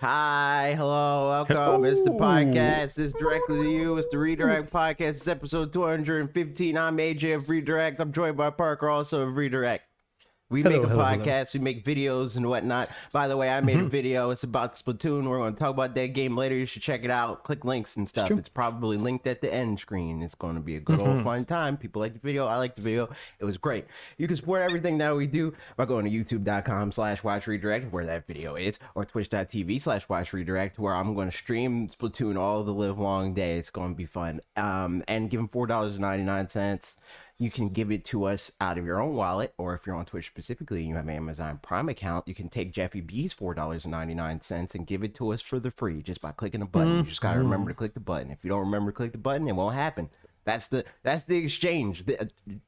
Hi, hello, welcome. It's the podcast. It's directly to you. It's the Redirect Podcast. It's episode 215. I'm AJ of Redirect. I'm joined by Parker, also of Redirect. We make a podcast, we make videos and whatnot. By the way, I made a video. It's about Splatoon. We're going to talk about that game later. You should check it out. Click links and stuff. It's probably linked at the end screen. It's going to be a good old fun time. People like the video. I like the video. It was great. You can support everything that we do by going to youtube.com/watchredirect, where that video is, or twitch.tv/watchredirect, where I'm going to stream Splatoon all the live long day. It's going to be fun. And give them $4.99. You can give it to us out of your own wallet, or if you're on Twitch specifically and you have an Amazon Prime account, you can take Jeffy B's $4.99 and give it to us for the free just by clicking a button. You just gotta remember to click the button. If you don't remember to click the button, it won't happen. That's the exchange.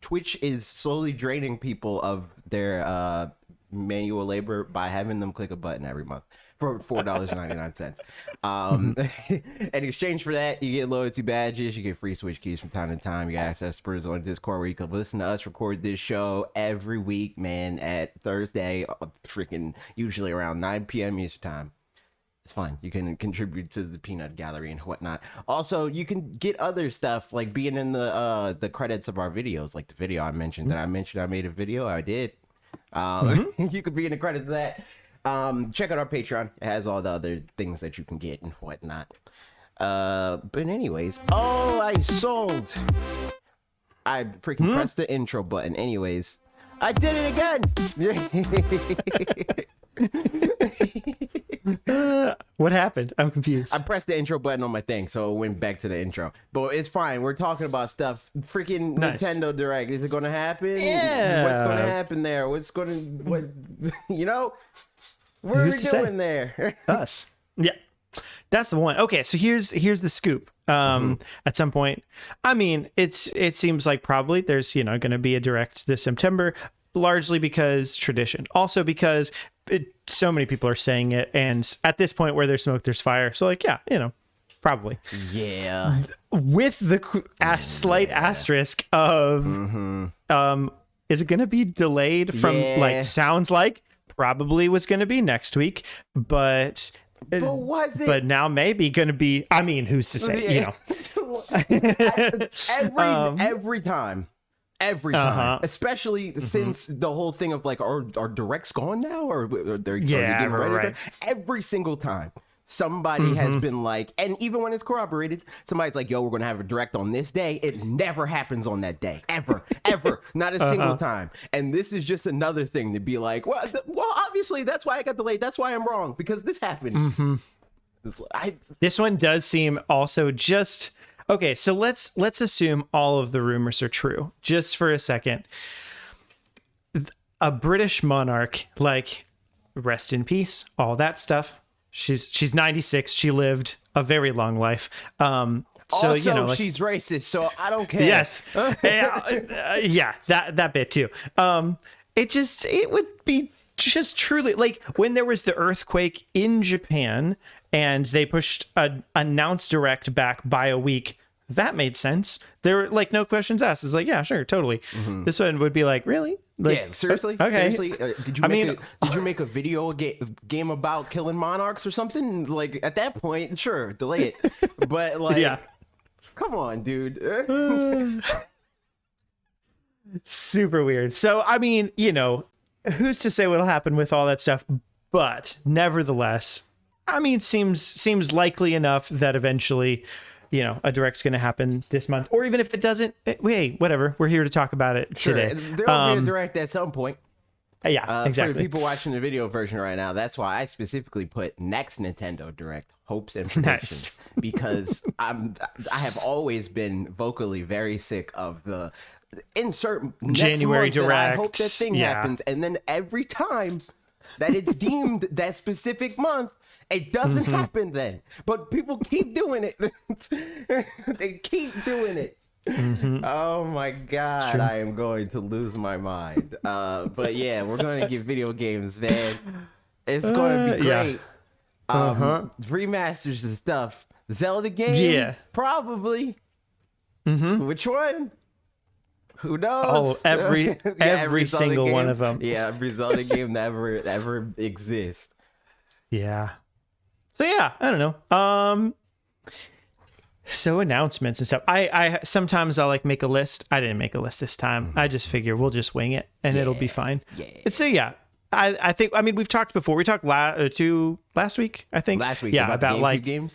Twitch is slowly draining people of their manual labor by having them click a button every month for $4.99. In exchange for that, you get loyalty badges, you get free Switch keys from time to time, you got access to Spurs on Discord where you can listen to us record this show every week, man, at Thursday, freaking usually around 9 p.m. Eastern time. It's fun. You can contribute to the peanut gallery and whatnot. Also, you can get other stuff like being in the credits of our videos, like the video I mentioned. Did I mention I made a video? I did. You could be in the credits of that. Check out our Patreon. It has all the other things that you can get and whatnot. But anyways, I sold. I freaking pressed the intro button. Anyways, I did it again. What happened? I'm confused. I pressed the intro button on my thing, so it went back to the intro. But it's fine. We're talking about stuff. Freaking nice. Nintendo Direct. Is it going to happen? Yeah. What's going to happen there? What? You know? What are we doing there? Us. Yeah. That's the one. Okay, so here's the scoop. At some point, I mean, it seems like probably there's going to be a direct this September, largely because tradition. Also because so many people are saying it, and at this point where there's smoke, there's fire. So like, yeah, probably. Yeah. With the slight asterisk of, is it going to be delayed from like sounds like? Probably was going to be next week, but was it? But now maybe going to be. I mean, who's to say? Every time, especially since the whole thing of like, are directs gone now, or are they getting ready? Right. Every single time. Somebody has been like, and even when it's corroborated, somebody's like, yo, we're going to have a direct on this day. It never happens on that day. Ever. Not a single time. And this is just another thing to be like, well, obviously, that's why I got delayed. That's why I'm wrong, because this happened. This one does seem also just... Okay, so let's assume all of the rumors are true, just for a second. A British monarch, like, rest in peace, all that stuff. She's 96. She lived a very long life. So also, she's racist, so I don't care. Yes, yeah, that bit too. It would be just truly like when there was the earthquake in Japan and they pushed an announced direct back by a week. That made sense. There were like no questions asked. It's like, yeah, sure, totally. This one would be like, really? Like, yeah, seriously? Okay. Seriously? Did you make a video game about killing monarchs or something? Like, at that point, sure, delay it. But, like, yeah. Come on, dude. Super weird. So, I mean, who's to say what'll happen with all that stuff? But, nevertheless, I mean, seems likely enough that eventually... a direct's going to happen this month, or even if it doesn't, hey, whatever. We're here to talk about it today. There will be a direct at some point. Yeah, exactly. For the people watching the video version right now, that's why I specifically put next Nintendo Direct hopes and predictions because I have always been vocally very sick of the insert January direct. I hope that thing happens, and then every time that it's deemed that specific month. It doesn't happen then, but people keep doing it. They keep doing it. Oh my God, I am going to lose my mind. But yeah, we're going to get video games, man. It's going to be great. Remasters and stuff. Zelda game? Yeah. Probably. Which one? Who knows? Oh, every single one of them. Yeah, every Zelda game that ever exists. Yeah. So yeah, I don't know. So announcements and stuff. I sometimes I'll like make a list. I didn't make a list this time. I just figure we'll just wing it and it'll be fine. Yeah. So yeah, I think, I mean, we've talked before. We talked last week, I think. Last week, yeah, about like games.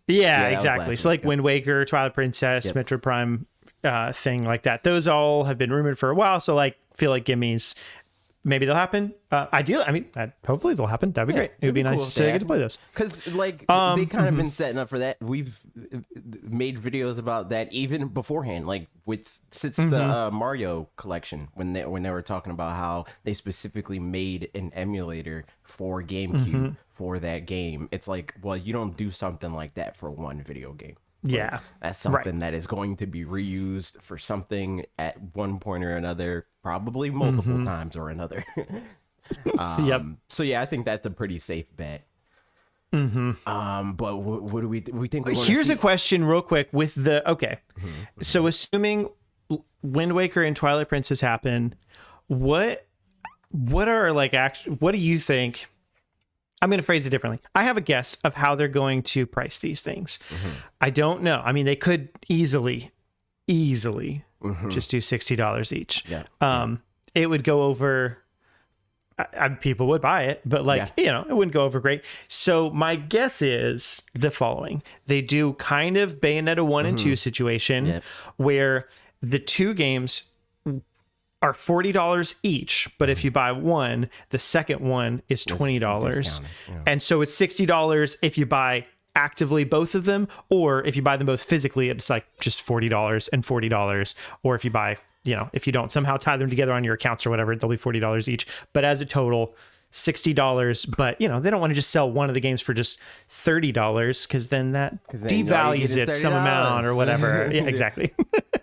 Yeah, that was exactly. last So like week, Wind Waker, Twilight Princess, Metro Prime, thing like that. Those all have been rumored for a while. So like, feel like gimmies. Maybe they'll happen. Ideally, I mean, hopefully they'll happen. That'd be great. It would be cool nice if to they get to play those. Because like they kind of been setting up for that. We've made videos about that even beforehand, like since the Mario collection, when they were talking about how they specifically made an emulator for GameCube for that game. It's like, well, you don't do something like that for one video game. Yeah, That's something that is going to be reused for something at one point or another, probably multiple times or another. So yeah, I think that's a pretty safe bet. But what do we think? Here's a question real quick with the, okay. So assuming Wind Waker and Twilight Princess happen, what are like, what do you think? I'm going to phrase it differently. I have a guess of how they're going to price these things. I don't know. I mean, they could easily just do $60 each. It would go over, people would buy it, but like, you know, it wouldn't go over great. So my guess is the following. They do kind of Bayonetta 1 and 2 situation where the two games are $40 each, but if you buy one, the second one is $20. And so it's $60 if you buy actively both of them, or if you buy them both physically, it's like just $40 and $40. Or if you buy, you know, if you don't somehow tie them together on your accounts or whatever, they'll be $40 each. But as a total, $60. But, you know, they don't want to just sell one of the games for just $30 because then that devalues it some amount or whatever. Yeah, exactly.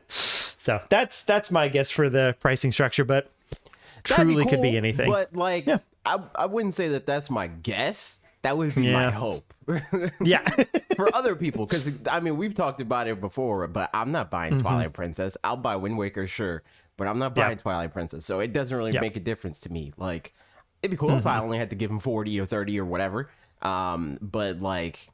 So that's my guess for the pricing structure, but truly could be anything. But like, I wouldn't say that that's my guess. That would be my hope. For other people, because I mean, we've talked about it before, but I'm not buying Twilight Princess. I'll buy Wind Waker, sure, but I'm not buying Twilight Princess. So it doesn't really make a difference to me. Like, it'd be cool if I only had to give them 40 or 30 or whatever. But like,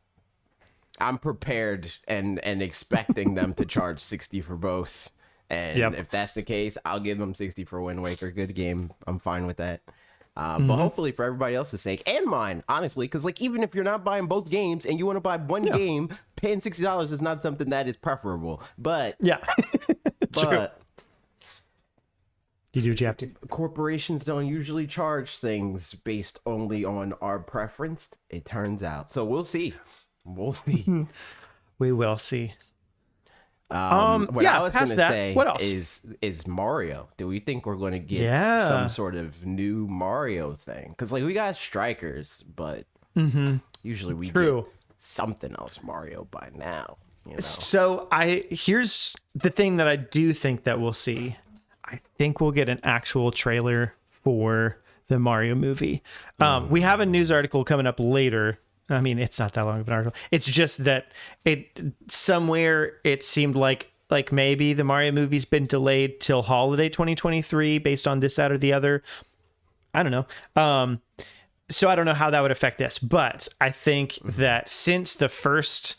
I'm prepared and expecting them to charge 60 for both. And if that's the case, I'll give them 60 for Wind Waker. Good game. I'm fine with that. But hopefully for everybody else's sake and mine, honestly, because like even if you're not buying both games and you want to buy one game, paying $60 is not something that is preferable. But True. You do what you have to. Corporations don't usually charge things based only on our preference, it turns out. So we'll see. We'll see. We will see. What I was going to say what else? is Mario. Do we think we're going to get some sort of new Mario thing? Because like we got Strikers, but usually we get something else Mario by now. You know? So here's the thing that I do think that we'll see. I think we'll get an actual trailer for the Mario movie. We have a news article coming up later. I mean, it's not that long of an article. It's just that somewhere it seemed like maybe the Mario movie's been delayed till holiday 2023 based on this, that, or the other. I don't know. So I don't know how that would affect this, but I think that since the first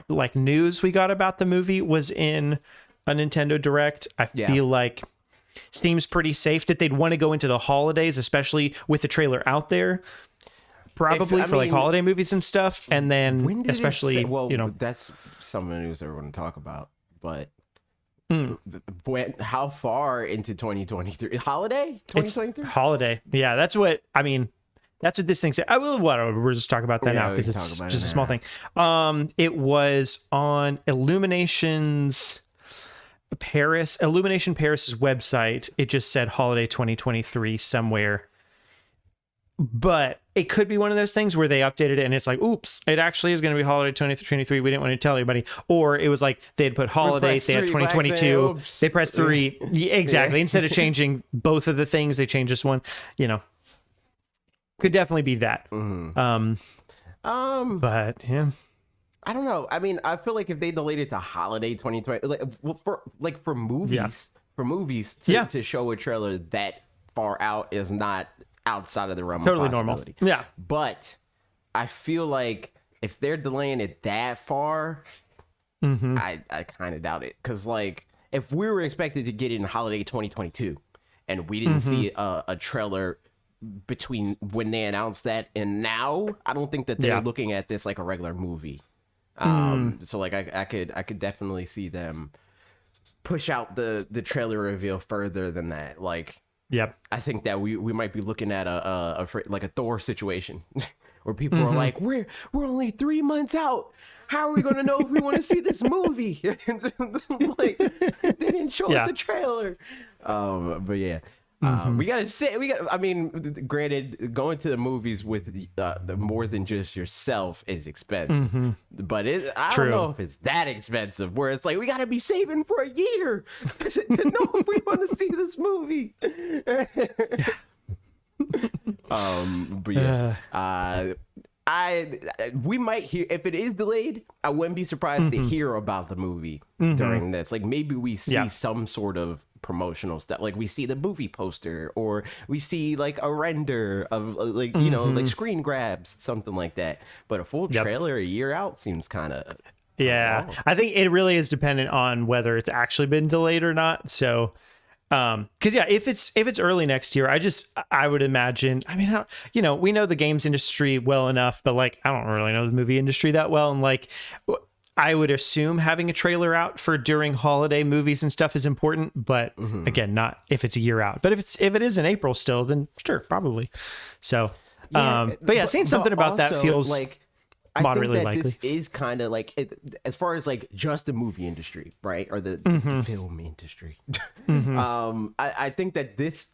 like news we got about the movie was in a Nintendo Direct, I feel like seems pretty safe that they'd want to go into the holidays, especially with the trailer out there. Probably for like holiday movies and stuff, and then especially you know, that's some of the news that we're going to talk about. But how far into 2023? Holiday 2023? Holiday, yeah. That's what I mean. That's what this thing said. I will. Whatever. We're just talking about that now because it's just a small thing. It was on Illumination Paris's website. It just said holiday 2023 somewhere. But it could be one of those things where they updated it and it's like, oops, it actually is going to be holiday 2023. We didn't want to tell anybody. Or it was like they had put holiday, they had 2022. They pressed 3. Yeah, exactly. Instead of changing both of the things, they changed this one. You know, could definitely be that. But yeah. I don't know. I mean, I feel like if they delayed it to holiday 2020, for movies, to show a trailer that far out is not outside of the realm of possibility. Normal. Yeah. But I feel like if they're delaying it that far, I kind of doubt it. Because, like, if we were expected to get it in holiday 2022 and we didn't see a trailer between when they announced that and now, I don't think that they're looking at this like a regular movie. So, like, I could definitely see them push out the trailer reveal further than that. Like, I think that we might be looking at a Thor situation where people are like, we're only 3 months out. How are we going to know if we want to see this movie? Like, they didn't show us a trailer. But yeah, we gotta say, I mean, granted, going to the movies with the more than just yourself is expensive, but I don't know if it's that expensive. Where it's like we gotta be saving for a year to know if we want to see this movie. But yeah, we might hear, if it is delayed, I wouldn't be surprised to hear about the movie during this. Like, maybe we see some sort of promotional stuff, like we see the movie poster, or we see like a render of like, you know, like screen grabs, something like that. But a full trailer a year out seems kind of I think it really is dependent on whether it's actually been delayed or not. So because if it's early next year, I would imagine, I mean, you know, we know the games industry well enough, but like, I don't really know the movie industry that well. And like, I would assume having a trailer out for during holiday movies and stuff is important, but again, not if it's a year out. But if it is in April still, then sure, probably. So, but yeah, saying something about that feels like, moderately I think that likely. this is kind of like, as far as like just the movie industry, right, or the film industry. I think that this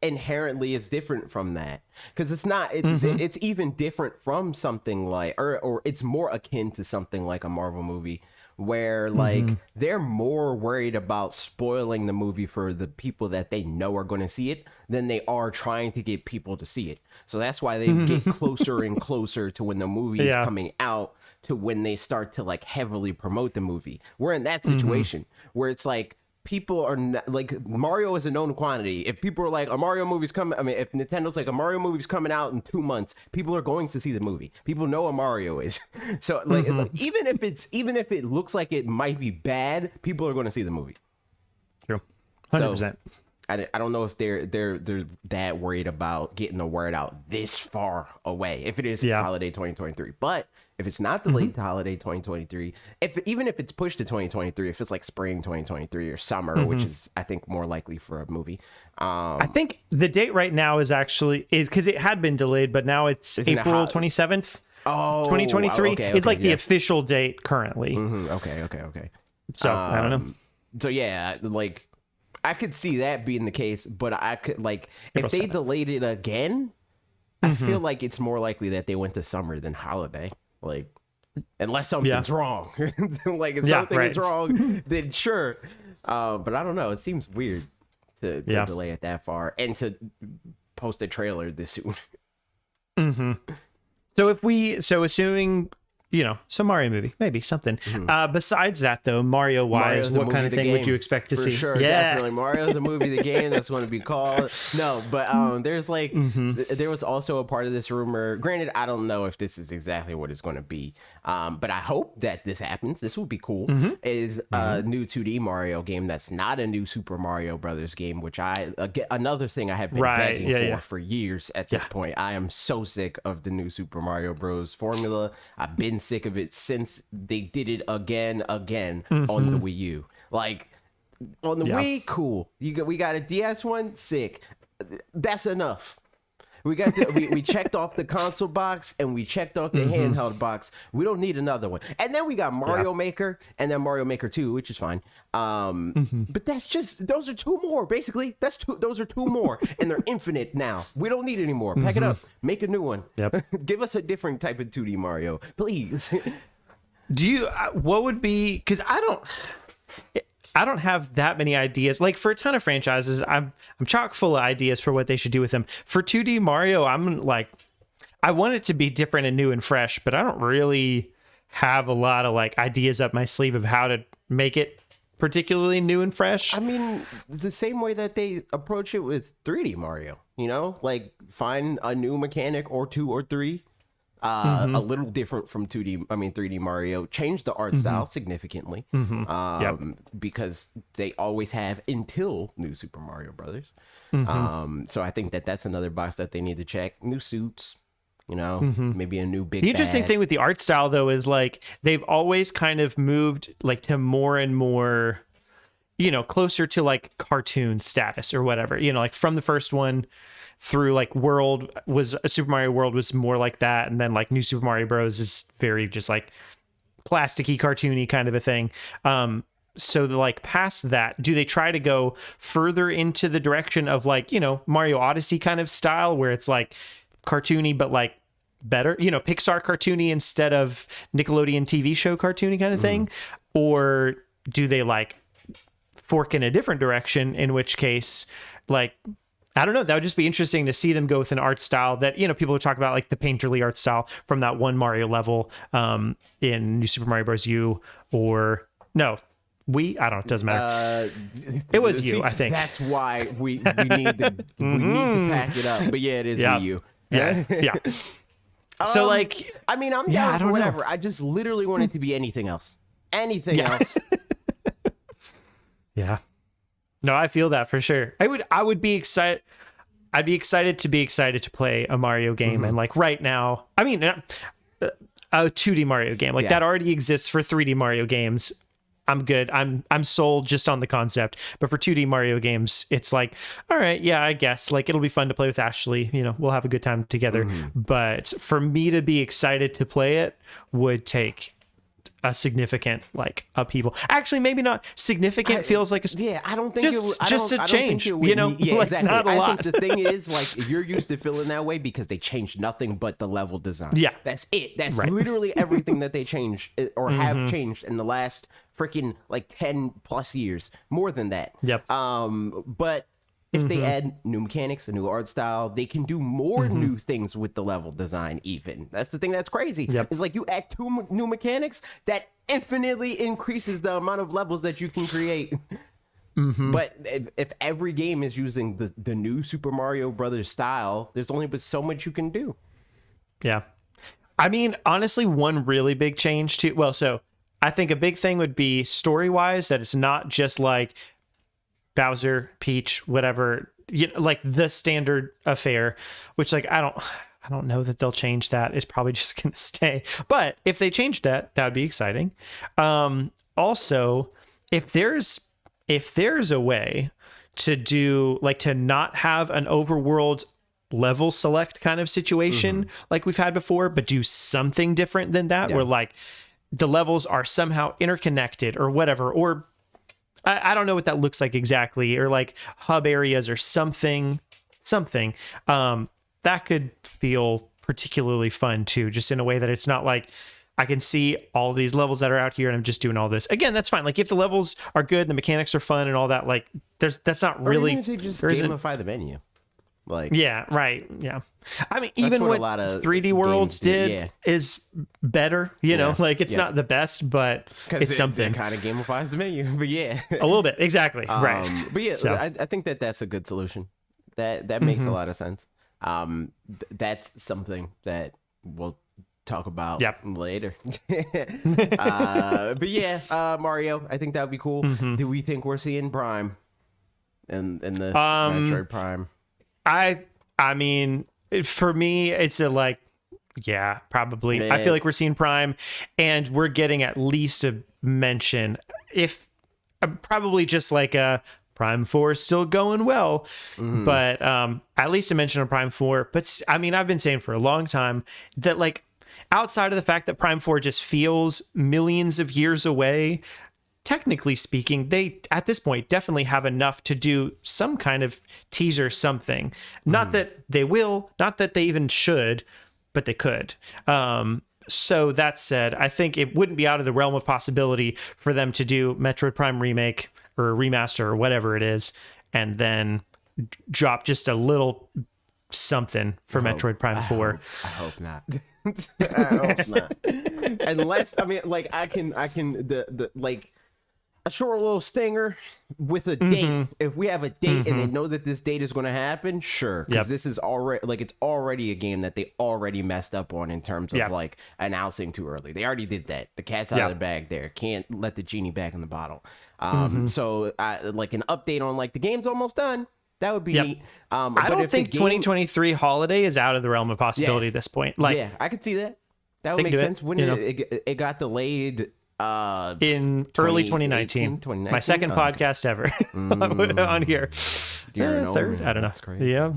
inherently is different from that, because it's not. It's even different from something like, or it's more akin to something like a Marvel movie, where like they're more worried about spoiling the movie for the people that they know are going to see it than they are trying to get people to see it. So that's why they get closer and closer to when the movie is coming out to when they start to like heavily promote the movie. We're in that situation where it's like, people are not, like, Mario is a known quantity. If people are like, a Mario movie's coming, I mean, if Nintendo's like, a Mario movie's coming out in 2 months, people are going to see the movie. People know what Mario is. So like, even if it looks like it might be bad, people are going to see the movie. True. 100%. So, I don't know if they're that worried about getting the word out this far away, if it is holiday 2023. But if it's not delayed to holiday 2023, even if it's pushed to 2023, if it's like spring 2023 or summer, which is, I think, more likely for a movie. I think the date right now is because it had been delayed, but now it's April 27th. 2023 is like the official date currently. Okay. So I don't know. So yeah, like, I could see that being the case, but I could, like, if they delayed it again, I feel like it's more likely that they went to summer than holiday. Like, unless something's wrong. Like, if something is wrong, then sure. But I don't know. It seems weird to delay it that far and to post a trailer this soon. So assuming, you know, some Mario movie, maybe something. Besides that, though, Mario-wise, what kind of thing would you expect to see? For sure, definitely. Mario's the movie, the game, that's going to be called. No, but there's like, there was also a part of this rumor. Granted, I don't know if this is exactly what it's going to be, but I hope that this happens. This would be cool. Is a new 2D Mario game that's not a new Super Mario Brothers game, which another thing I have been begging for years at this point. I am so sick of the new Super Mario Bros. Formula. I've been sick of it since they did it again on the Wii U. Like, on the Wii, cool. We got a DS one, sick. That's enough. We checked off the console box and we checked off the handheld box. We don't need another one. And then we got Mario Maker and then Mario Maker 2, which is fine. But that's just, those are two more, basically. Those are two more, and they're infinite now. We don't need any more. Pack it up. Make a new one. Give us a different type of 2D Mario, please. What would be, because I don't have that many ideas. Like, for a ton of franchises, I'm chock full of ideas for what they should do with them. For 2D Mario, I'm like, I want it to be different and new and fresh, but I don't really have a lot of like ideas up my sleeve of how to make it particularly new and fresh. I mean, the same way that they approach it with 3D Mario, you know, like find a new mechanic or two or three A little different from 3D Mario. Changed the art style significantly. Because they always have until New Super Mario Brothers. So I think that's another box that they need to check. New suits, maybe a new big The interesting thing with the art style, though, is like they've always kind of moved like to more and more, closer to like cartoon status or whatever, like from the first one through like Super Mario World was more like that, and then like New Super Mario Bros is very just like plasticky, cartoony kind of a thing. So like past that, do they try to go further into the direction of like Mario Odyssey kind of style, where it's like cartoony but like better, Pixar cartoony instead of Nickelodeon TV show cartoony kind of thing? Or do they like fork in a different direction, in which case, like, I don't know. That would just be interesting to see them go with an art style that, people would talk about, like the painterly art style from that one Mario level in New Super Mario Bros. U, or no, I don't know. It doesn't matter. It was you, I think. That's why we need to pack it up. But yeah, it is Wii U. Yeah. So like, I mean, I'm down for whatever. I just literally want it to be anything else. Anything else. Yeah. No, I feel that for sure. I would be excited. I'd be excited to play a Mario game. And like right now, I mean, a 2D Mario game like that already exists for 3D Mario games. I'm good. I'm sold just on the concept. But for 2D Mario games, it's like, all right, yeah, I guess like it'll be fun to play with Ashley. We'll have a good time together. But for me to be excited to play it would take a significant like upheaval. Actually, maybe not significant. Feels like I don't think just a change. Yeah, like exactly. Not a lot. think the thing is like you're used to feeling that way because they changed nothing but the level design. Yeah, that's it. That's literally everything that they changed or have changed in the last freaking like 10 plus years, more than that. Yep. But if they add new mechanics, a new art style, they can do more new things with the level design even. That's the thing that's crazy. Yep. It's like you add two new mechanics that infinitely increases the amount of levels that you can create. But if every game is using the new Super Mario Brothers style, there's only but so much you can do. Yeah. I mean, honestly, one really big change so I think a big thing would be story-wise, that it's not just like Bowser, Peach, whatever, like the standard affair, which like I don't know that they'll change that. It's probably just gonna stay. But if they change that would be exciting. Also, if there's a way to do like to not have an overworld level select kind of situation like we've had before, but do something different than that, where like the levels are somehow interconnected or whatever, or I don't know what that looks like exactly, or like hub areas or something that could feel particularly fun too, just in a way that it's not like I can see all these levels that are out here and I'm just doing all this. Again, that's fine. Like if the levels are good and the mechanics are fun and all that, like that's not really, or even if they just gamify the menu. Like, yeah, right. Yeah. I mean, even what 3D Worlds did is better, like it's not the best, but it's something. It kind of gamifies the menu, but yeah. A little bit. Exactly. Right. But yeah, so. I think that's a good solution. That makes a lot of sense. That's something that we'll talk about later. But yeah, Mario, I think that would be cool. Do we think we're seeing Prime in this Metroid Prime? I mean, for me, it's probably. Man. I feel like we're seeing Prime, and we're getting at least a mention. If probably just like a Prime 4 is still going well, but at least a mention of Prime 4. But I mean, I've been saying for a long time that like outside of the fact that Prime 4 just feels millions of years away, technically speaking, they, at this point, definitely have enough to do some kind of teaser something. Not that they will, not that they even should, but they could. So that said, I think it wouldn't be out of the realm of possibility for them to do Metroid Prime Remake or remaster or whatever it is, and then drop just a little something for Metroid Prime 4. I hope not. I hope not. Unless, I mean, like, I can, like, a short little stinger with a date. If we have a date and they know that this date is going to happen, sure. Because this is already like it's already a game that they already messed up on in terms of like announcing too early. They already did that. The cat's out of the bag there. Can't let the genie back in the bottle. So like an update on like the game's almost done. That would be neat. I don't think 2023 holiday is out of the realm of possibility at this point. Like, yeah, I could see that. That would make sense. When it got delayed in early 2019. My second podcast ever on here. Third, I don't know. That's crazy. Yeah.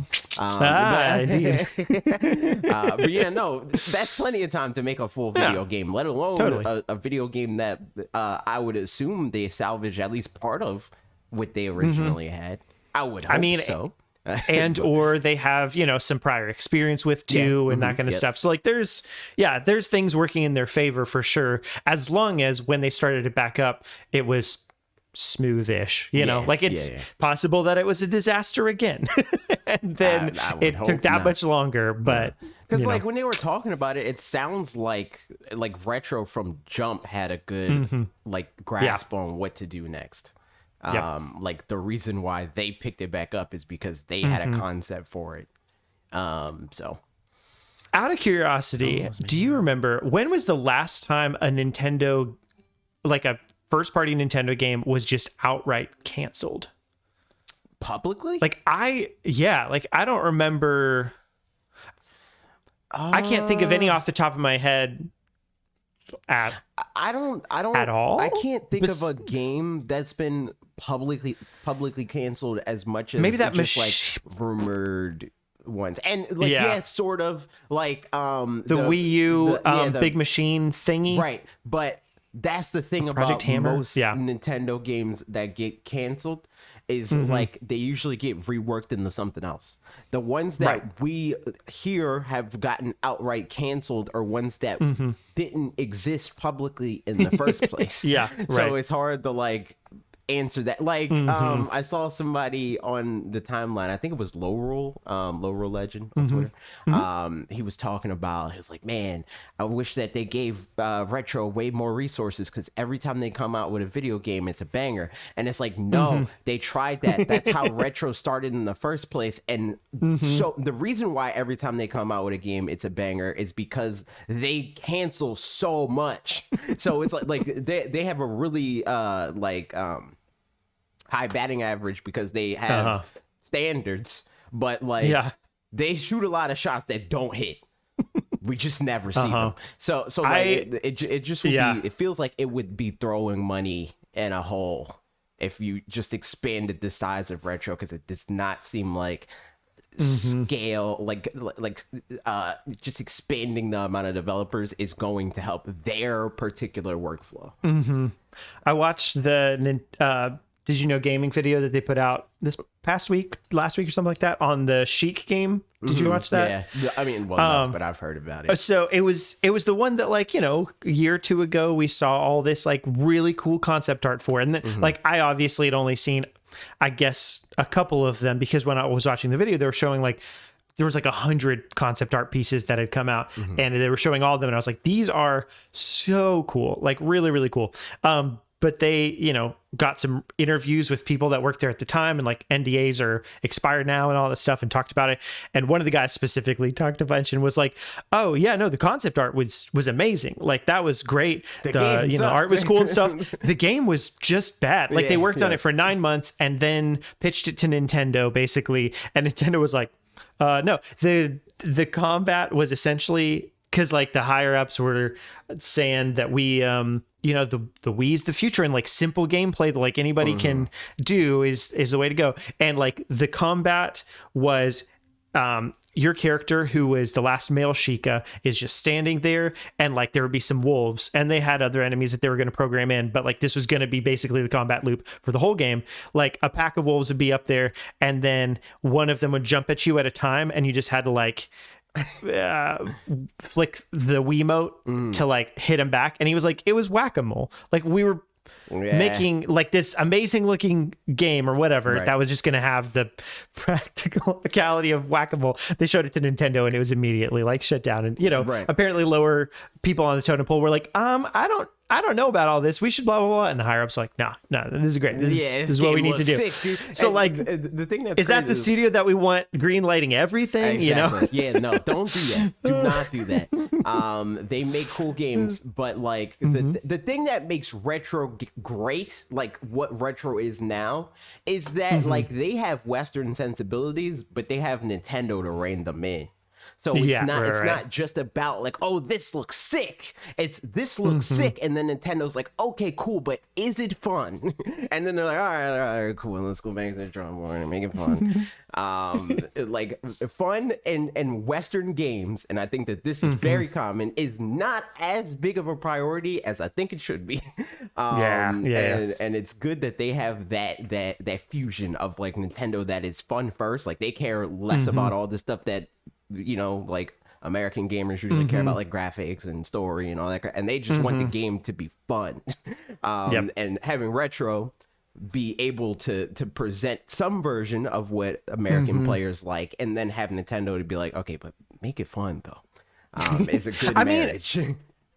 Indeed. But yeah, no, that's plenty of time to make a full video game, let alone a video game that I would assume they salvaged at least part of what they originally had. I would hope so. And or they have, you know, some prior experience with too, and that kind of stuff. So like there's things working in their favor for sure, as long as when they started it back up it was smoothish, you know, like it's possible that it was a disaster again and then it took that much longer, but because like when they were talking about it, it sounds like Retro from jump had a good like grasp on what to do next. Like the reason why they picked it back up is because they had a concept for it. So out of curiosity, do you remember when was the last time a Nintendo, like a first party Nintendo game, was just outright canceled publicly? Like I don't remember. I can't think of any off the top of my head. I don't at all. I can't think of a game that's been publicly canceled as much as maybe that just like rumored ones, and like sort of like the Wii U big machine thingy, right? But that's the thing Project about Hammer. Most Nintendo games that get canceled is like they usually get reworked into something else. The ones that we here have gotten outright canceled are ones that didn't exist publicly in the first place. So it's hard to like answer that. Like I saw somebody on the timeline, I think it was Low Roll Legend on Twitter. He was talking about, he was like, man, I wish that they gave Retro way more resources, because every time they come out with a video game it's a banger. And it's like, no, they tried that. That's how Retro started in the first place. And so the reason why every time they come out with a game it's a banger is because they cancel so much. So it's like they have a really high batting average because they have standards, but like they shoot a lot of shots that don't hit. We just never see them. So like it just would be, it feels like it would be throwing money in a hole if you just expanded the size of Retro, because it does not seem like scale like just expanding the amount of developers is going to help their particular workflow. I watched the Did You Know Gaming video that they put out this last week or something like that on the Sheik game. Did you watch that? Yeah, I mean, well, no, but I've heard about it. So it was the one that, like, you know, a year or two ago we saw all this like really cool concept art for, and then, like, I obviously had only seen, I guess, a couple of them, because when I was watching the video they were showing like there was like 100 concept art pieces that had come out, and they were showing all of them, and I was like, these are so cool, like really, really cool. But they, you know, got some interviews with people that worked there at the time, and like NDAs are expired now and all that stuff, and talked about it. And one of the guys specifically talked a bunch and was like, oh yeah, no, the concept art was amazing. Like that was great. The you know, art was cool and stuff. The game was just bad. Like they worked on it for 9 months and then pitched it to Nintendo basically. And Nintendo was like, no, the combat was essentially, because like the higher ups were saying that we, you know, the Wii's the future, and like simple gameplay that like anybody can do is the way to go. And like the combat was, your character, who was the last male Sheikah, is just standing there, and like there would be some wolves, and they had other enemies that they were going to program in, but like this was going to be basically the combat loop for the whole game. Like a pack of wolves would be up there, and then one of them would jump at you at a time, and you just had to like flick the Wiimote to like hit him back. And he was like, it was whack-a-mole. Like we were making like this amazing looking game or whatever that was just going to have the practicality of whack-a-mole. They showed it to Nintendo and it was immediately like shut down. And, you know, apparently lower people on the totem pole were like, I I don't know about all this. We should blah, blah, blah. And the higher up's like, no, this is great. This is what we need to do. Sick, so and like, the thing that's is that the studio that we want green lighting everything? Exactly. No, don't do that. Do not do that. They make cool games, but like the thing that makes retro great, like what retro is now, is that like they have Western sensibilities, but they have Nintendo to rein them in. So it's not just about like, oh, this looks sick. It's this looks sick, and then Nintendo's like, okay, cool, but is it fun? And then they're like, all right, cool, let's go back to the drawing board and make it fun. Like fun and Western games, and I think that this is very common, is not as big of a priority as I think it should be. And it's good that they have that fusion of like Nintendo that is fun first. Like they care less about all the stuff that, you know, like American gamers usually care about, like graphics and story and all that, and they just want the game to be fun. And having retro be able to present some version of what American players like, and then have Nintendo to be like, okay, but make it fun though. It's a good marriage.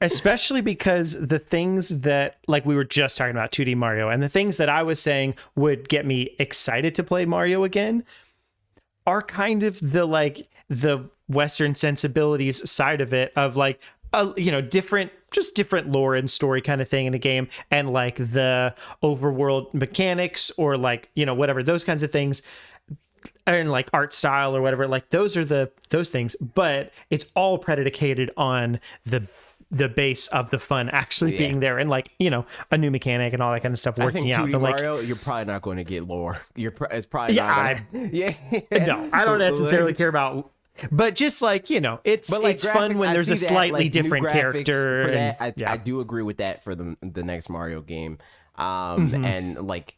Especially because the things that, like we were just talking about 2D Mario, and the things that I was saying would get me excited to play Mario again are kind of the Western sensibilities side of it, of like, different lore and story kind of thing in a game, and like the overworld mechanics, or like, whatever, those kinds of things, and like art style or whatever, like those are those things, but it's all predicated on the base of the fun actually being there, and like, a new mechanic and all that kind of stuff working out. But like Mario, you're probably not going to get lore. It's probably not no, I don't necessarily care about, but just like, it's fun when there's a slightly different character. I do agree with that for the next Mario game, and like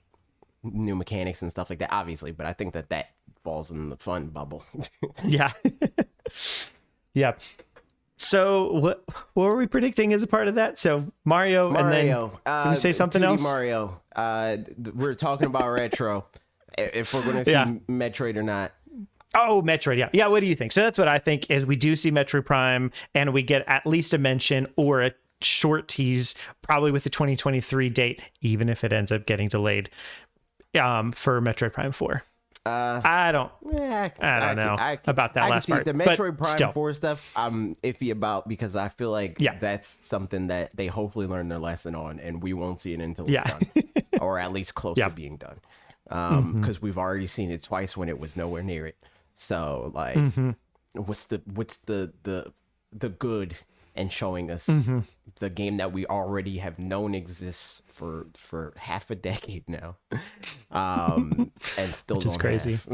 new mechanics and stuff like that, obviously. But I think that falls in the fun bubble. Yeah. So what were we predicting as a part of that? So Mario, and then can we say something else? Mario. We're talking about retro. If we're going to see Metroid or not. Oh, Metroid, yeah. What do you think? So that's what I think is we do see Metroid Prime, and we get at least a mention or a short tease, probably with the 2023 date, even if it ends up getting delayed, for Metroid Prime 4. I don't know about that last part. The Metroid Prime still. 4 stuff, I'm iffy about, because I feel like that's something that they hopefully learn their lesson on, and we won't see it until it's done, or at least close to being done. Because we've already seen it twice when it was nowhere near it. So like, what's the good in showing us the game that we already have known exists for half a decade now, and still which is crazy. So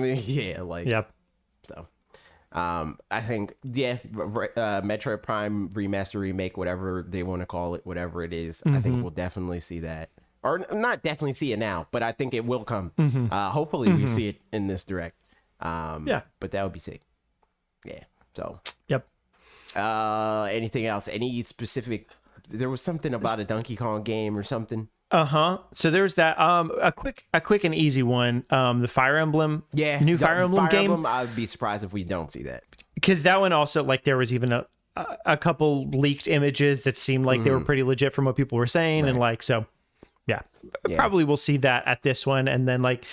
I think Metroid Prime remaster, remake, whatever they want to call it, whatever it is, I think we'll definitely see that, or not definitely see it now, but I think it will come. Hopefully we see it in this direct. But that would be sick. So anything else, any specific? There was something about a Donkey Kong game or something. So there's that a quick and easy one, the Fire Emblem new Fire Emblem game. I would be surprised if we don't see that, because that one also, like, there was even a couple leaked images that seemed like they were pretty legit from what people were saying, and like, so probably we'll see that at this one, and then like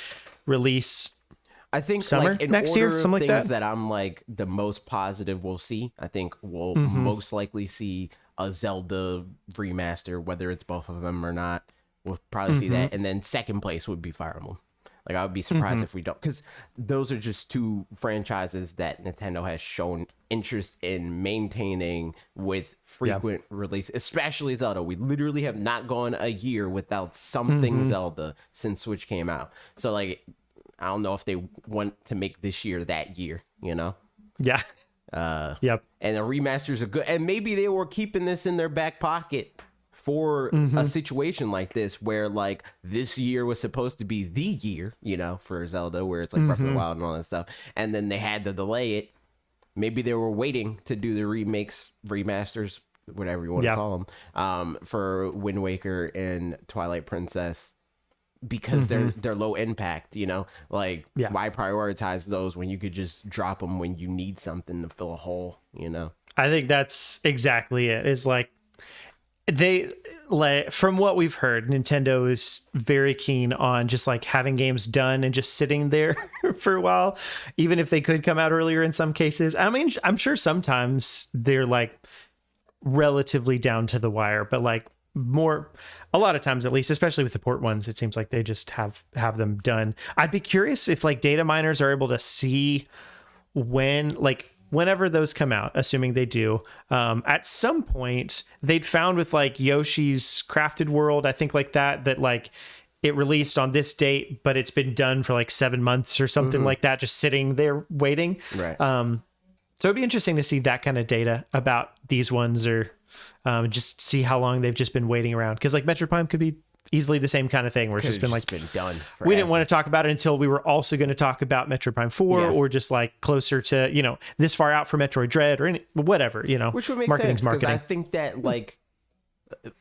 release, I think, summer like, next year, something like that I'm like the most positive we'll see. I think we'll most likely see a Zelda remaster, whether it's both of them or not. We'll probably see that, and then second place would be Fire Emblem. Like, I would be surprised if we don't, because those are just two franchises that Nintendo has shown interest in maintaining with frequent release, especially Zelda. We literally have not gone a year without something Zelda since Switch came out. So like, I don't know if they want to make this year that year, Yeah. And the remasters are good, and maybe they were keeping this in their back pocket for a situation like this, where like this year was supposed to be the year, for Zelda, where it's like Breath of the Wild and all that stuff, and then they had to delay it. Maybe they were waiting to do the remakes, remasters, whatever you want to call them, for Wind Waker and Twilight Princess, because they're low impact, why prioritize those when you could just drop them when you need something to fill a hole, I think that's exactly it. It's like, they like, from what we've heard, Nintendo is very keen on just like having games done and just sitting there for a while, even if they could come out earlier in some cases. I mean, I'm sure sometimes they're like relatively down to the wire, but like a lot of times at least, especially with the port ones, it seems like they just have them done. I'd be curious if like data miners are able to see whenever those come out, assuming they do, at some point they'd found with like Yoshi's Crafted World, I think like that like it released on this date, but it's been done for like 7 months or something like that, just sitting there waiting. Right. So it'd be interesting to see that kind of data about these ones, or just see how long they've just been waiting around. Because like Metroid Prime could be easily the same kind of thing where it's just been done forever. We didn't want to talk about it until we were also going to talk about Metroid Prime 4 or just like closer to, this far out for Metroid Dread or whatever, Which would make sense, because I think that like,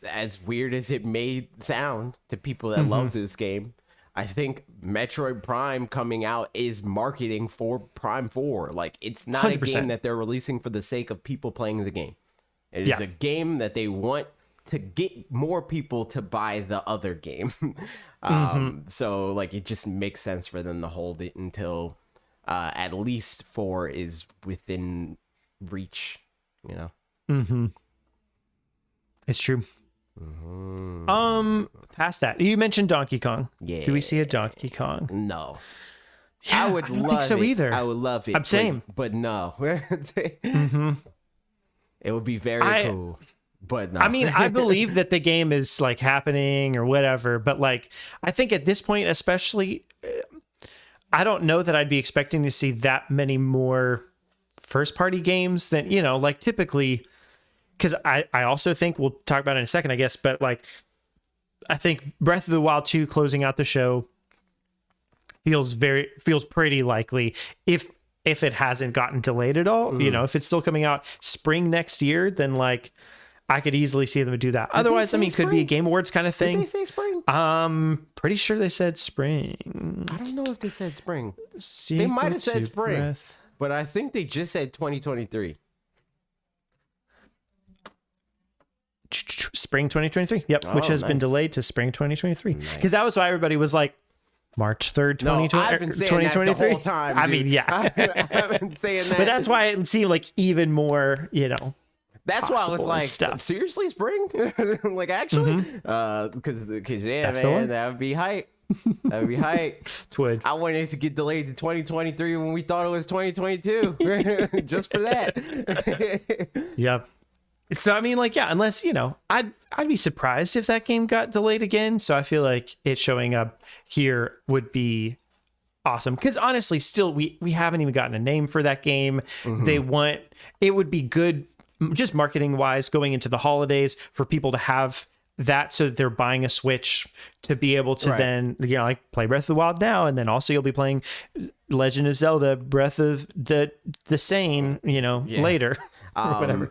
as weird as it may sound to people that love this game, I think Metroid Prime coming out is marketing for Prime 4. Like, it's not 100%. A game that they're releasing for the sake of people playing the game. It is a game that they want to get more people to buy the other game. So like it just makes sense for them to hold it until at least 4 is within reach, It's true. Past that, you mentioned Donkey Kong. Do we see a Donkey Kong? No. I don't think so either. I would love it. I'm same, but no. It would be very cool. But no. I mean, I believe that the game is like happening or whatever, but like I think at this point especially, I don't know that I'd be expecting to see that many more first party games than, like typically, because I also think, we'll talk about it in a second, I guess, but like I think Breath of the Wild 2 closing out the show feels pretty likely if it hasn't gotten delayed at all. If it's still coming out spring next year, then like I could easily see them do that. Otherwise, I mean, it could be a Game Awards kind of thing. Did they say spring? Pretty sure they said spring. I don't know if they said spring. They might have said spring, but I think they just said 2023. Spring 2023. Yep, which has been delayed to spring 2023. Because that was why everybody was like, March 3rd, 2023. The whole time, I mean, yeah. I've been saying that. But that's why it seemed like even more, That's why I was like, seriously, spring? Like, actually? Because yeah, man, that would be hype. That would be hype. Twould. I wanted it to get delayed to 2023 when we thought it was 2022. Just for that. Yep. So, I mean, like, yeah, unless, I'd be surprised if that game got delayed again. So I feel like it showing up here would be awesome. Because honestly, still, we haven't even gotten a name for that game. It would be good, just marketing wise, going into the holidays for people to have that, so that they're buying a Switch to be able to then, like play Breath of the Wild now. And then also you'll be playing Legend of Zelda, Breath of the Sane, later. Whatever.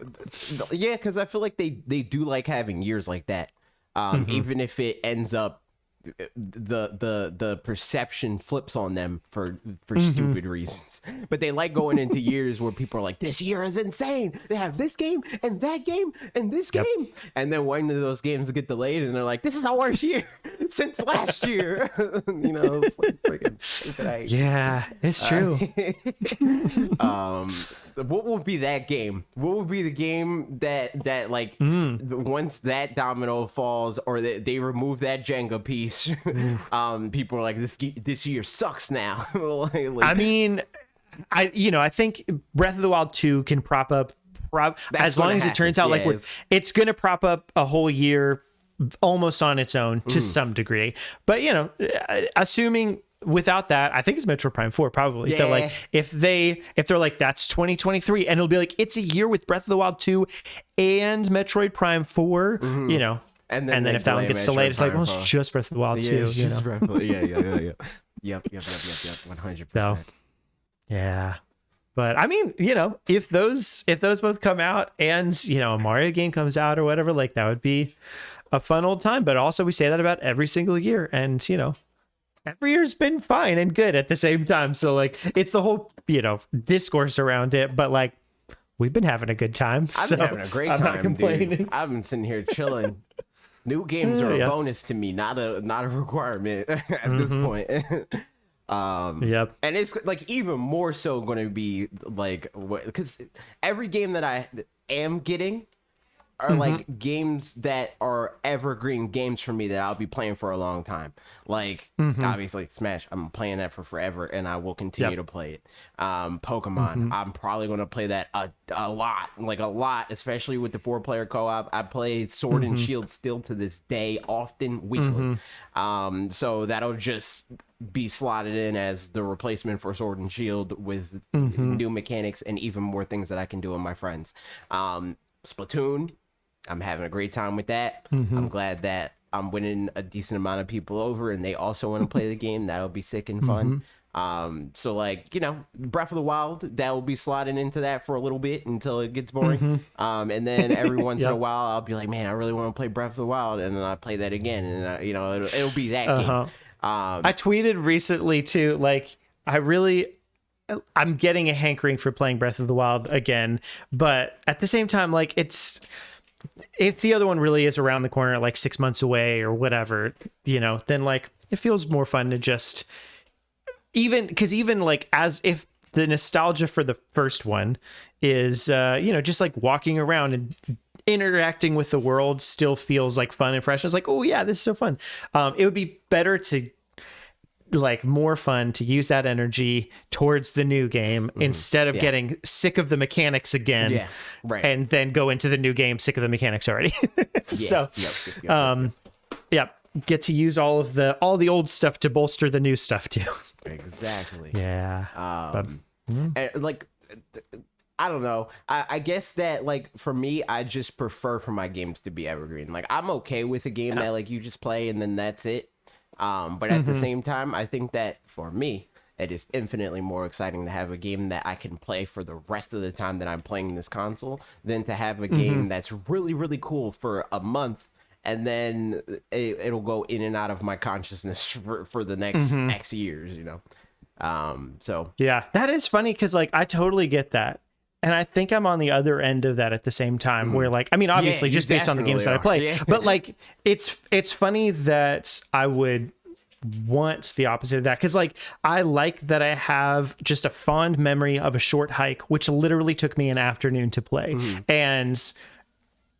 Yeah, because I feel like they do like having years like that. Even if it ends up the perception flips on them for stupid reasons, but they like going into years where people are like, this year is insane, they have this game and that game and this game, and then one of those games get delayed and they're like, this is our worst year since last year. It's like freaking yeah, it's true. What would be that game? What would be the game that like once that domino falls or they remove that Jenga piece, people are like, this year sucks now. I mean, I think Breath of the Wild 2 can prop up as long as it turns out like it's going to prop up a whole year almost on its own to some degree. But assuming without that, I think it's Metroid Prime 4 probably. Yeah. That like if they're like, that's 2023, and it'll be like, it's a year with Breath of the Wild 2 and Metroid Prime 4, And then if that one gets delayed, it's like, well, it's just Breath of the Wild 2. Yeah. Yep. 100%. So, yeah. But I mean, if those both come out and, a Mario game comes out or whatever, like that would be a fun old time. But also we say that about every single year, and, every year's been fine and good at the same time. So like, it's the whole, discourse around it, but like, we've been having a good time. I've been having a great I'm not time, complaining. dude. I've been sitting here chilling. New games are a bonus to me, not a requirement at this point. Yep. And it's like even more so going to be like, because every game that I am getting are like games that are evergreen games for me that I'll be playing for a long time. Like obviously Smash, I'm playing that for forever and I will continue to play it. Pokemon, I'm probably going to play that a lot, especially with the 4-player co-op. I play Sword and Shield still to this day, often weekly. So that'll just be slotted in as the replacement for Sword and Shield with new mechanics and even more things that I can do with my friends. Splatoon, I'm having a great time with that. I'm glad that I'm winning a decent amount of people over and they also want to play the game. That'll be sick and fun. So like, you know, Breath of the Wild, that will be slotting into that for a little bit until it gets boring. And then every once in a while, I'll be like, man, I really want to play Breath of the Wild. And then I play that again. And, you know, it'll be that game. I tweeted recently too, like, I'm getting a hankering for playing Breath of the Wild again. But at the same time, like, if the other one really is around the corner, like 6 months away or whatever, you know, then like it feels more fun to just even like as if the nostalgia for the first one is, you know, just like walking around and interacting with the world still feels like fun and fresh. It's like, oh yeah, this is so fun. It would be better to like more fun to use that energy towards the new game instead of getting sick of the mechanics again and then go into the new game sick of the mechanics already. Get to use all the old stuff to bolster the new stuff too. Exactly. And, like I don't know. I guess that like for me, I just prefer for my games to be evergreen. Like I'm okay with a game that like you just play and then that's it. But at the same time, I think that for me, it is infinitely more exciting to have a game that I can play for the rest of the time that I'm playing this console than to have a game that's really, really cool for a month and then it'll go in and out of my consciousness for the next X years, you know? So yeah, that is funny because like I totally get that. And I think I'm on the other end of that at the same time where like, I mean, obviously just based on the games that I play, but like, it's funny that I would want the opposite of that. Cause like, I like that I have just a fond memory of a short hike, which literally took me an afternoon to play. And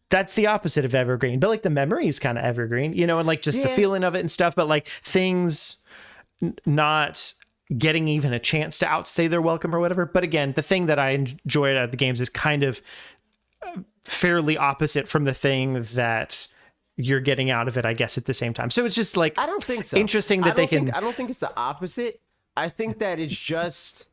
that's the opposite of evergreen, but like the memory is kind of evergreen, you know, and like just the feeling of it and stuff, but like things not getting even a chance to outstay their welcome or whatever. But again, the thing that I enjoyed out of the games is kind of fairly opposite from the thing that you're getting out of it, I guess, at the same time. So it's just like, I don't think so. Interesting that I don't think it's the opposite. I think that it's just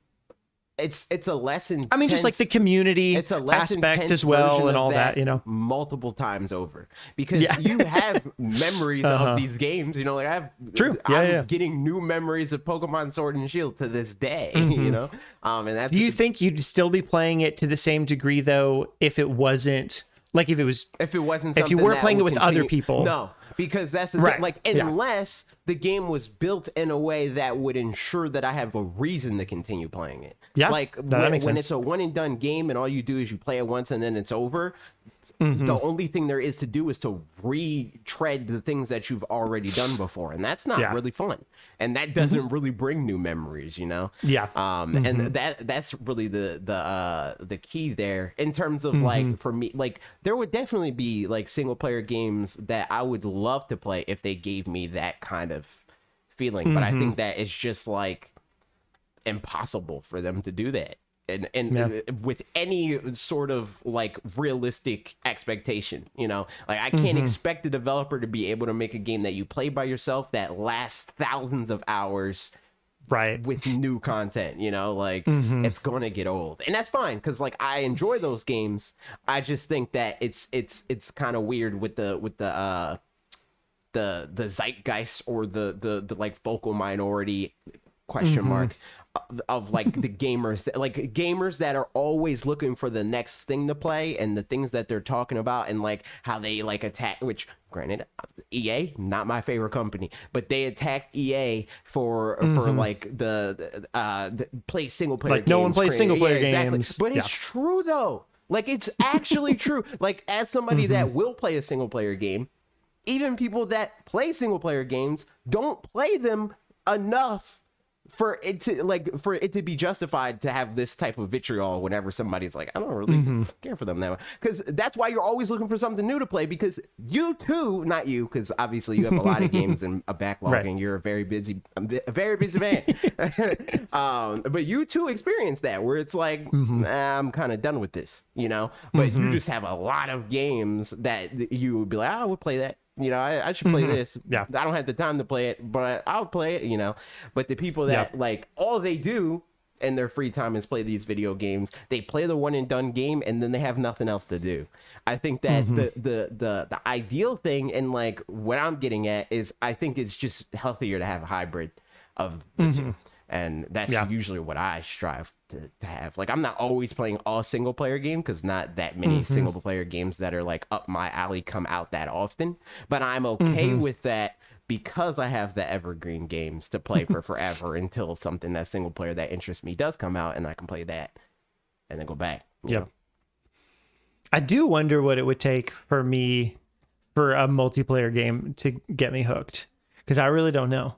it's a less intense. I mean, just like the community aspect as well and all that, you know, multiple times over because you have memories of these games, you know, like I'm getting new memories of Pokemon Sword and Shield to this day, you know, and that's. Do you think you'd still be playing it to the same degree though if it wasn't like if you were playing it with other people? No, because that's the thing. Like unless the game was built in a way that would ensure that I have a reason to continue playing it. Yeah, like when it's a one and done game and all you do is you play it once and then it's over. The only thing there is to do is to retread the things that you've already done before, and that's not really fun, and that doesn't really bring new memories, you know. And that's really the key there in terms of like for me, like there would definitely be like single player games that I would love to play if they gave me that kind of feeling, but I think that it's just like impossible for them to do that. And with any sort of like realistic expectation, you know, like I can't expect a developer to be able to make a game that you play by yourself that lasts thousands of hours, with new content, you know, like it's gonna get old, and that's fine because like I enjoy those games. I just think that it's kind of weird with the zeitgeist or the like vocal minority question mark of like the gamers that are always looking for the next thing to play and the things that they're talking about and like how they like attack, which granted EA not my favorite company, but they attack EA for like the play single player like games, no one plays single player games, but it's true though. Like, it's actually true. Like, as somebody that will play a single player game, even people that play single player games don't play them enough for it to be justified to have this type of vitriol whenever somebody's like, I don't really care for them that much. Because that's why you're always looking for something new to play, because you too, not you, because obviously you have a lot of games and a backlog, right, and you're a very busy man. But you too experience that where it's like, I'm kind of done with this, you know, but you just have a lot of games that you would be like, I would play that. You know, I should play this. Yeah. I don't have the time to play it, but I'll play it, you know. But the people that like all they do in their free time is play these video games. They play the one and done game and then they have nothing else to do. I think that the ideal thing, and like what I'm getting at is, I think it's just healthier to have a hybrid of the two. And that's usually what I strive to have. Like, I'm not always playing all single player game, because not that many single player games that are like up my alley come out that often. But I'm okay with that, because I have the evergreen games to play for forever until something that single player that interests me does come out, and I can play that and then go back. You know? I do wonder what it would take for a multiplayer game to get me hooked, because I really don't know.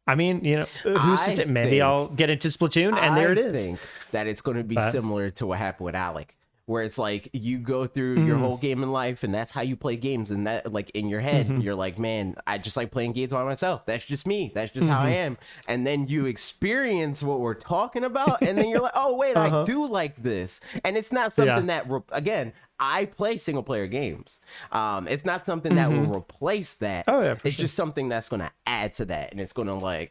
I mean, you know, who's to say? Maybe I'll get into Splatoon, and there it is. I think that it's going to be similar to what happened with Alec, where it's like you go through your whole game in life, and that's how you play games. And that, like, in your head, you're like, man, I just like playing games by myself. That's just me. That's just how I am. And then you experience what we're talking about, and then you're like, oh, wait, I do like this. And it's not something that, again, I play single player games. It's not something that will replace that. Oh, yeah, it's just something that's going to add to that. And it's going to, like,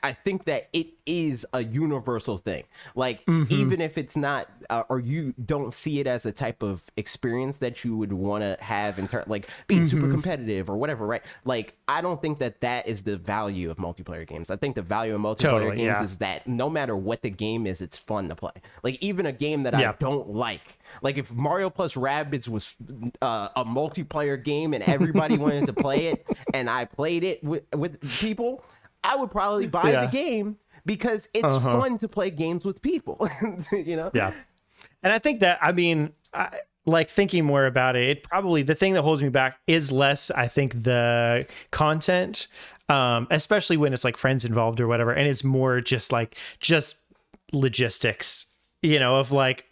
I think that it is a universal thing. Like, even if it's not, or you don't see it as a type of experience that you would want to have in turn, like being super competitive or whatever, right? Like, I don't think that is the value of multiplayer games. I think the value of multiplayer games is that no matter what the game is, it's fun to play. Like, even a game that I don't like if Mario plus Rabbids was a multiplayer game and everybody wanted to play it, and I played it with people, I would probably buy the game, because it's fun to play games with people. You know? Yeah. And I think that, I mean, like, thinking more about it, probably the thing that holds me back is less, I think, the content, especially when it's like friends involved or whatever, and it's more just logistics, you know, of like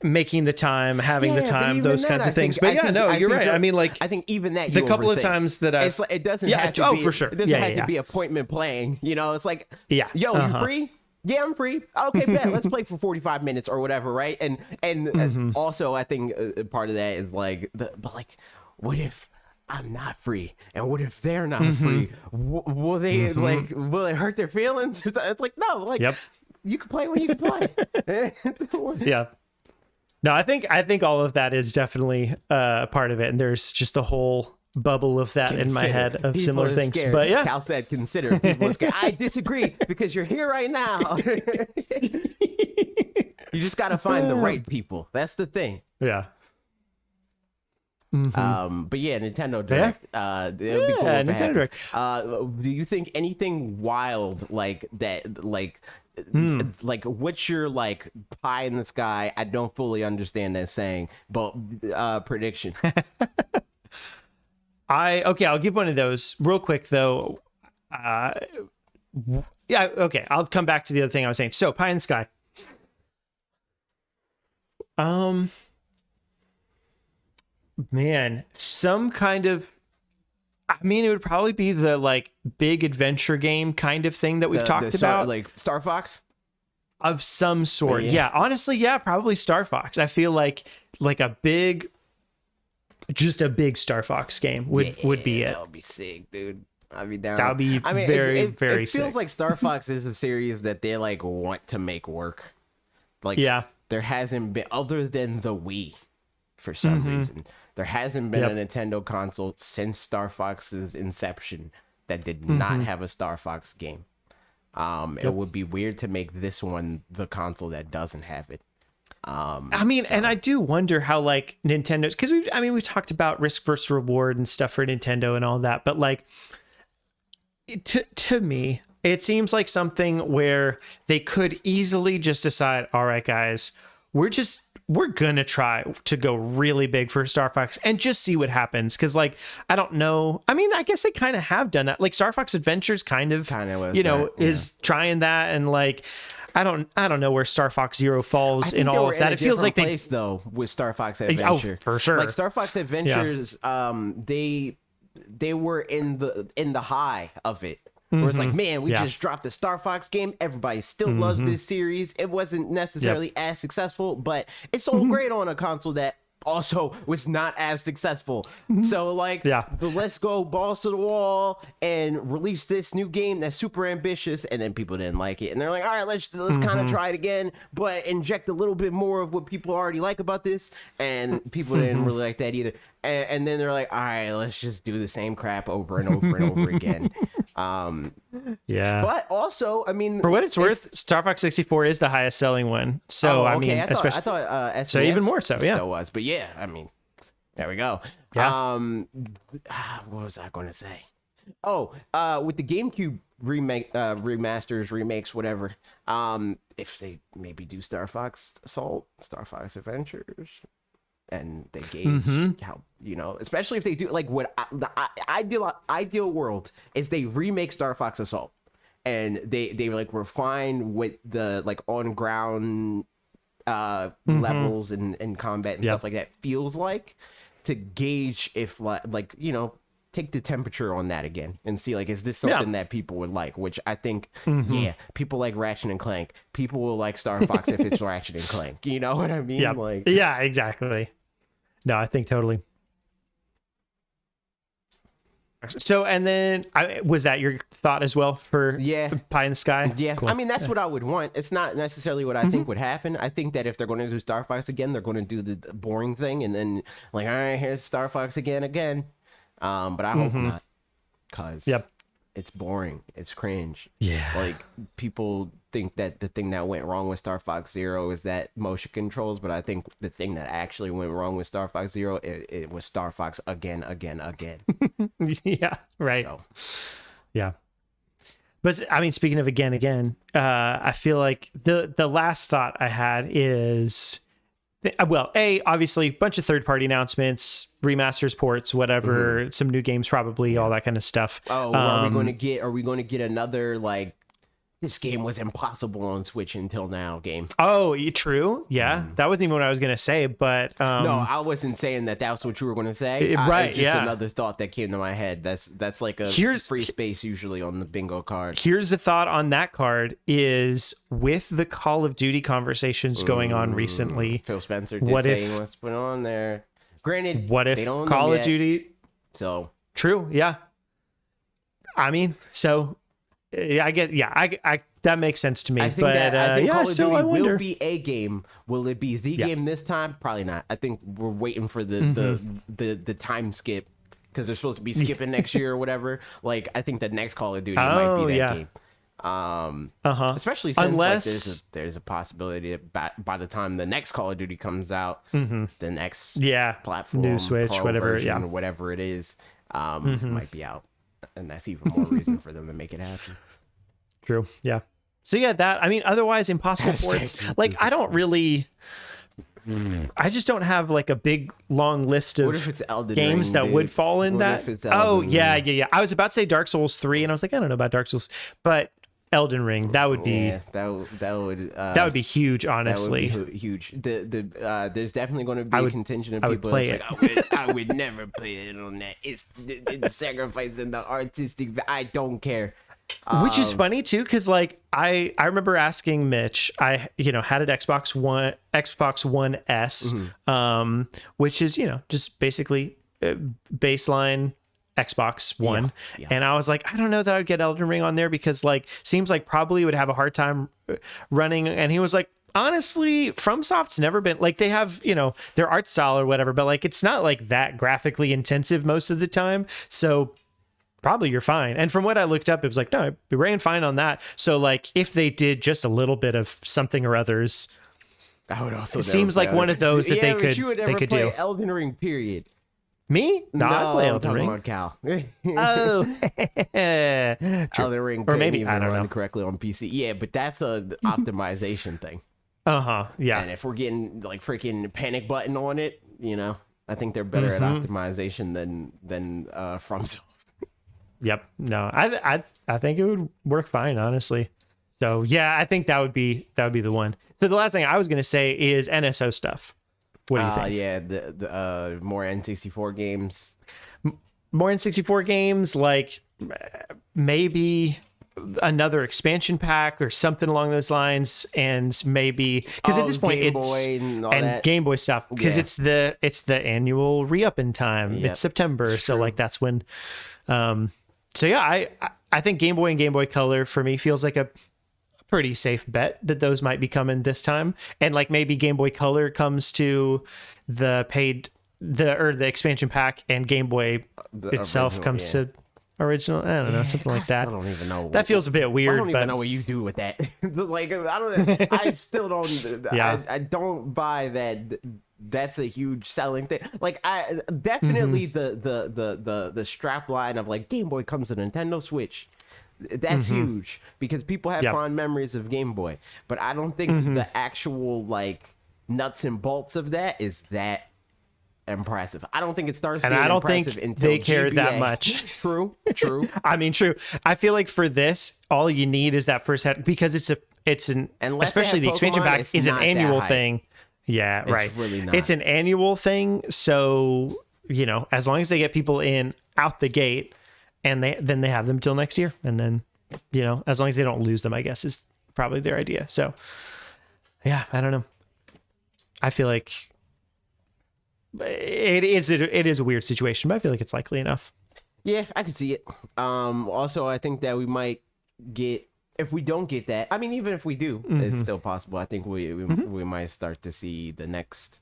making the time, having the time, those kinds of things. But you're right. I mean, like, I think even that the couple of times that it doesn't have to be, for sure. It doesn't have to be appointment playing. You know, it's like, yo, you free? Yeah, I'm free. Okay, bet. Let's play for 45 minutes or whatever, right? And also, I think part of that is like, but like, what if I'm not free, and what if they're not free? Will they will it hurt their feelings? It's like, no, like, you can play when you can play. Yeah. No, I think all of that is definitely part of it, and there's just a whole bubble of that in my head of similar things. Scared. But Cal said, "Consider people are scared." I disagree, because you're here right now. You just got to find the right people. That's the thing. Yeah. But yeah, Nintendo Direct. It would be cool if Nintendo Direct. Do you think anything wild like that, like what's your like pie in the sky? I don't fully understand that saying, but prediction. I'll give one of those real quick though. I'll come back to the other thing I was saying. So pie in the sky. Man, some kind of, I mean, it would probably be the like big adventure game kind of thing that we've talked about, like Star Fox of some sort. Yeah, honestly, probably Star Fox. I feel like a big Star Fox game would be it. That would be sick, dude. I'd be down. That would be very it feels like Star Fox is a series that they like want to make work. Like, there hasn't been, other than the Wii, for some reason. There hasn't been a Nintendo console since Star Fox's inception that did not have a Star Fox game. It would be weird to make this one the console that doesn't have it. And I do wonder how like Nintendo's, because we talked about risk versus reward and stuff for Nintendo and all that, but like to me, it seems like something where they could easily just decide, all right, guys, we're gonna try to go really big for Star Fox and just see what happens. Because like, I don't know. I mean, I guess they kind of have done that. Like Star Fox Adventures kind of was is trying that, and like, I don't know where Star Fox Zero falls in all of that. It feels like place though with Star Fox Adventure. For sure. Like Star Fox Adventures, they were in the high of it. Where it's like, man, we just dropped the Star Fox game. Everybody still loves this series. It wasn't necessarily as successful, but it sold great on a console that also was not as successful. So like, let's go balls to the wall and release this new game that's super ambitious, and then people didn't like it, and they're like, all right, let's kind of try it again, but inject a little bit more of what people already like about this, and people didn't really like that either. And then they're like, all right, let's just do the same crap over and over and over again. But also, I mean, for what it's worth, Star Fox 64 is the highest selling one. So I mean, I thought SNES so even more so, still was. But yeah, I mean, there we go. Yeah. What was I going to say? Oh, with the GameCube remasters, remakes, whatever. If they maybe do Star Fox Assault, Star Fox Adventures, and they gauge how, especially if they do like what the ideal world is, they remake Star Fox Assault, and they like refine what the like on ground levels and combat and stuff like that feels like, to gauge if like take the temperature on that again and see like, is this something that people would like? Which I think people like Ratchet and Clank. People will like Star Fox if it's Ratchet and Clank. You know what I mean? Like, yeah, exactly. No, I think totally. So, and then was that your thought as well for Pie in the Sky? Yeah, cool. I mean, that's what I would want. It's not necessarily what I think would happen. I think that if they're going to do Star Fox again, they're going to do the boring thing, and then like, all right, here's Star Fox again. But I hope not, because it's boring. It's cringe. Yeah. Like, people think that the thing that went wrong with Star Fox Zero is that motion controls, but I think the thing that actually went wrong with Star Fox Zero, it was Star Fox again. Yeah, right. So. Yeah. But I mean, speaking of again, I feel like the last thought I had is, well, obviously, a bunch of third-party announcements, remasters, ports, whatever, some new games, probably all that kind of stuff. Oh, are we going to get another like, this game was impossible on Switch until now game? Oh, true. Yeah, that wasn't even what I was going to say, but no, I wasn't saying that was what you were going to say. Right? Just another thought that came to my head. That's like a free space usually on the bingo card. Here's the thought on that card: is with the Call of Duty conversations going on recently, Phil Spencer did say he wants to put it on there. Granted, what if they don't Call of Duty? So true. Yeah. I mean, so. I get, I that makes sense to me. I think I think Call of Duty will be a game. Will it be the game this time? Probably not. I think we're waiting for the time skip, because they're supposed to be skipping next year or whatever. Like, I think the next Call of Duty might be that game. Especially since like, there's a possibility that by the time the next Call of Duty comes out, the next platform, new Switch, Pro whatever, version, whatever it is, might be out. And that's even more reason for them to make it happen. True. Yeah. So yeah, I mean, otherwise impossible ports. Like, I don't really. I just don't have like a big long list of games that would fall in that. Oh yeah. I was about to say Dark Souls 3, and I was like, I don't know about Dark Souls, but Elden Ring, that would be that would be huge, honestly. That would be huge. There's definitely going to be a contingent of people that's like, I would never play it on that. It's sacrificing the artistic. I don't care. Which is funny too, because like I remember asking Mitch, I had an Xbox One S, which is just basically baseline Xbox One. And I was like, I don't know that I'd get Elden Ring on there, because like, seems like probably would have a hard time running. And he was like, honestly, FromSoft's never been like, they have their art style or whatever, but like, it's not like that graphically intensive most of the time, so probably you're fine. And from what I looked up, it was like, no, it'd be ran fine on that. So like, if they did just a little bit of something or others, I would also. It seems like one of those that they could do. Elden Ring, period. Me? No, I play Elden Ring. I'm talking about Cal. Elden Ring, or maybe I don't know correctly on PC. Yeah, but that's a optimization thing. Yeah. And if we're getting like freaking panic button on it, I think they're better at optimization than FromSoft. Yep. No, I think it would work fine, honestly. So yeah, I think that would be the one. So the last thing I was gonna say is NSO stuff. What do you think? Yeah, the more N64 games. More N64 games, like maybe another expansion pack or something along those lines, and maybe because at this point Game it's Boy and Game Boy stuff, because it's the annual re-upping time. Yep. It's September, so like that's when. So yeah, I think Game Boy and Game Boy Color for me feels like a pretty safe bet that those might be coming this time, and like maybe Game Boy Color comes to the the expansion pack, and Game Boy itself comes to original. I don't know, something like that. I don't even know. That feels a bit weird. I don't even know what you do with that. Like I don't. I still don't. Yeah. I don't buy that. That's a huge selling thing. Like I definitely the strap line of like Game Boy comes to Nintendo Switch. That's huge because people have fond memories of Game Boy. But I don't think the actual like nuts and bolts of that is that impressive. I don't think it starts being I don't impressive think until they care GBA. that much. True. I mean, true. I feel like for this, all you need is that first head, because it's an Unless they especially have the expansion Pokemon, pack it's is an not that annual hype. thing. Yeah, right. really not. It's an annual thing, so as long as they get people in out the gate, and then they have them till next year, and then as long as they don't lose them, I guess is probably their idea. So yeah, I don't know. I feel like it is a weird situation, but I feel like it's likely enough. Yeah, I can see it. Also, I think that we might get, if we don't get that, I mean, even if we do, it's still possible. I think we might start to see the next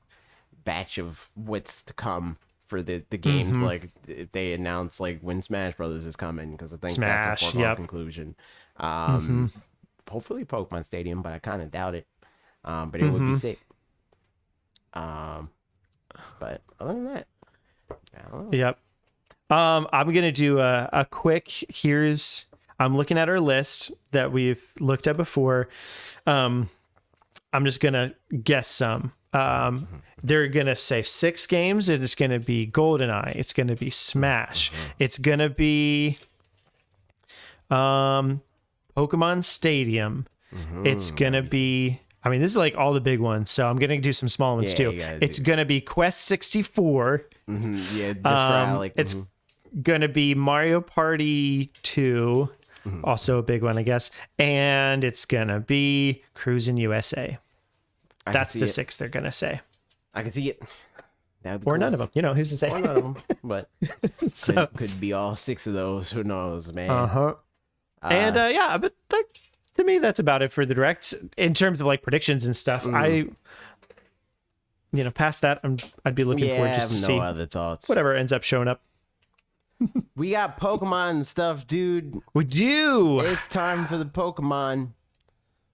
batch of what's to come for the games. Like if they announce like when Smash Brothers is coming, because I think that's a foregone conclusion. Hopefully Pokemon Stadium, but I kind of doubt it. But it would be sick. But other than that, I don't know. Yep. I'm gonna do a quick. I'm looking at our list that we've looked at before. I'm just gonna guess some. They're gonna say 6 games, and it's gonna be GoldenEye. It's gonna be Smash. It's gonna be Pokemon Stadium. It's gonna be. I mean, this is like all the big ones, so I'm gonna do some small ones too. It's gonna be Quest 64. Yeah, just for Alec. It's gonna be Mario Party 2, also a big one, I guess, and it's gonna be Cruisin' USA. That's the 6 they're gonna say, I can see it. or cool. None of them. Who's to say? Or none of them, but so, could be all 6 of those. Who knows, man? And yeah, but to me, that's about it for the direct in terms of like predictions and stuff. Past that, I'd be looking forward just to see other thoughts. Whatever ends up showing up. We got Pokemon stuff, dude. We do. It's time for the Pokemon.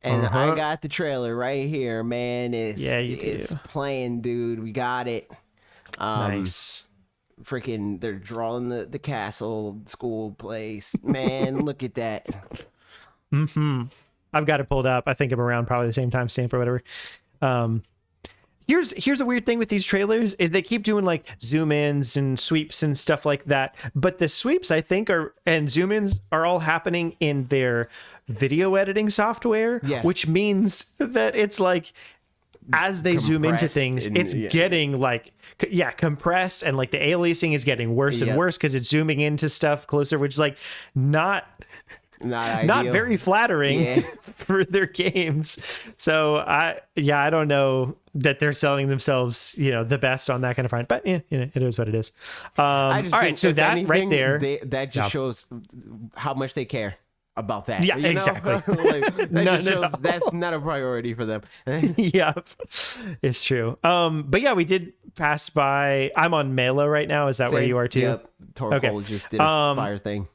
And I got the trailer right here, man. It's playing, dude. We got it. Nice. Freaking, they're drawing the castle school place. Man, look at that. I've got it pulled up. I think I'm around probably the same time stamp or whatever. Here's a weird thing with these trailers is they keep doing like zoom ins and sweeps and stuff like that. But the sweeps, I think, and zoom ins are all happening in their video editing software, which means that it's like as they zoom into things, it's getting like, compressed, and like the aliasing is getting worse and worse because it's zooming into stuff closer, which is like not very flattering for their games. So I don't know that they're selling themselves, the best on that kind of front, but it is what it is. All right, so that anything, right there, that just shows how much they care about that. Yeah, exactly. Shows that's not a priority for them. Yep, it's true. But yeah, we did pass by. I'm on Mela right now. Is that where you are too? Yep. Torkoal just did a fire thing.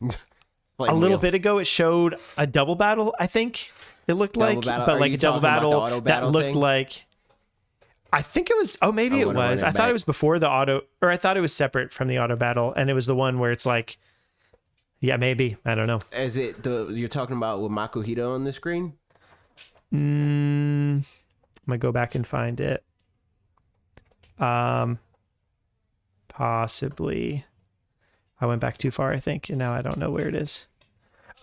A little bit ago, it showed a double battle. I think it looked like, but like a double battle that looked like. I think it was. Oh, maybe it was. I thought it was before the auto, or I thought it was separate from the auto battle, and it was the one where it's like. Yeah, maybe. I don't know. Is it you're talking about with Makuhita on the screen? I'm gonna go back and find it. Possibly. I went back too far, I think, and now I don't know where it is.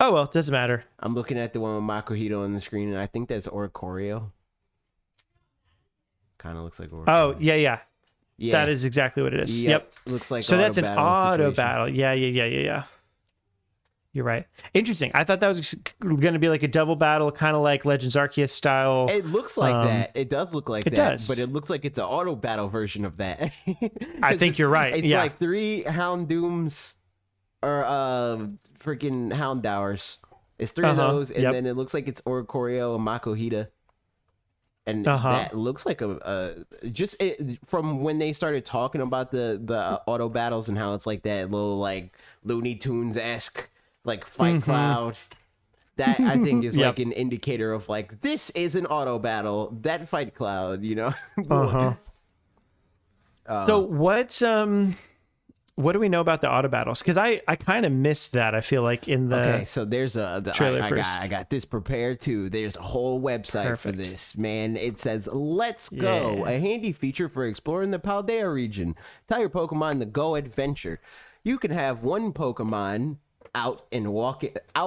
Oh well, doesn't matter. I'm looking at the one with Makuhito on the screen, and I think that's Oricorio. Kind of looks like Oricorio. Oh, yeah. That is exactly what it is. Yep. Looks like so. That's an auto situation. battle. Yeah. You're right. Interesting. I thought that was going to be like a double battle, kind of like Legends Arceus style. It looks like that. It does look like it that. does. But it looks like it's an auto battle version of that. I think you're right. It's like 3 Houndooms or freaking Houndours. It's 3 of those, and then it looks like it's Oricorio and Makuhita. And that looks like from when they started talking about the auto battles and how it's like that little like Looney Tunes-esque like fight cloud. That I think is like an indicator of like, this is an auto battle, that fight cloud, you know. So what do we know about the auto battles? Because I kind of missed that. I feel like in the so there's trailer I got this prepared too. There's a whole website for this, man. It says "Let's Go," a handy feature for exploring the Paldea region. Tell your Pokemon to go adventure. You can have one Pokemon out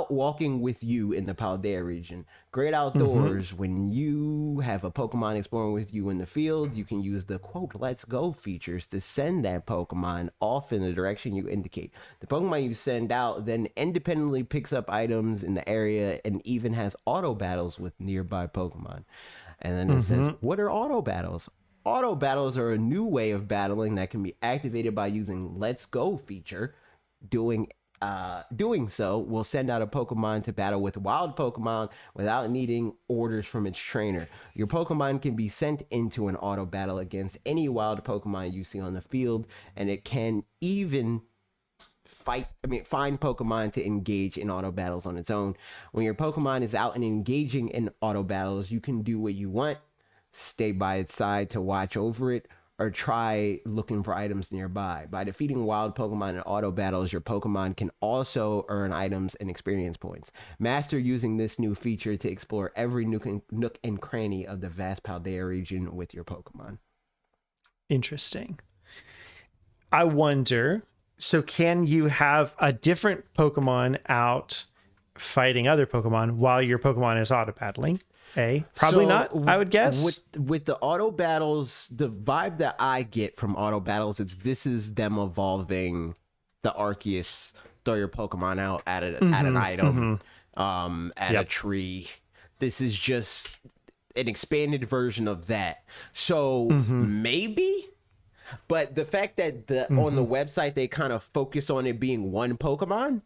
walking with you in the Paldea region. Great outdoors. When you have a Pokemon exploring with you in the field, you can use the quote "Let's Go" features to send that Pokemon off in the direction you indicate. The Pokemon you send out then independently picks up items in the area and even has auto battles with nearby Pokemon. And then it says, what are auto battles? Auto battles are a new way of battling that can be activated by using "Let's Go" feature. Doing so will send out a Pokemon to battle with wild Pokemon without needing orders from its trainer. Your Pokemon can be sent into an auto battle against any wild Pokemon you see on the field, and it can even find Pokemon to engage in auto battles on its own. When your Pokemon is out and engaging in auto battles, you can do what you want, stay by its side to watch over it, or try looking for items nearby. By defeating wild Pokemon in auto battles, your Pokemon can also earn items and experience points. Master using this new feature to explore every nook and cranny of the vast Paldea region with your Pokemon. Interesting. I wonder, so can you have a different Pokemon out fighting other Pokemon while your Pokemon is auto battling? Probably not, I would guess. With the auto battles, the vibe that I get from auto battles is this is them evolving the Arceus, throw your Pokemon out at an item, at a tree. This is just an expanded version of that. So maybe, but the fact that on the website they kind of focus on it being one Pokemon.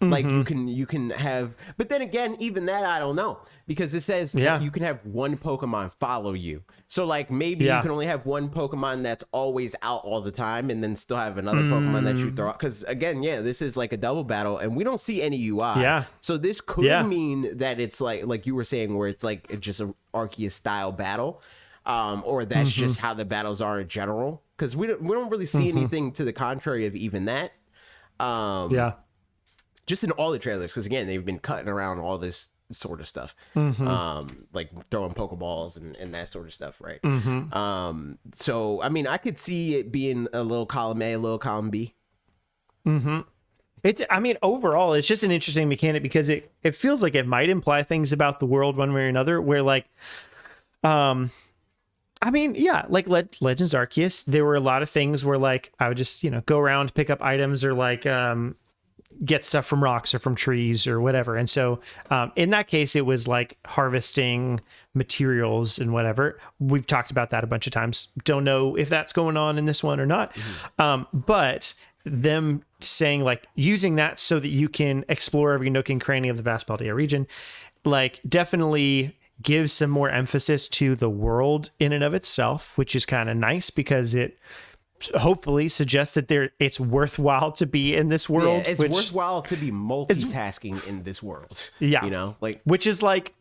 Like you can have, but then again, even that I don't know, because it says you can have one Pokemon follow you. So like maybe you can only have one Pokemon that's always out all the time, and then still have another Pokemon that you throw out. Because again, this is like a double battle, and we don't see any UI. So this could mean that it's like you were saying, where it's like just a Arceus style battle, or that's just how the battles are in general. Because we don't really see anything to the contrary of even that. Just in all the trailers, because again, they've been cutting around all this sort of stuff, like throwing Pokeballs and that sort of stuff, right? So, I mean, I could see it being a little column A, a little column B. Overall, it's just an interesting mechanic because it feels like it might imply things about the world one way or another, where like, like Legends Arceus, there were a lot of things where like I would just, go around, pick up items, or like, get stuff from rocks or from trees or whatever. And so in that case, it was like harvesting materials and whatever. We've talked about that a bunch of times. Don't know if that's going on in this one or not. But them saying like using that so that you can explore every nook and cranny of the vast Paldea region, like definitely gives some more emphasis to the world in and of itself, which is kind of nice because it hopefully suggests that it's worthwhile to be in this world. It's worthwhile to be multitasking in this world. Like which is like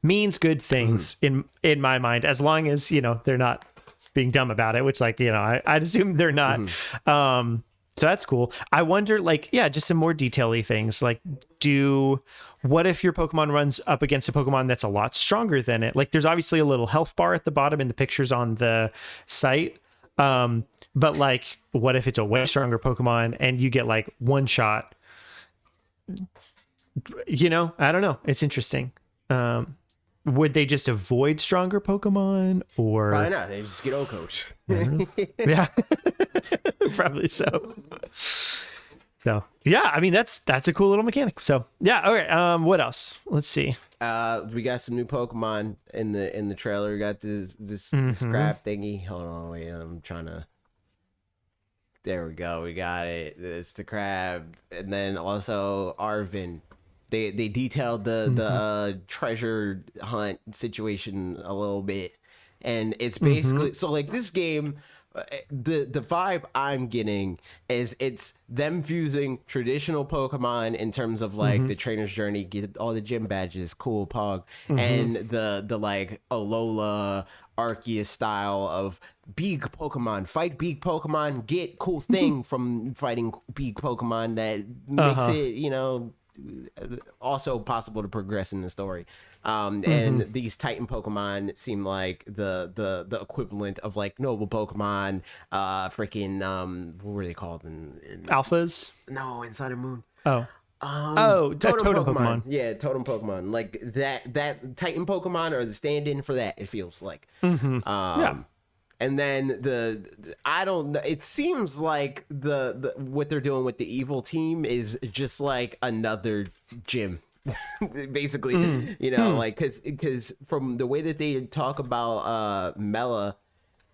means good things in my mind, as long as they're not being dumb about it, which like I'd assume they're not. So that's cool. I wonder, like, yeah, just some more detail-y things. Like, what if your Pokemon runs up against a Pokemon that's a lot stronger than it? Like, there's obviously a little health bar at the bottom in the pictures on the site. But like, what if it's a way stronger Pokemon and you get like one shot? You know, I don't know. It's interesting. Would they just avoid stronger Pokemon, or probably not? They just get O-Coach. Yeah, probably so. So yeah, I mean that's a cool little mechanic. So yeah, all right. What else? Let's see. We got some new Pokemon in the trailer. We got this crab thingy. Hold on, wait. I'm trying to. There we go. We got it. It's the crab, and then also Arvin. They detailed the treasure hunt situation a little bit, and it's basically so like this game. The vibe I'm getting is it's them fusing traditional Pokemon in terms of like the trainer's journey, get all the gym badges, cool Pog, and the like Alola Arceus style of big Pokemon, fight big Pokemon, get cool thing from fighting big Pokemon that makes it, you know, also possible to progress in the story. And these Titan Pokemon seem like the equivalent of like noble Pokemon, freaking what were they called in Alphas? No, in Sun and Moon. Totem Pokemon. Yeah, totem Pokemon. Like that Titan Pokemon are the stand-in for that, it feels like. Yeah. And then I don't know. It seems like the what they're doing with the evil team is just like another gym, basically. You know, like because from the way that they talk about Mela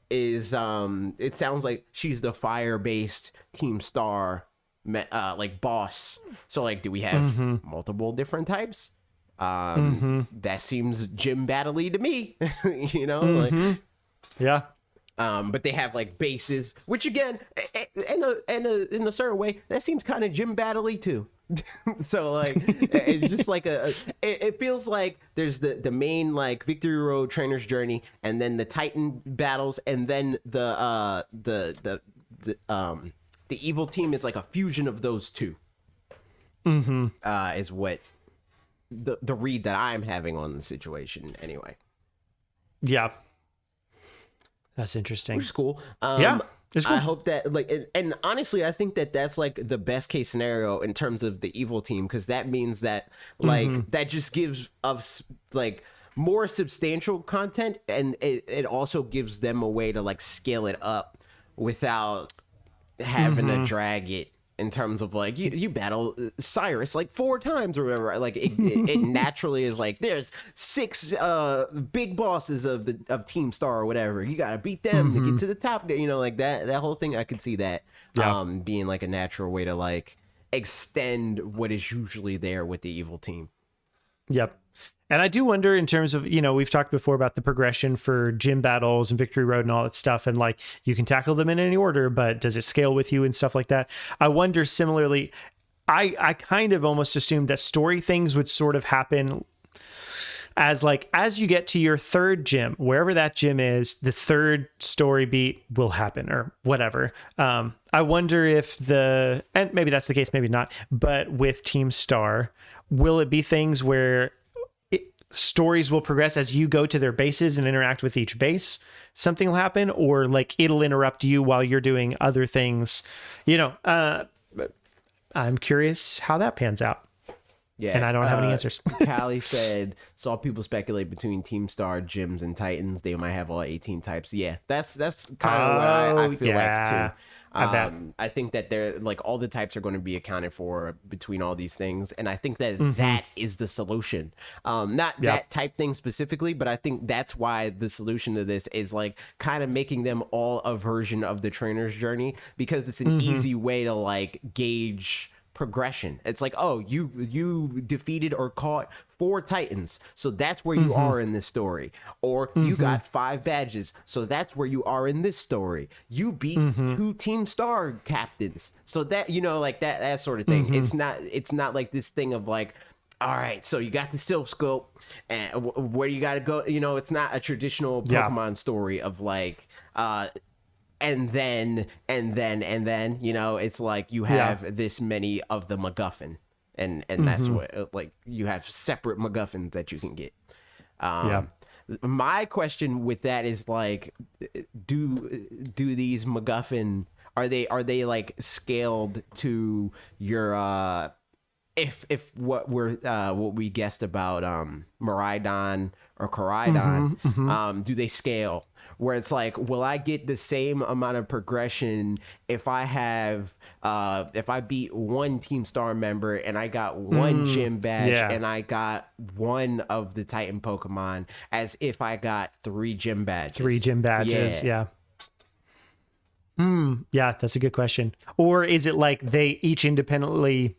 is it sounds like she's the fire-based Team Star like boss. So like, do we have multiple different types? That seems gym battle-y to me. You know, like yeah. But they have like bases, which again, in a certain way, that seems kind of gym battle-y too. So like, it's just like it feels like there's the main like Victory Road trainer's journey, and then the Titan battles, and then the evil team is like a fusion of those two. Is what the read that I'm having on the situation anyway. Yeah. That's interesting. Which is cool. Yeah, it's cool. I hope that like, and honestly, I think that that's like the best case scenario in terms of the evil team, because that means that like that just gives us like more substantial content, and it also gives them a way to like scale it up without having to drag it. In terms of like you battle Cyrus like 4 times or whatever, like it naturally is like there's 6 big bosses of Team Star or whatever. You gotta beat them to get to the top. You know, like that whole thing. I could see that being like a natural way to like extend what is usually there with the evil team. Yep. And I do wonder in terms of, you know, we've talked before about the progression for gym battles and Victory Road and all that stuff. And like, you can tackle them in any order, but does it scale with you and stuff like that? I wonder similarly, I kind of almost assumed that story things would sort of happen as like, as you get to your 3rd gym, wherever that gym is, the 3rd story beat will happen or whatever. I wonder if and maybe that's the case, maybe not, but with Team Star, will it be things where stories will progress as you go to their bases and interact with each base? Something will happen, or like it'll interrupt you while you're doing other things, you know. I'm curious how that pans out. Yeah, and I don't have any answers. Callie said, saw people speculate between Team Star, gyms, and Titans. They might have all 18 types. Yeah, that's kind of what I feel like too. I think that they're like all the types are going to be accounted for between all these things, and I think that that is the solution. Not that type thing specifically, but I think that's why the solution to this is like kind of making them all a version of the trainer's journey, because it's an easy way to like gauge progression. It's like, oh, you defeated or caught 4 Titans, so that's where you are in this story. Or you got 5 badges, so that's where you are in this story. You beat 2 Team Star captains, so that, you know, like that sort of thing. It's not like this thing of like, all right, so you got the Silph Scope, and where you got to go. You know, it's not a traditional Pokemon story of like you know, it's like you have this many of the MacGuffin, and that's what, like, you have separate MacGuffins that you can get. My question with that is, like, do these MacGuffin, are they like scaled to your if what we guessed about Miraidon or Koraidon, do they scale where it's like, will I get the same amount of progression if I have if I beat one Team Star member and I got one gym badge and I got one of the Titan Pokemon, as if I got 3 gym badges? Yeah, that's a good question. Or is it like they each independently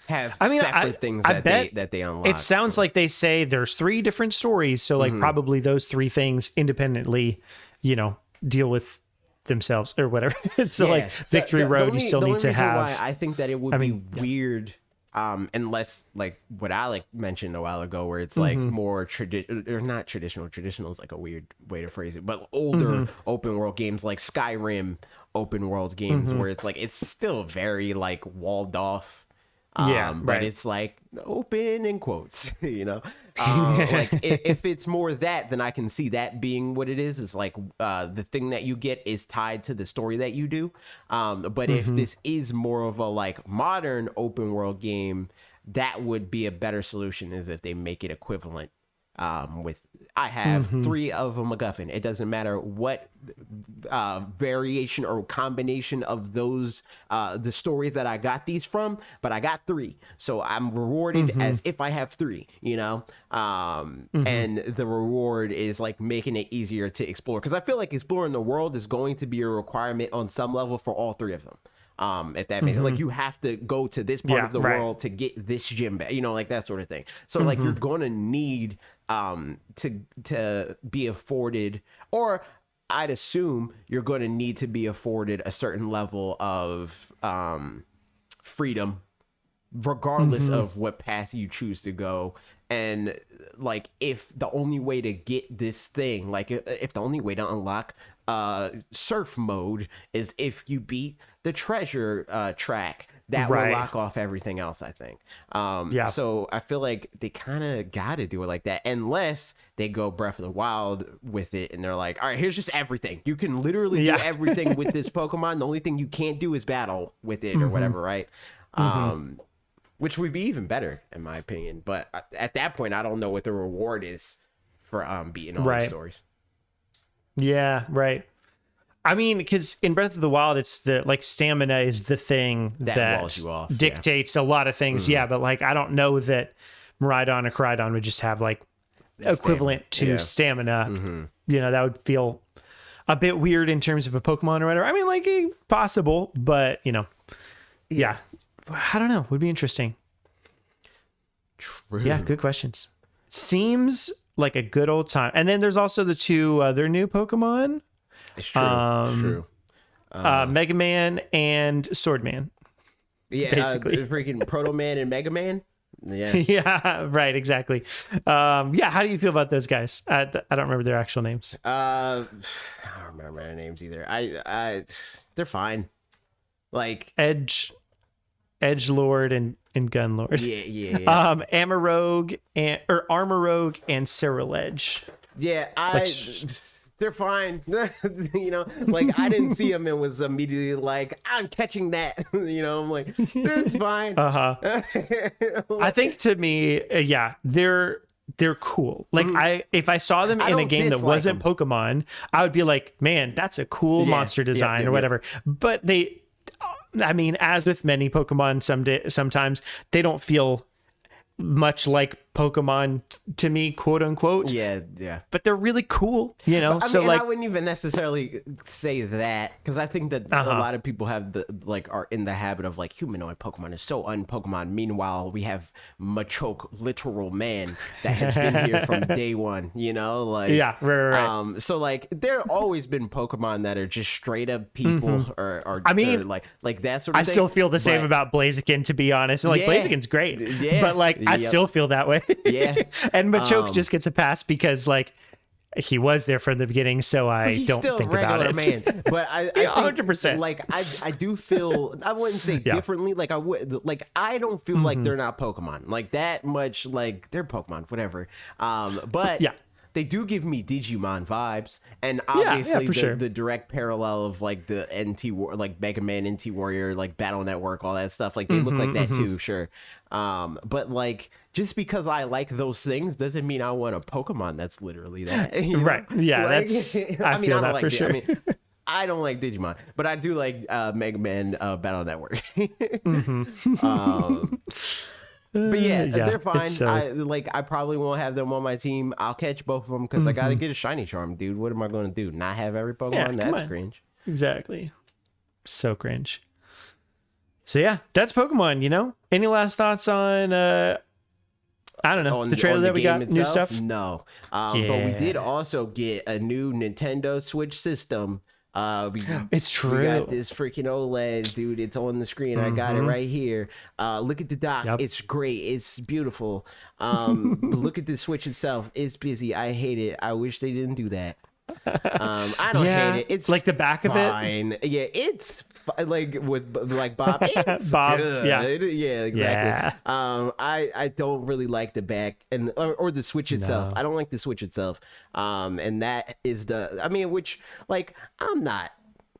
have separate things that they unlock? It sounds like they say there's 3 different stories, so like probably those 3 things independently, you know, deal with themselves or whatever. So like Victory Road, you still need to have. Why I think that it would be weird, unless, like what Alec mentioned a while ago, where it's like more or not traditional. Traditional is like a weird way to phrase it, but older open world games like Skyrim open world games, where it's like it's still very like walled off. But it's like open in quotes, you know. Like if it's more that, then I can see that being what it is. It's like the thing that you get is tied to the story that you do. But if this is more of a like modern open world game, that would be a better solution, is if they make it equivalent. With I have 3 of a MacGuffin. It doesn't matter what variation or combination of those the stories that I got these from, but I got 3, so I'm rewarded as if I have 3, you know. And the reward is like making it easier to explore, because I feel like exploring the world is going to be a requirement on some level for all 3 of them. If that makes like, you have to go to this part of the world to get this gym back, you know, like that sort of thing. So like you're going to need to be afforded, or I'd assume you're going to need to be afforded a certain level of freedom, regardless of what path you choose to go. And like, if the only way to get this thing, like if the only way to unlock surf mode is if you beat the treasure track, that will lock off everything else, I think. So I feel like they kind of got to do it like that, unless they go Breath of the Wild with it and they're like, all right, here's just everything. You can literally do everything with this Pokemon. The only thing you can't do is battle with it or whatever, right? Which would be even better, in my opinion. But at that point, I don't know what the reward is for beating all the stories. Yeah, right. I mean, because in Breath of the Wild, it's the like stamina is the thing that walls you off, dictates a lot of things. Yeah, but like I don't know that Miraidon or Koraidon would just have like equivalent to stamina. You know, that would feel a bit weird in terms of a Pokemon or whatever. I mean, like possible, but you know, I don't know. Would be interesting. True. Yeah, good questions. Seems like a good old time. And then there's also the 2 other new Pokemon. It's true. Mega Man and Sword Man. Yeah, basically. Freaking Proto Man and Mega Man. Yeah. Yeah, right, exactly. How do you feel about those guys? I don't remember their actual names. I don't remember their names either. They're fine. Like Edge Lord and Gun Lord. Yeah. Amarogue and Ceruledge. Yeah, they're fine. You know, like I didn't see them and was immediately like, I'm catching that. You know, I'm like, it's fine. I think to me, they're cool. Like if I saw them in a game that wasn't Pokemon, I would be like, man, that's a cool monster design or whatever. But I mean, as with many Pokemon, sometimes they don't feel much like Pokemon to me, quote unquote. Yeah. But they're really cool, you know. I mean, like, I wouldn't even necessarily say that, because I think that a lot of people have are in the habit of like, humanoid Pokemon is so un-Pokemon. Meanwhile, we have Machoke, literal man, that has been here from day one. You know, like right. So like, there always been Pokemon that are just straight up people, or I mean, or like that sort of thing. I still feel the same about Blaziken, to be honest. And like Blaziken's great, but like I still feel that way. Yeah. And Machoke just gets a pass because like he was there from the beginning, so I don't think about it. Man. But I Yeah, think, 100%. like I do feel, I wouldn't say differently. Like I don't feel like they're not Pokemon like that much. Like they're Pokemon, whatever. But they do give me Digimon vibes, and obviously the direct parallel of like the like Mega Man NT Warrior, like Battle Network, all that stuff. Like they look like that too, sure. But like just because I like those things doesn't mean I want a Pokemon that's literally that. Right? Yeah, like, that's. I mean, feel I don't that like for sure. I mean, I don't like Digimon, but I do like Mega Man Battle Network. But yeah, they're fine. I probably won't have them on my team. I'll catch both of them because I gotta get a shiny charm, dude. What am I gonna do? Not have every Pokemon? That's cringe. Exactly. So cringe. So yeah, that's Pokemon. You know, any last thoughts on? I don't know, the trailer that we got, itself? new stuff. No, but we did also get a new Nintendo Switch system. It's true. We got this freaking OLED, dude. It's on the screen. I got it right here. Look at the dock. Yep. It's great. It's beautiful. Look at the Switch itself. It's busy. I hate it. I wish they didn't do that. I don't hate it. It's like the back fine. of it. Yeah, it's like with like Bob. It's Bob. good. Yeah. Yeah, exactly. Yeah. I don't really like the back and or the Switch itself. I don't like the Switch itself. And that is which like I'm not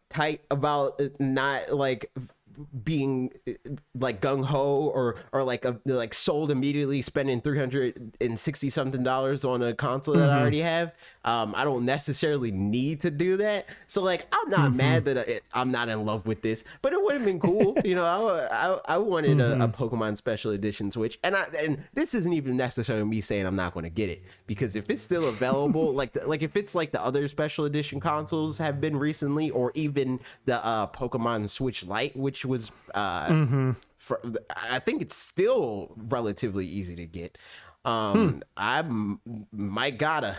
tight about not like being like gung-ho or like sold immediately spending $360 something on a console that I already have. I don't necessarily need to do that, so like I'm not mad that I'm not in love with this, but it would have been cool. You know, I wanted a Pokemon Special Edition Switch, and this isn't even necessarily me saying I'm not going to get it, because if it's still available, like if it's like the other Special Edition consoles have been recently, or even the Pokemon Switch Lite, which was I think it's still relatively easy to get. I might gotta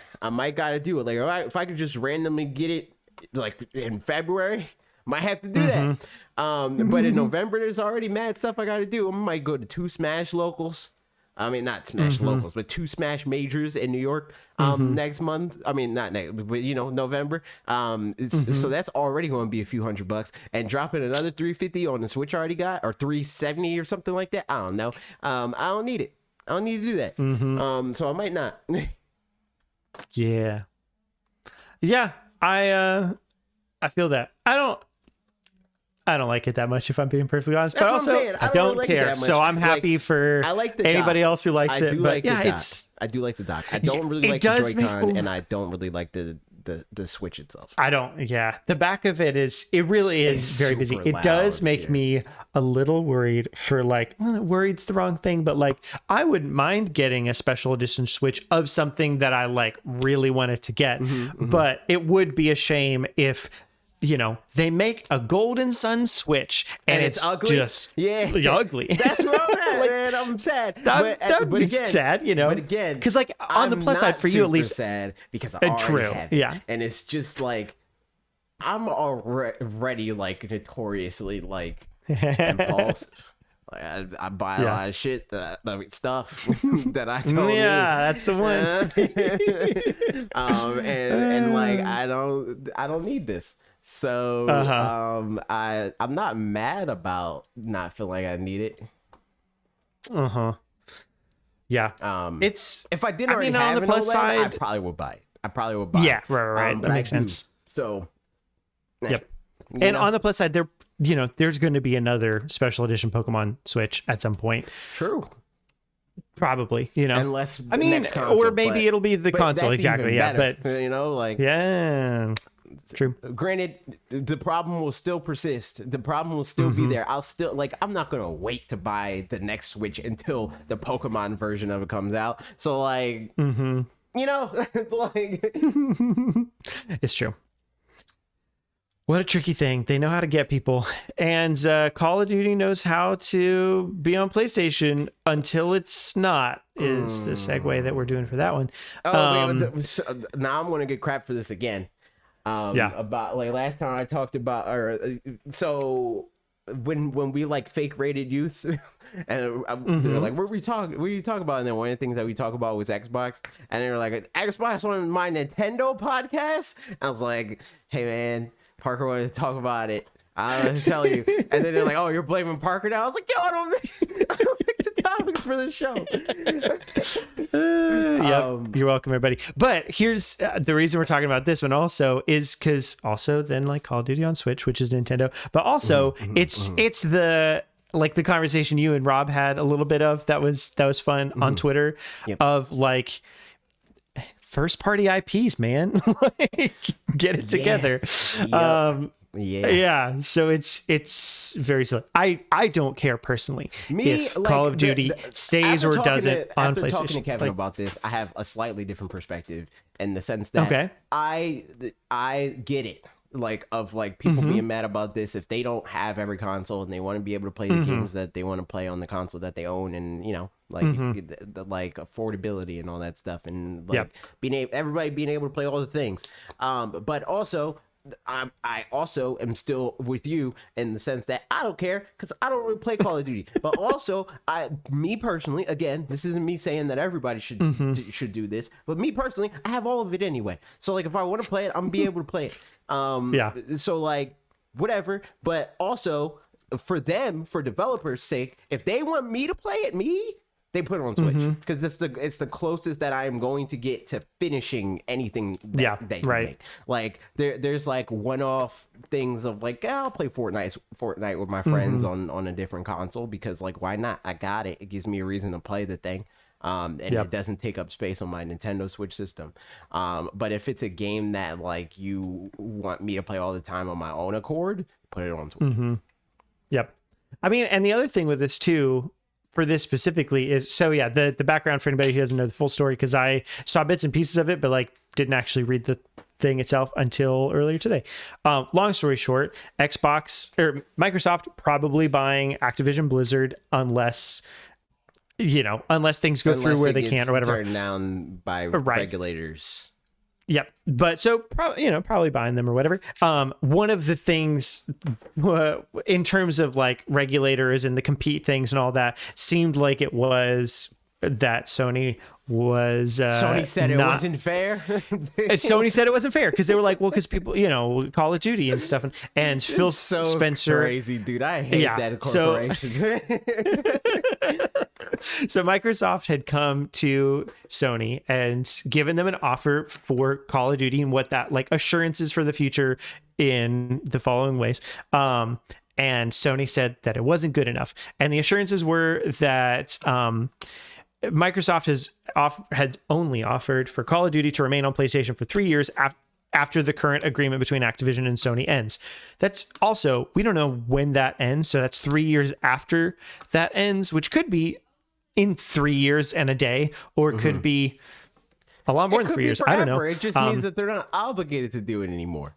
do it. Like, all right, if I could just randomly get it like in February, might have to do that. But in November, there's already mad stuff I gotta do. I might go to 2 Smash locals. I mean, not Smash locals, but 2 Smash majors in New York next month. I mean, not next, but November. So that's already going to be a few $100, and dropping another $350 on the Switch I already got, or $370 or something like that. I don't know. I don't need it. I don't need to do that. So I might not. Yeah. I feel that. I don't like it that much, if I'm being perfectly honest. That's but what I'm also, saying. I don't really care. like So I'm happy for I like the anybody dock. else who likes it. But yeah, I do like the dock. I don't really it like the does Joy-Con, make- and I don't really like the Switch itself. I don't. Yeah, the back of it really is It's very busy. super It does loud, make me a little worried for worried's the wrong thing, but like I wouldn't mind getting a special edition Switch of something that I like really wanted to get, but it would be a shame if they make a Golden Sun Switch and it's ugly. just ugly. That's where I'm at, man. I'm sad. That'd be again, sad, But again, because like on the plus side for you, at least sad because I already true, have it. yeah. And it's just like I'm already like notoriously like impulsive. Like I buy a lot of shit stuff that I don't need. That's the one. And like I don't need this. So I'm not mad about not feeling like I need it. Yeah. It's if I didn't already on have the an plus OLED, I I probably would buy it. Yeah, right. But That makes I do. sense. So Yep. And on the plus side, there's going to be another special edition Pokemon Switch at some point. True. Probably, Unless I mean, next console, or maybe it'll be the console, that's exactly. even Yeah, better, but yeah, it's true. Granted, the problem will still persist. The problem will still be there. I'll still I'm not gonna wait to buy the next Switch until the Pokemon version of it comes out. So like, like It's true. What a tricky thing. They know how to get people. And Call of Duty knows how to be on PlayStation until it's not, is the segue that we're doing for that one. Wait, so now I'm going to get crap for this again. Yeah. About like last time I talked about, so when we like fake rated youth, and they're like, what are you talking about? And then one of the things that we talk about was Xbox, and they were like, Xbox on my Nintendo podcast. I was like, hey man, Parker wanted to talk about it. I don't know to tell you. And then they're like, oh, you're blaming Parker now? I was like, yo, I don't make the topics for the show. Yep, you're welcome, everybody. But here's the reason we're talking about this one also is because also then like Call of Duty on Switch, which is Nintendo, but also it's the like the conversation you and Rob had a little bit of that was fun on Twitter of like first party IPs, man. Like, get it together. Yeah, so it's very silly. I don't care personally if like, Call of Duty stays or doesn't on PlayStation. After talking to Kevin about this, I have a slightly different perspective in the sense that I get it. Like of like people being mad about this if they don't have every console and they want to be able to play the games that they want to play on the console that they own, and you know like the like affordability and all that stuff, and like everybody being able to play all the things. But also I also am still with you in the sense that I don't care because I don't really play Call of Duty. But also, me personally, again, this isn't me saying that everybody should do this, but me personally, I have all of it anyway. So like, if I want to play it, I'm gonna be able to play it. So like, whatever. But also, for developers' sake, if they want me to play it, they put it on Switch because it's the closest that I am going to get to finishing anything that they make. Like there's like one-off things of like, I'll play Fortnite with my friends on a different console because like, why not? I got it. It gives me a reason to play the thing. And it doesn't take up space on my Nintendo Switch system. But if it's a game that like you want me to play all the time on my own accord, put it on Switch. Yep. I mean, and the other thing with this too, for this specifically is, so yeah, the background for anybody who doesn't know the full story, because I saw bits and pieces of it, but like didn't actually read the thing itself until earlier today. Long story short, Microsoft probably buying Activision Blizzard unless things go through where they can't or whatever. Turned down by regulators. Yep. But so probably buying them or whatever. One of the things in terms of like regulators and the compete things and all that seemed like it was that Sony said it wasn't fair. Sony said it wasn't fair because they were like, well, because people, Call of Duty and stuff, and Phil Spencer, crazy dude. I hate that corporation. So Microsoft had come to Sony and given them an offer for Call of Duty and what that like assurances for the future in the following ways. And Sony said that it wasn't good enough, and the assurances were that Microsoft had only offered for Call of Duty to remain on PlayStation for 3 years after the current agreement between Activision and Sony ends. That's also, we don't know when that ends, so that's 3 years after that ends, which could be in 3 years and a day, or it could be a lot more than 3 years. I don't know. It just means that they're not obligated to do it anymore.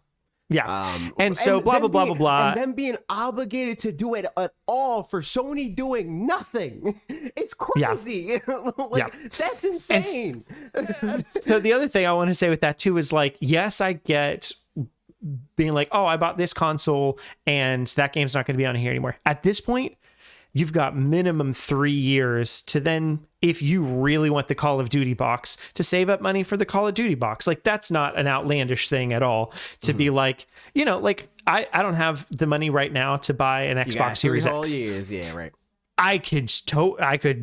Yeah. And so blah, blah, blah. And them being obligated to do it at all for Sony doing nothing. It's crazy. Yeah. That's insane. So the other thing I want to say with that too is like, yes, I get being like, oh, I bought this console and that game's not going to be on here anymore. At this point, you've got minimum 3 years to then, if you really want the Call of Duty box, to save up money for the Call of Duty box. Like, that's not an outlandish thing at all to be like, like I don't have the money right now to buy an Xbox Series X. Years. Yeah, right. I could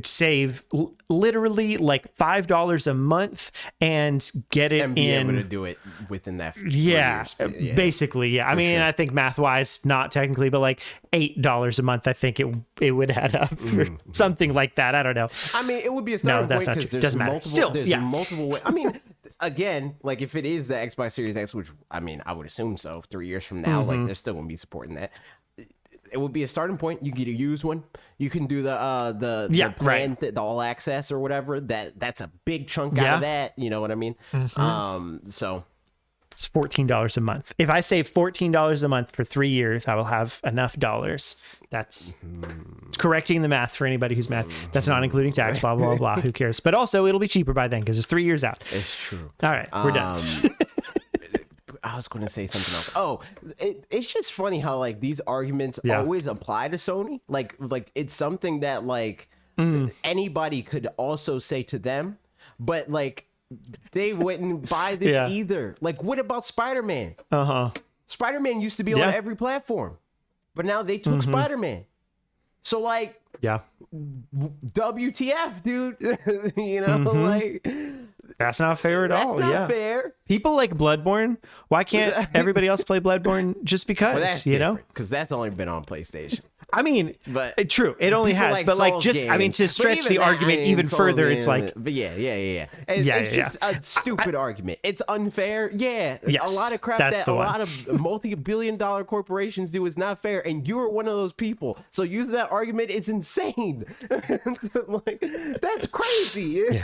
save literally like $5 a month and get it and be able to do it within that. Yeah, basically. Yeah. I mean, I think math wise, not technically, but like $8 a month, I think it would add up for something like that. I don't know. I mean, it would be a starting point because there's doesn't matter. Still, there's multiple ways. I mean, again, like if it is the Xbox Series X, which I mean, I would assume so. 3 years from now, like they're still gonna be supporting that. It would be a starting point. You can get a used one. You can do the plan, the all access or whatever. That's a big chunk out of that. You know what I mean? So it's $14 a month. If I save $14 a month for 3 years, I will have enough dollars. That's correcting the math for anybody who's mad. That's not including tax. Blah blah blah. Who cares? But also, it'll be cheaper by then because it's 3 years out. It's true. All right, we're done. I was going to say something else. Oh, it's just funny how like these arguments always apply to Sony. Like it's something that like anybody could also say to them, but like they wouldn't buy this either. Like, what about Spider-Man? Spider-Man used to be on every platform, but now they took Spider-Man. So like, WTF, dude? You know, like that's not fair at all. That's not fair. People like Bloodborne. Why can't everybody else play Bloodborne just because? Well, that's know, because that's only been on PlayStation. I mean, but true, it only has. Like but like, just games. I mean, to stretch the argument even further, it's like, but it's just a stupid argument. It's unfair. Yeah, a lot of crap that a lot of multi-billion-dollar corporations do is not fair, and you're one of those people. So using that argument is insane. Like, that's crazy.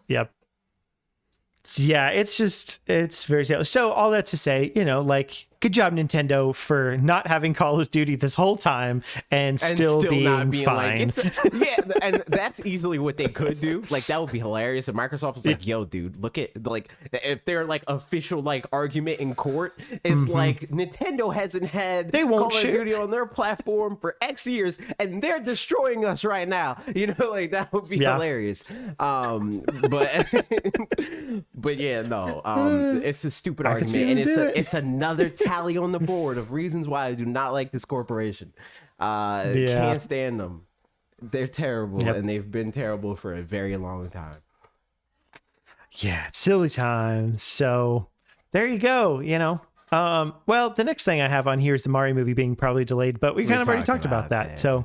Yep. Yeah, it's very sad. So all that to say, you know, like, good job, Nintendo, for not having Call of Duty this whole time and still being not being fine. Like, and that's easily what they could do. Like, that would be hilarious. And Microsoft was like, yo, dude, look at, like, if their, like, official, like, argument in court is like, Nintendo hasn't had Call of Duty on their platform for X years, and they're destroying us right now. You know, like, that would be hilarious. But yeah, no, it's a stupid argument, and it's another tally on the board of reasons why I do not like this corporation. Can't stand them. They're terrible, and they've been terrible for a very long time. Yeah, it's silly times. So there you go. You know, well, the next thing I have on here is the Mario movie being probably delayed, but we kind of already talked about that. So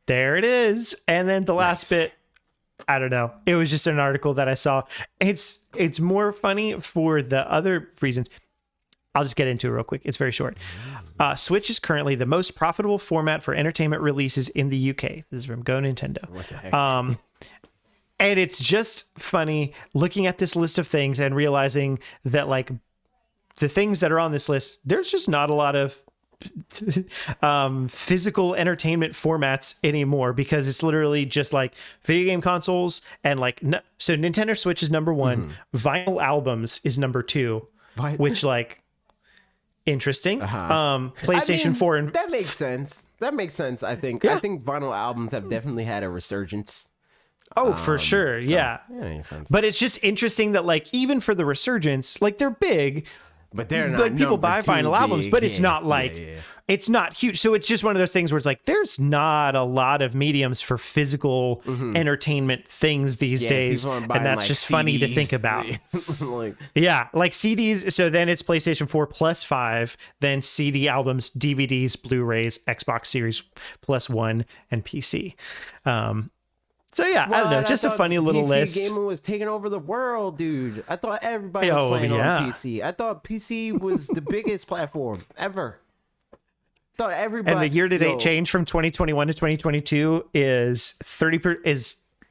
there it is. And then the last bit, I don't know. It was just an article that I saw. It's more funny for the other reasons. I'll just get into it real quick. It's very short. Switch is currently the most profitable format for entertainment releases in the UK. This is from Go Nintendo. What the heck? And it's just funny looking at this list of things and realizing that, like, the things that are on this list, there's just not a lot of physical entertainment formats anymore, because it's literally just like video game consoles and like so Nintendo Switch is number one, vinyl albums is number two, which, like, interesting. PlayStation 4 and that makes sense. I think vinyl albums have definitely had a resurgence. For sure. So, yeah, makes sense. But it's just interesting that, like, even for the resurgence, like, they're big, but they're not, like, people buy vinyl albums, but it's not like it's not huge. So it's just one of those things where it's like there's not a lot of mediums for physical entertainment things these days, and that's like just CDs. Funny to think about. Like CDs. So then it's PlayStation 4 plus 5, then CD albums, DVDs, Blu-rays, Xbox Series plus 1, and PC. So yeah, I don't know, just a funny little list. Gaming was taking over the world, dude. I thought everybody was playing on PC. I thought PC was the biggest platform ever. Thought everybody. And the year-to-date change from 2021 to 2022 is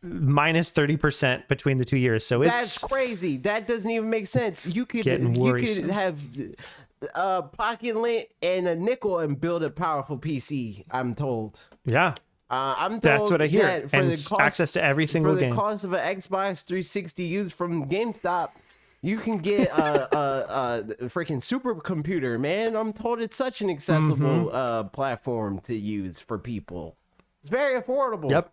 minus 30% between the 2 years. So that's crazy. That doesn't even make sense. You could have a pocket lint and a nickel and build a powerful PC. I'm told. Yeah. I'm told that's what I hear. That for and the cost, access to every single game. For the cost of an Xbox 360 used from GameStop, you can get a freaking supercomputer, man. I'm told it's such an accessible platform to use for people. It's very affordable. Yep.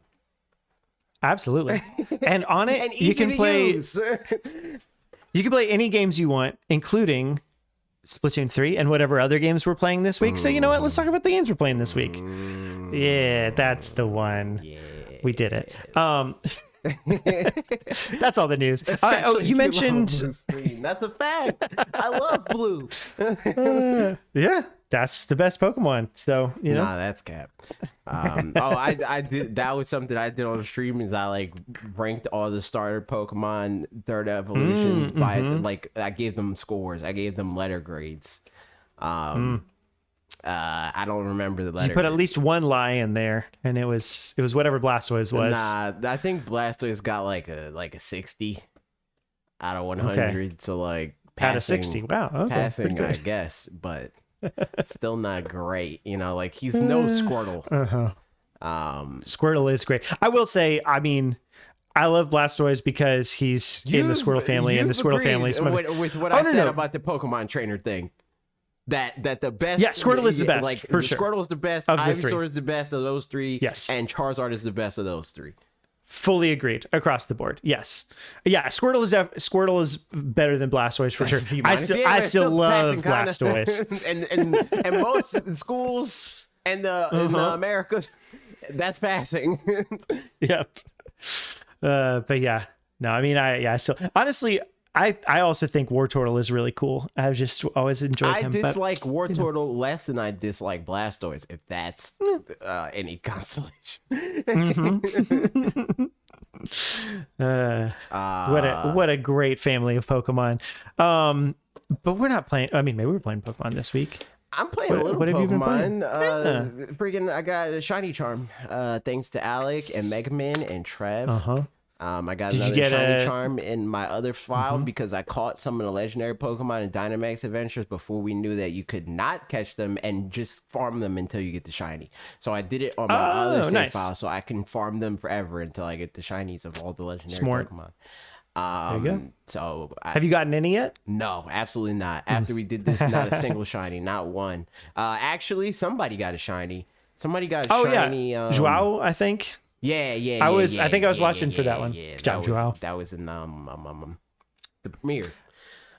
Absolutely. And on it, and you can play. You can play any games you want, including Splatoon 3 and whatever other games we're playing this week. So you know what? Let's talk about the games we're playing this week. Yeah, that's the one. Yeah. We did it. That's all the news. You mentioned that's a fact. I love blue. Yeah, that's the best Pokemon. So you know, that's cap. I did. That was something I did on the stream. Is I like ranked all the starter Pokemon third evolutions by like I gave them scores. I gave them letter grades. I don't remember the letter. You put at least one lie in there, and it was whatever Blastoise was. Nah, I think Blastoise got like a 60 out of 100. Okay. So like passing, out of 60. Wow, okay, passing, I guess, but still not great. You know, like he's no Squirtle. Squirtle is great. I will say, I mean, I love Blastoise because he's in the Squirtle family, and the Squirtle family is with what I said about the Pokemon trainer thing. That the best. Yeah, Squirtle is the best, like, for sure. Squirtle is the best. Ivysaur is the best of those three. Yes. And Charizard is the best of those three. Fully agreed across the board. Yes. Yeah, Squirtle is better than Blastoise for sure. I still love Blastoise. and most schools and in the Americas, that's passing. Yep. But yeah. No, I mean I still honestly I also think Wartortle is really cool. I've just always enjoyed him. I dislike Wartortle less than I dislike Blastoise, if that's any consolation. What a great family of Pokemon. But we're not playing. I mean, maybe we're playing Pokemon this week. I'm playing a little what have Pokemon. you been playing? Freaking, I got a shiny charm. Thanks to Alec and Mega Man and Trev. I got another shiny charm in my other file because I caught some of the legendary Pokemon in Dynamax Adventures before we knew that you could not catch them and just farm them until you get the shiny. So I did it on my other save file so I can farm them forever until I get the shinies of all the legendary Pokemon. There you go. So have you gotten any yet? No, absolutely not. After we did this, not a single shiny, not one. Actually, somebody got a shiny. Somebody got a shiny. Joao, I think. Yeah. I think I was watching for that one. Good job, Joao. That was in the premiere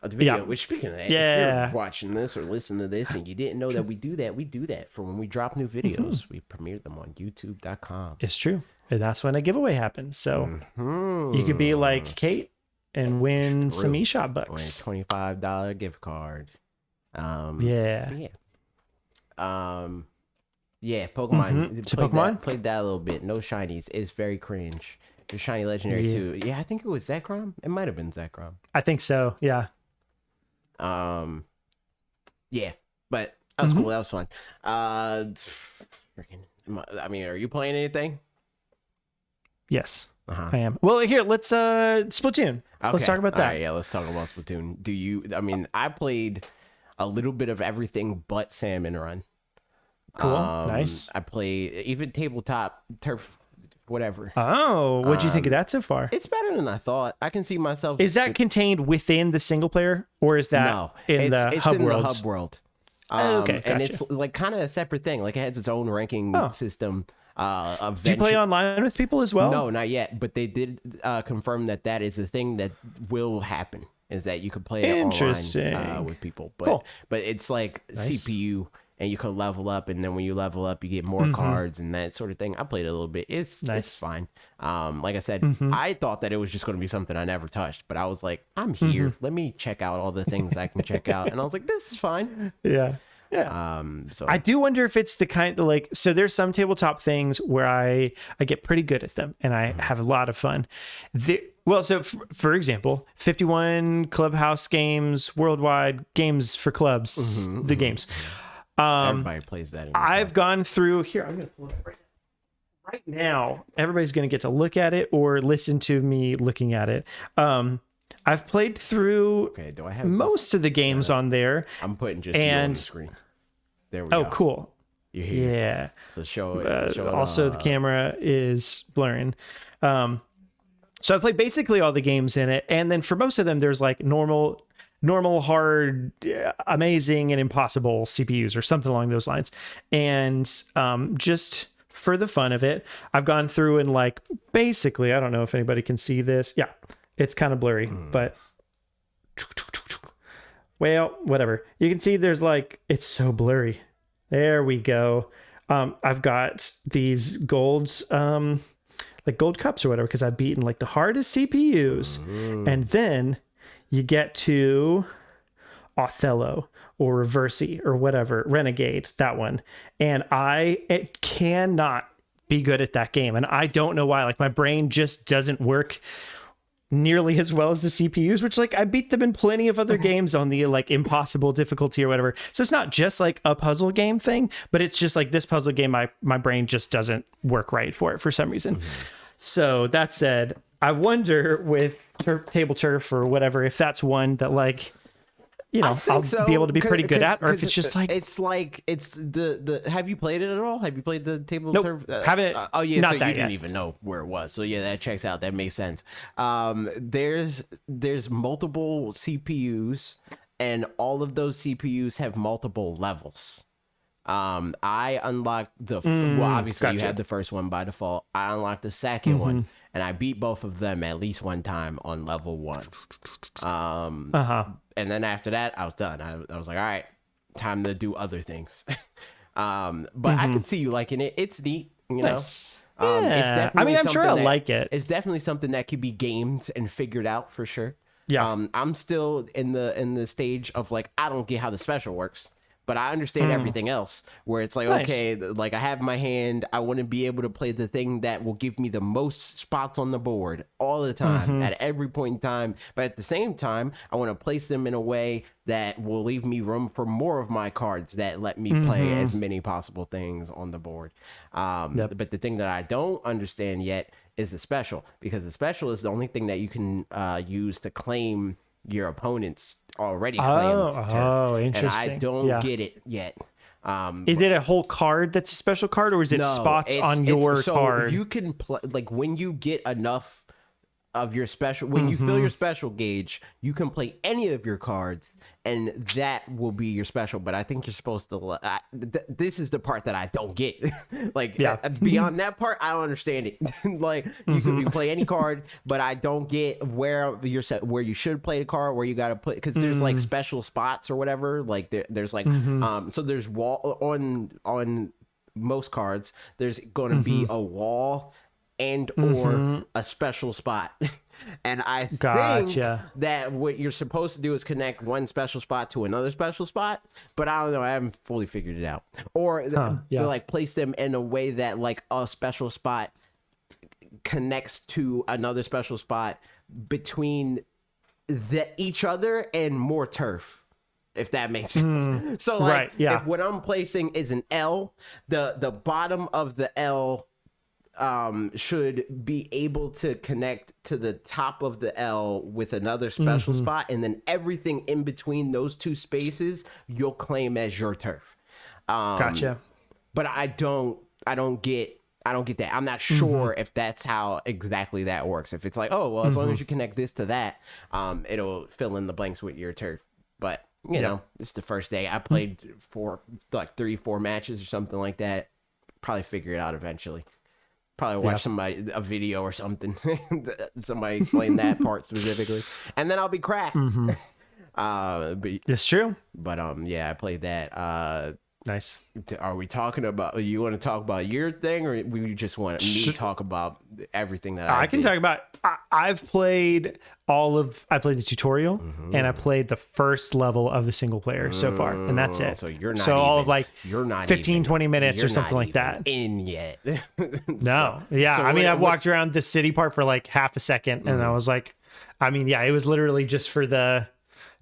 of the video. Which, speaking of that, if you're watching this or listening to this and you didn't know that we do that for when we drop new videos. We premiere them on YouTube.com. It's true, and that's when a giveaway happens. So you could be like Kate and win some eShop bucks. Win $25 gift card. Yeah, Pokemon. Played that a little bit. No shinies. It's very cringe. The shiny legendary too. Yeah, I think it was Zekrom. It might have been Zekrom. I think so. Yeah. Yeah, but that was cool. That was fun. I mean, are you playing anything? Yes, I am. Well, here, let's Splatoon. Okay. Let's talk about that. All right, yeah, let's talk about Splatoon. I mean, I played a little bit of everything but Salmon Run. Cool. Nice. I played even tabletop turf, whatever. Oh, what'd you think of that so far? It's better than I thought. I can see myself. Is that contained within the single player, or is that in the hub world? The hub world. Okay, gotcha. And it's like kind of a separate thing. Like it has its own ranking system. Do you play online with people as well? No, not yet. But they did confirm that is a thing that will happen. Is that you could play it online with people, but it's like CPU. And you could level up, and then when you level up, you get more cards and that sort of thing. I played it a little bit. It's fine. Like I said, I thought that it was just going to be something I never touched, but I was like, I'm here. Let me check out all the things I can check out, and I was like, this is fine. Yeah. So I do wonder if it's the kind of like. So there's some tabletop things where I get pretty good at them, and I have a lot of fun. For example, 51 Clubhouse games worldwide, games for clubs, the games. Everybody plays that. I've gone through here. I'm going to pull it right now. Everybody's going to get to look at it or listen to me looking at it. I've played through do I have most of the games on there. I'm putting just you on the screen. There we go. Oh, cool. You're here. Yeah. So show it. Also, the camera is blurring. So I played basically all the games in it, and then for most of them, there's like normal, hard, amazing, and impossible CPUs or something along those lines. And just for the fun of it, I've gone through and like basically, I don't know if anybody can see this. Yeah, it's kind of blurry, but well, whatever. You can see there's like, it's so blurry. There we go. I've got these golds, like gold cups or whatever, because I've beaten like the hardest CPUs. And then you get to Othello or Reversi or whatever, Renegade, that one. And it cannot be good at that game. And I don't know why. Like my brain just doesn't work nearly as well as the CPUs, which like I beat them in plenty of other games on the like impossible difficulty or whatever. So it's not just like a puzzle game thing, but it's just like this puzzle game, my brain just doesn't work right for it for some reason. So that said, I wonder with table turf or whatever, if that's one that like I'll so, be able to be pretty good at, or if it's just like it's the have you played it at all? Have you played the table Nope, turf? haven't. Oh yeah, not so that you didn't yet. even know where it was. So yeah, that checks out. That makes sense. There's multiple CPUs, and all of those CPUs have multiple levels. I unlocked well, obviously you gotcha. had the first one by default. I unlocked the second one, and I beat both of them at least one time on level 1. And then after that, I was done. I was like, all right, time to do other things. But I can see you liking it. It's neat, Nice. It's Yeah. definitely I'm sure something I'll that- like it. It's definitely something that could be gamed and figured out for sure. Yeah. I'm still in the stage of like, I don't get how the special works, but I understand everything else, where it's like, Nice. okay, like I have my hand, I want to be able to play the thing that will give me the most spots on the board all the time at every point in time. But at the same time, I want to place them in a way that will leave me room for more of my cards that let me play as many possible things on the board. But the thing that I don't understand yet is the special, because the special is the only thing that you can use to claim your opponent's already claimed turf. Oh, And I interesting. don't get it yet. Is it a whole card that's a special card, or is it spots on your so card? you can play, like when you get enough of your special, when you fill your special gauge, you can play any of your cards, and that will be your special. But I think you're supposed to this is the part that I don't get. Like beyond that part, I don't understand it. Like you can play any card, but I don't get where you're set, where you should play the card, where you got to put, because there's like special spots or whatever. Like there's like so there's wall on most cards, there's going to be a wall and or a special spot. And I think that what you're supposed to do is connect one special spot to another special spot, but I don't know, I haven't fully figured it out. Or like place them in a way that like a special spot connects to another special spot between each other and more turf, if that makes sense. So like if what I'm placing is an L, the bottom of the L should be able to connect to the top of the L with another special spot, and then everything in between those two spaces you'll claim as your turf. Gotcha. But I don't get that. I'm not sure if that's how exactly that works. If it's like, oh well, as long as you connect this to that, it'll fill in the blanks with your turf. But you know, it's the first day. I played 3-4 matches or something like that. Probably figure it out eventually. Probably watch a video or something. Somebody explain that part specifically, and then I'll be cracked. But it's true. But I played that. Nice. Are we talking about? You want to talk about your thing, or we just want me to talk about everything that I can talk about? I've played I played the tutorial, and I played the first level of the single player so far, and that's it. So you're not. So all of like you're not 15, 20 minutes or something like that. In yet? No. Yeah. So I mean, I've walked around the city part for like half a second, and I was like, I mean, it was literally just for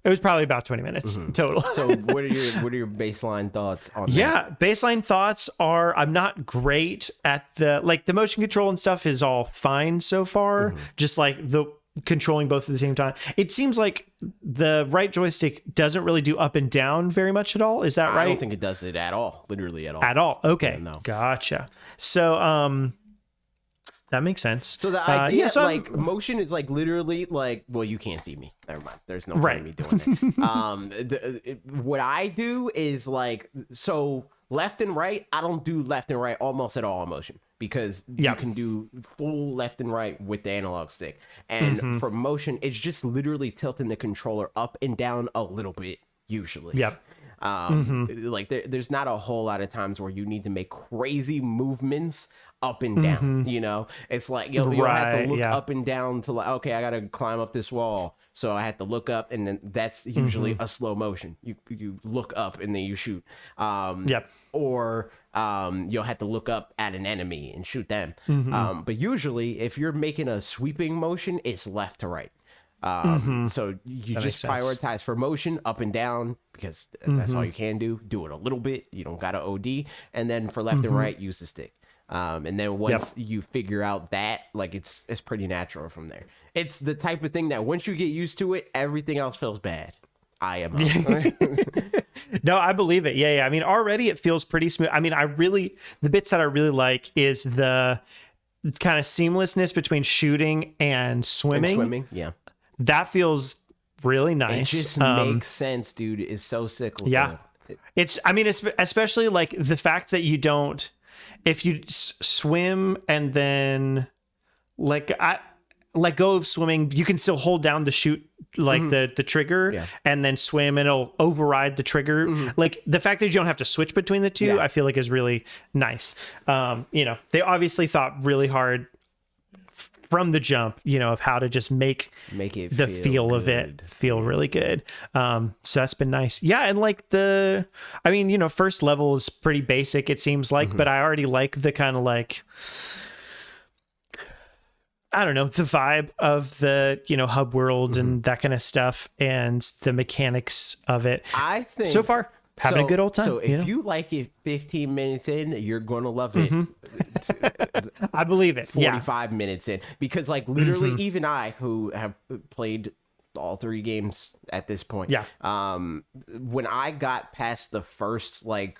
it was probably about 20 minutes total. So what are your baseline thoughts on that? Yeah, baseline thoughts are I'm not great at the motion control and stuff is all fine so far. Just like the controlling both at the same time. It seems like the right joystick doesn't really do up and down very much at all. Is that right? I don't think it does it at all. Literally at all. At all. Okay. No. Gotcha. So that makes sense. So the idea, motion is like literally like, well, you can't see me. Never mind. There's no point in me doing it. What I do is like, so left and right, I don't do left and right almost at all in motion, because you can do full left and right with the analog stick. And for motion, it's just literally tilting the controller up and down a little bit, usually. Yep. Like there's not a whole lot of times where you need to make crazy movements up and down. You know, it's like you'll have to look up and down to like, okay, I gotta climb up this wall, so I have to look up, and then that's usually a slow motion. You look up and then you shoot. Or you'll have to look up at an enemy and shoot them. But usually if you're making a sweeping motion, it's left to right. So you just prioritize for motion up and down, because that's all you can do it a little bit, you don't gotta OD. And then for left and right, use the stick. And then once you figure out that, like, it's pretty natural from there. It's the type of thing that once you get used to it, everything else feels bad. IMO. No, I believe it. Yeah. I mean, already it feels pretty smooth. I mean, the bits that I really like is the kind of seamlessness between shooting and swimming. Yeah. That feels really nice. It just makes sense, dude. It's so cyclical. Yeah. It's especially like the fact that you don't, if you swim and then let go of swimming, you can still hold down the shoot, like the trigger, and then swim and it'll override the trigger. Like the fact that you don't have to switch between the two, I feel like is really nice. They obviously thought really hard from the jump, of how to just make it the feel of it feel really good. So that's been nice. Yeah. And like first level is pretty basic, it seems like, but I already like the kind of like, I don't know, the vibe of the, hub world and that kind of stuff and the mechanics of it. I think so far having a good old time. So if you like it 15 minutes in, you're going to love it. I believe it. 45 minutes in, because like literally even I, who have played all 3 games at this point. Yeah. When I got past the first like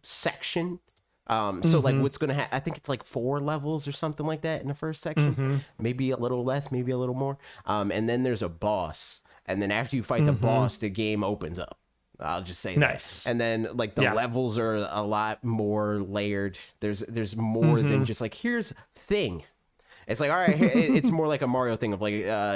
section, so like what's going to happen, I think it's like 4 levels or something like that in the first section, maybe a little less, maybe a little more. And then there's a boss. And then after you fight the boss, the game opens up. I'll just say nice. That. And then like the levels are a lot more layered. There's more than just like, here's thing. It's like, all right, it's more like a Mario thing of like,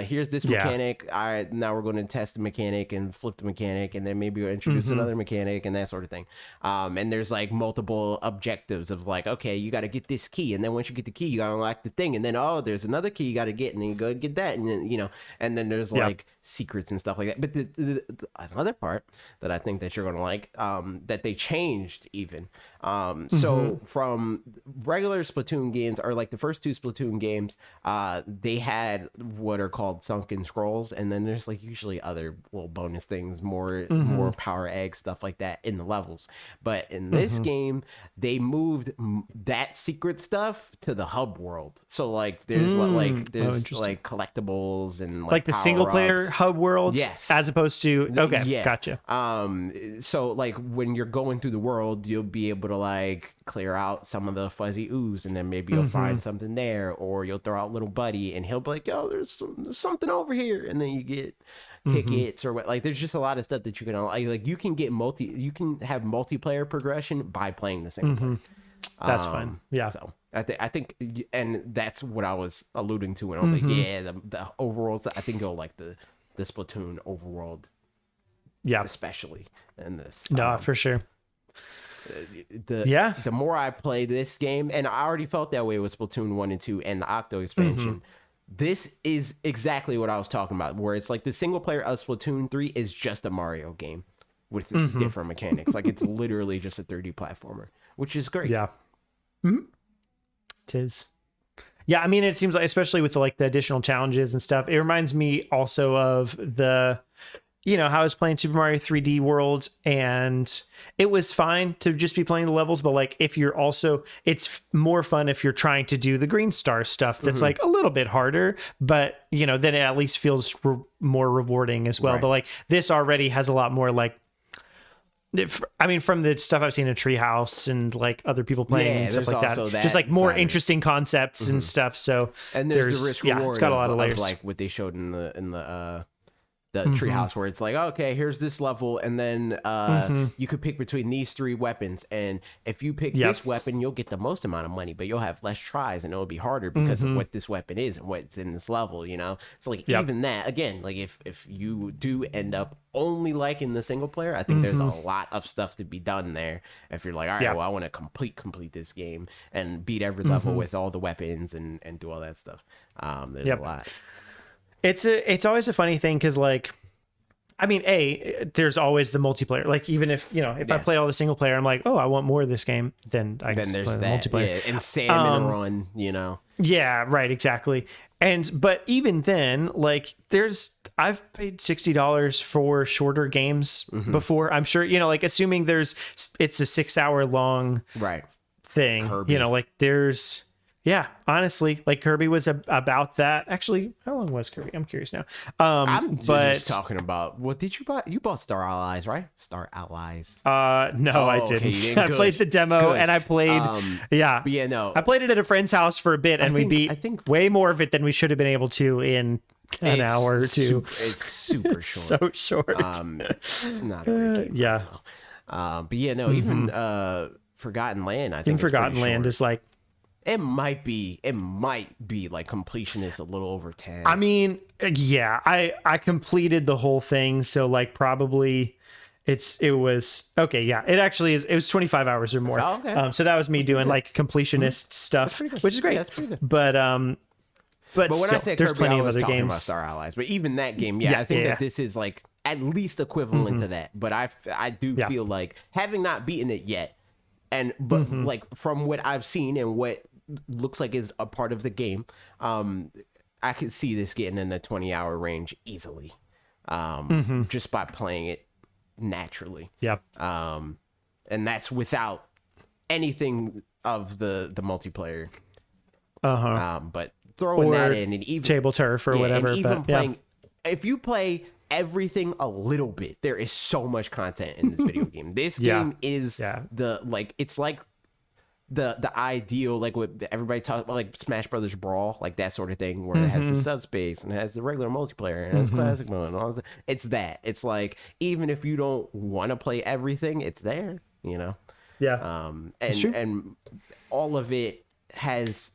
here's this mechanic. All right, now we're going to test the mechanic and flip the mechanic, and then maybe we'll introduce another mechanic and that sort of thing. And there's like multiple objectives of like, okay, you got to get this key, and then once you get the key, you got to unlock the thing, and then there's another key you got to get, and then you go get that, and then and then there's like secrets and stuff like that. But the another part that I think that you're going to like, that they changed even. So from regular Splatoon games, or like the first 2 Splatoon games, they had what are called sunken scrolls, and then there's like usually other little bonus things, more power eggs, stuff like that in the levels. But in this game, they moved that secret stuff to the hub world. So like there's like collectibles and like the single player hub world, as opposed to gotcha. So like when you're going through the world, you'll be able to like clear out some of the fuzzy ooze, and then maybe you'll find something there, or you'll throw out little buddy and he'll be like, yo, there's something over here, and then you get tickets or what. Like there's just a lot of stuff that you can like you can have multiplayer progression by playing the single player. That's fun. Yeah. So I think, and that's what I was alluding to when I was like, the overworld. I think you'll like the Splatoon overworld, especially in this. No, for sure. The more I play this game, and I already felt that way with Splatoon 1 and 2 and the Octo expansion, this is exactly what I was talking about, where it's like the single player of Splatoon 3 is just a Mario game with different mechanics. Like it's literally just a 3D platformer, which is great. Yeah. It is. Yeah, I mean, it seems like, especially with the additional challenges and stuff, it reminds me also of the how I was playing Super Mario 3D World, and it was fine to just be playing the levels, but like if you're also, it's more fun if you're trying to do the green star stuff that's like a little bit harder, but then it at least feels more rewarding as well. Right. But like this already has a lot more like, I mean, from the stuff I've seen in Treehouse and like other people playing and stuff like that, just like more interesting concepts and stuff. So and there's the risk reward. It's got a lot of layers, like what they showed in the treehouse, where it's like, okay, here's this level, and then you could pick between these 3 weapons, and if you pick this weapon, you'll get the most amount of money, but you'll have less tries, and it'll be harder because of what this weapon is and what's in this level. So like even that, again, like if you do end up only liking the single player, I think there's a lot of stuff to be done there. If you're like, all right, well, I want to complete this game and beat every level with all the weapons and do all that stuff. There's a lot. It's always a funny thing because like, I mean, there's always the multiplayer. Like even if if I play all the single player, I'm like, oh, I want more of this game. Then I can just play the multiplayer. Yeah, and salmon run, Yeah, right, exactly. But even then, like I've paid $60 for shorter games before. I'm sure like assuming it's a 6-hour long right thing. Kirby. Like there's. Yeah, honestly, like Kirby was about that. Actually, how long was Kirby? I'm curious now. I'm but just talking about, what did you buy? You bought Star Allies, right? Star Allies. no, I okay, didn't. you didn't. I Good. played the demo Good. and I played. Yeah, But yeah, no. I played it at a friend's house for a bit, and we beat way more of it than we should have been able to in an hour or two. It's super short. So short. It's not a great game. Yeah. But yeah, no. Even Forgotten Land. I think In Forgotten Land is like. It might be like completionist a little over 10. I mean, yeah, I completed the whole thing, so like probably it was okay. Yeah, it actually is. It was 25 hours or more. Oh, okay. So that was me doing like completionist stuff, which is great. Yeah, that's pretty good. But when still, I say there's Kirby, plenty I of was other talking games. about Star Allies, but even that game, I think that this is like at least equivalent to that. But I do feel like, having not beaten it yet, but like from what I've seen and what looks like is a part of the game, I could see this getting in the 20-hour range easily, just by playing it naturally. Yep. And that's without anything of the multiplayer. But throwing that in, and even table turf or whatever. And even but, playing, if you play everything a little bit, there is so much content in this video game. This game is it's like the ideal, like what everybody talks about, like Smash Brothers Brawl, like that sort of thing, where it has the subspace and it has the regular multiplayer and it has classic mode and all that. It's that. It's like, even if you don't want to play everything, it's there, you know? Yeah. And all of it has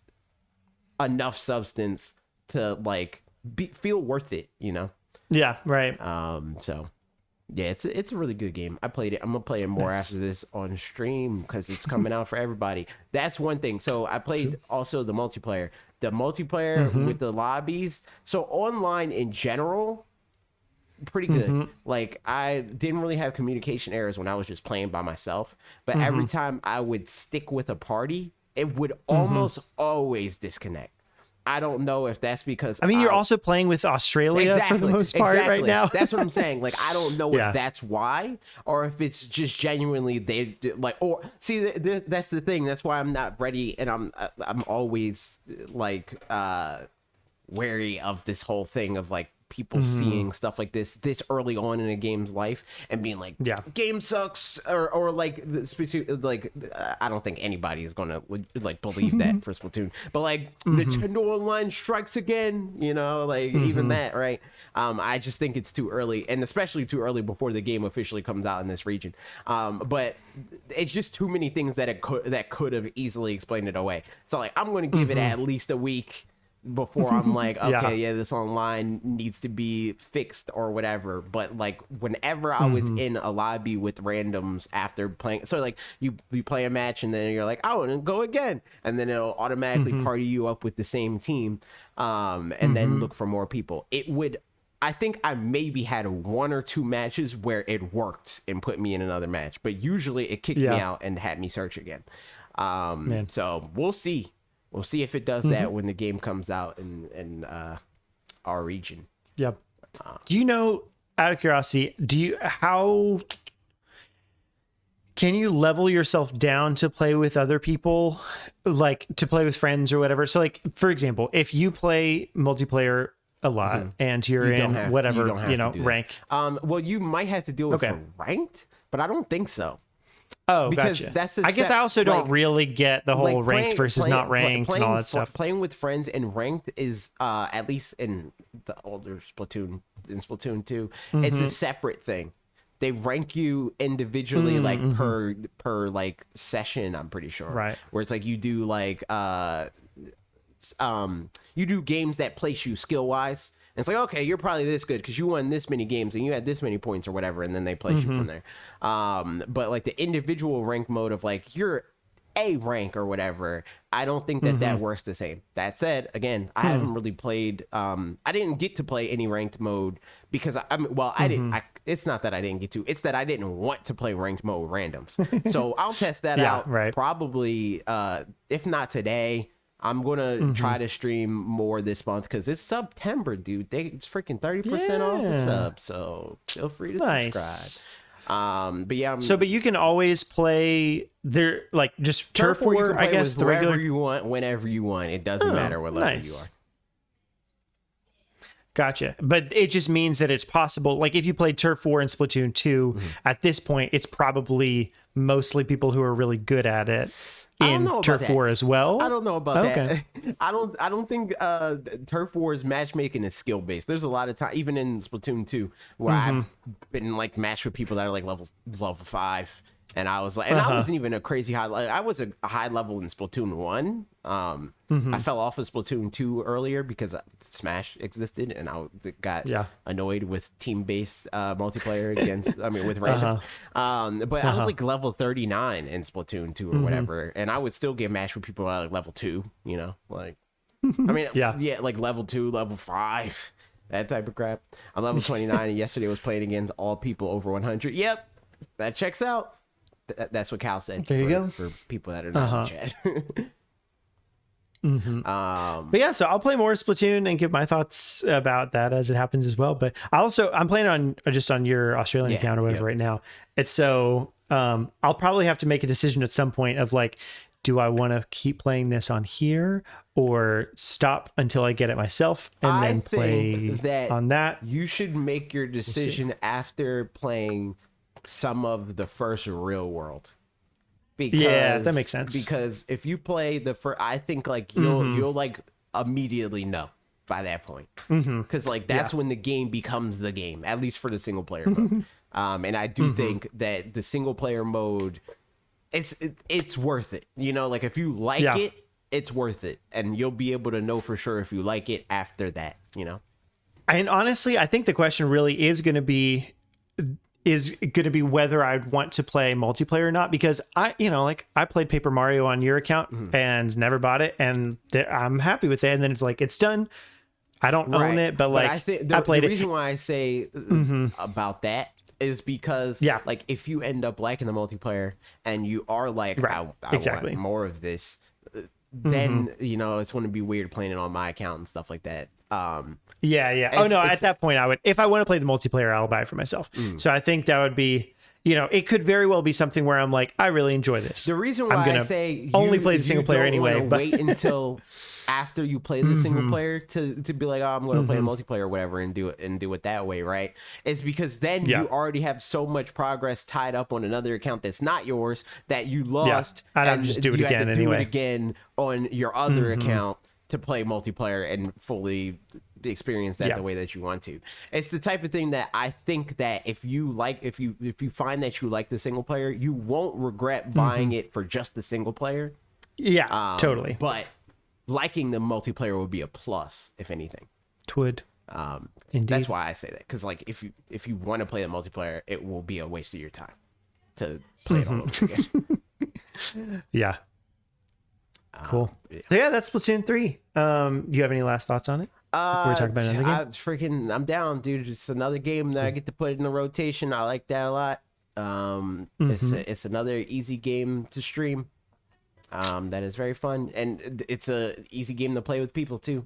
enough substance to like feel worth it, you know? Yeah, right. So yeah, it's a really good game. I played it. I'm gonna play it more after this on stream because it's coming out for everybody. That's one thing. So I played also the multiplayer. The multiplayer with the lobbies. So online in general, pretty good. Like, I didn't really have communication errors when I was just playing by myself. But every time I would stick with a party, it would almost always disconnect. I don't know if that's because you're also playing with Australia for the most part right now. That's what I'm saying. Like, I don't know if that's why, or if it's just genuinely they like. Or see, that's the thing. That's why I'm not ready, and I'm always like wary of this whole thing of like people seeing stuff like this early on in a game's life and being like, game sucks, or like like I don't think anybody is gonna like believe that for Splatoon, but like Nintendo Online strikes again, you know, like even that, right? I just think it's too early, and especially too early before the game officially comes out in this region. But it's just too many things that could have easily explained it away. So like, I'm gonna give it at least a week before I'm like, okay, this online needs to be fixed or whatever. But like, whenever I was in a lobby with randoms after playing, so like you play a match and then you're like, I want to go again, and then it'll automatically party you up with the same team, and then look for more people. I think I maybe had 1 or 2 matches where it worked and put me in another match, but usually it kicked me out and had me search again. So we'll see. We'll see if it does that when the game comes out in our region. Yep. Do you know, out of curiosity, how can you level yourself down to play with other people, like to play with friends or whatever? So like, for example, if you play multiplayer a lot and you're in whatever, rank. Well, you might have to do it for ranked, but I don't think so. Oh, because gotcha. that's I guess I also don't really get the whole ranked versus not ranked and all that stuff. Playing with friends in ranked is at least in the older Splatoon, in Splatoon 2, it's a separate thing. They rank you individually, like per like session, I'm pretty sure. Right. Where it's like you do like you do games that place you skill wise. And it's like, okay, you're probably this good because you won this many games and you had this many points or whatever, and then they place you from there. But like the individual rank mode of like you're A rank or whatever, I don't think that works the same. That said, again, I haven't really played. I didn't get to play any ranked mode because I didn't. It's not that I didn't get to. It's that I didn't want to play ranked mode randoms. So I'll test that out. Right. Probably, if not today. I'm gonna try to stream more this month because it's September, dude. It's freaking 30% off the sub, so feel free to subscribe. But yeah, but you can always play there, like just turf war. You war. can play I guess with the regular you want, whenever you want. It doesn't matter what level you are. Gotcha. But it just means that it's possible. Like if you played Turf War in Splatoon 2, at this point, it's probably mostly people who are really good at it in Turf War as well. I don't know about that. I don't think Turf War's matchmaking is skill based. There's a lot of time, even in Splatoon 2, where I've been like matched with people that are like level 5. And I was like, and I wasn't even a crazy high. I was a high level in Splatoon 1. I fell off of Splatoon 2 earlier because Smash existed, and I got annoyed with team-based multiplayer with random. But I was like level 39 in Splatoon 2 or whatever, and I would still get matched with people at like level 2. You know, like like level 2, level 5, that type of crap. I'm level 29, and yesterday I was playing against all people over 100. Yep, that checks out. That's what Cal said. There you go. For people that are not in chat. But yeah, so I'll play more Splatoon and give my thoughts about that as it happens as well. But I'm playing on your Australian account or whatever right now. It's so I'll probably have to make a decision at some point of like, do I want to keep playing this on here or stop until I get it myself and then play on that? You should make your decision after playing some of the first real world. Because, that makes sense. Because if you play the first, I think like you'll like immediately know by that point. Because like that's when the game becomes the game, at least for the single player mode. And I do think that the single player mode, it's worth it. You know, like if you like it, it's worth it, and you'll be able to know for sure if you like it after that. You know. And honestly, I think the question really is going to be whether I'd want to play multiplayer or not, because I played Paper Mario on your account and never bought it, and I'm happy with it. And then it's like, it's done. I don't own it, but like, I played the it. reason why I say about that is because like if you end up liking the multiplayer and you are like, I want more of this, then it's going to be weird playing it on my account and stuff like that. At that point I would, if I want to play the multiplayer, I'll buy it for myself. So I think that would be, it could very well be something where I'm like, I really enjoy this. The reason why I say only play the single player anyway, but wait until after you play the single player to be like, oh, I'm going to play a multiplayer or whatever and do it that way, right? It's because then you already have so much progress tied up on another account that's not yours that you lost. I'd have to just do it again anyway. Do it again on your other account to play multiplayer and fully experience that the way that you want to. It's the type of thing that I think that if you find that you like the single player, you won't regret buying it for just the single player. Yeah, totally. But liking the multiplayer would be a plus, if anything. Twould. Indeed. That's why I say that, because like if you want to play the multiplayer, it will be a waste of your time to play it all over again. Yeah. Cool. So yeah, that's Splatoon 3. Do you have any last thoughts on it? We're talking about another game. I'm down, dude. It's another game that I get to put in the rotation. I like that a lot. It's another easy game to stream. That is very fun, and it's a easy game to play with people too.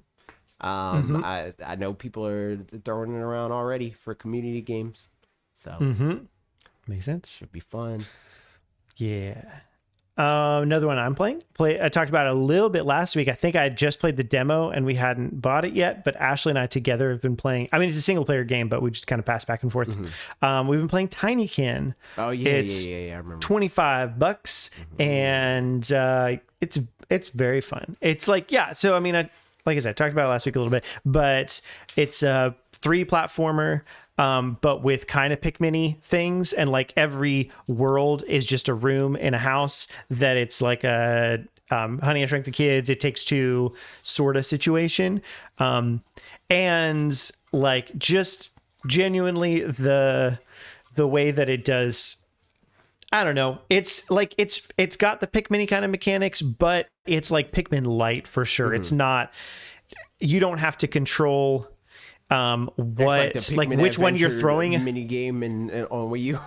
I know people are throwing it around already for community games, so makes sense. Should be fun. Yeah. Another one I'm playing. I talked about it a little bit last week. I think I had just played the demo and we hadn't bought it yet, but Ashley and I together have been playing. I mean, it's a single player game, but we just kind of pass back and forth. We've been playing Tinykin. Oh yeah, I remember. $25, and it's very fun. It's like, so I mean, like I said, I talked about it last week a little bit, but it's a 3 platformer. But with kind of Pikmin-y things, and like every world is just a room in a house that it's like a Honey, I Shrunk the Kids, It Takes Two sort of situation. And like just genuinely the way that it does, I don't know. It's like it's got the Pikmin-y kind of mechanics, but it's like Pikmin light for sure. It's not. You don't have to control. What like which one you're throwing mini game and on Wii U.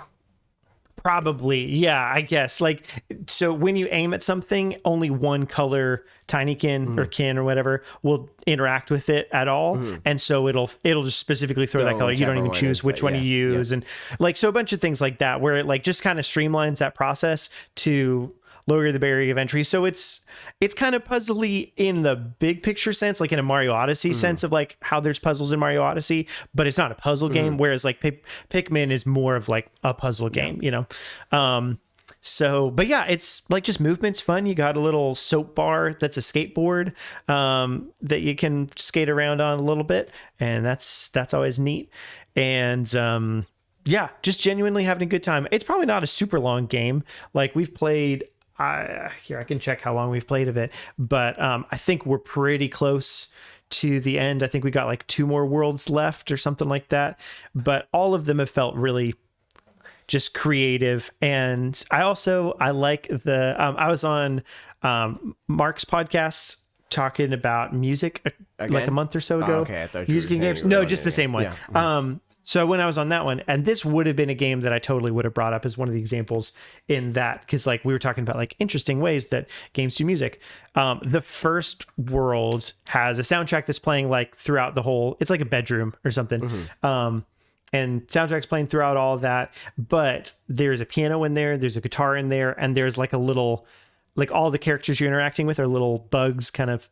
Probably, yeah, I guess. Like, so when you aim at something, only one color Tinykin or kin or whatever will interact with it at all, and so it'll just specifically throw that color. You don't even choose which one you use, and like so a bunch of things like that, where it like just kind of streamlines that process to lower the barrier of entry. So it's kind of puzzly in the big picture sense, like in a Mario Odyssey sense of like how there's puzzles in Mario Odyssey, but it's not a puzzle game. Whereas like Pikmin is more of like a puzzle game, you know? So, but yeah, it's like just movement's fun. You got a little soap bar that's a skateboard that you can skate around on a little bit, and that's always neat. And yeah, just genuinely having a good time. It's probably not a super long game. Like we've played. Here, I can check how long we've played of it, but I think we're pretty close to the end. I think we got like 2 more worlds left or something like that, but all of them have felt really just creative. And I like the I was on Mark's podcast talking about music like a month or so ago. Okay, I thought you music were and games. saying No, just the same one. Yeah. So when I was on that one, and this would have been a game that I totally would have brought up as one of the examples in that, because like we were talking about like interesting ways that games do music. The first world has a soundtrack that's playing like throughout the whole. It's like a bedroom or something. And soundtrack's playing throughout all of that, but there's a piano in there, there's a guitar in there, and there's like a little, like all the characters you're interacting with are little bugs, kind of.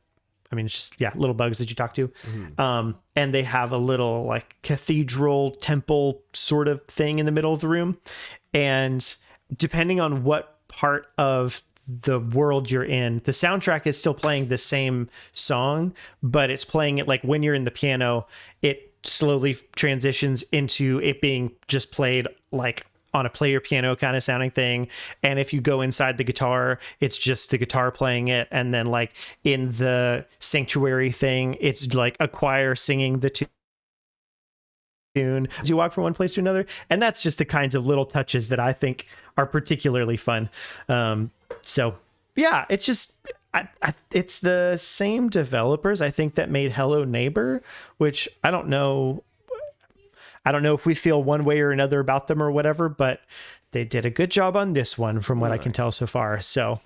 I mean, it's just, little bugs that you talk to. And they have a little like cathedral temple sort of thing in the middle of the room. And depending on what part of the world you're in, the soundtrack is still playing the same song, but it's playing it like when you're in the piano, it slowly transitions into it being just played like on a player piano kind of sounding thing. And if you go inside the guitar, it's just the guitar playing it. And then like in the sanctuary thing, it's like a choir singing the tune as you walk from one place to another. And that's just the kinds of little touches that I think are particularly fun. So yeah, it's just, it's the same developers, I think, that made Hello Neighbor, which I don't know if we feel one way or another about them or whatever, but they did a good job on this one from what I can tell so far. So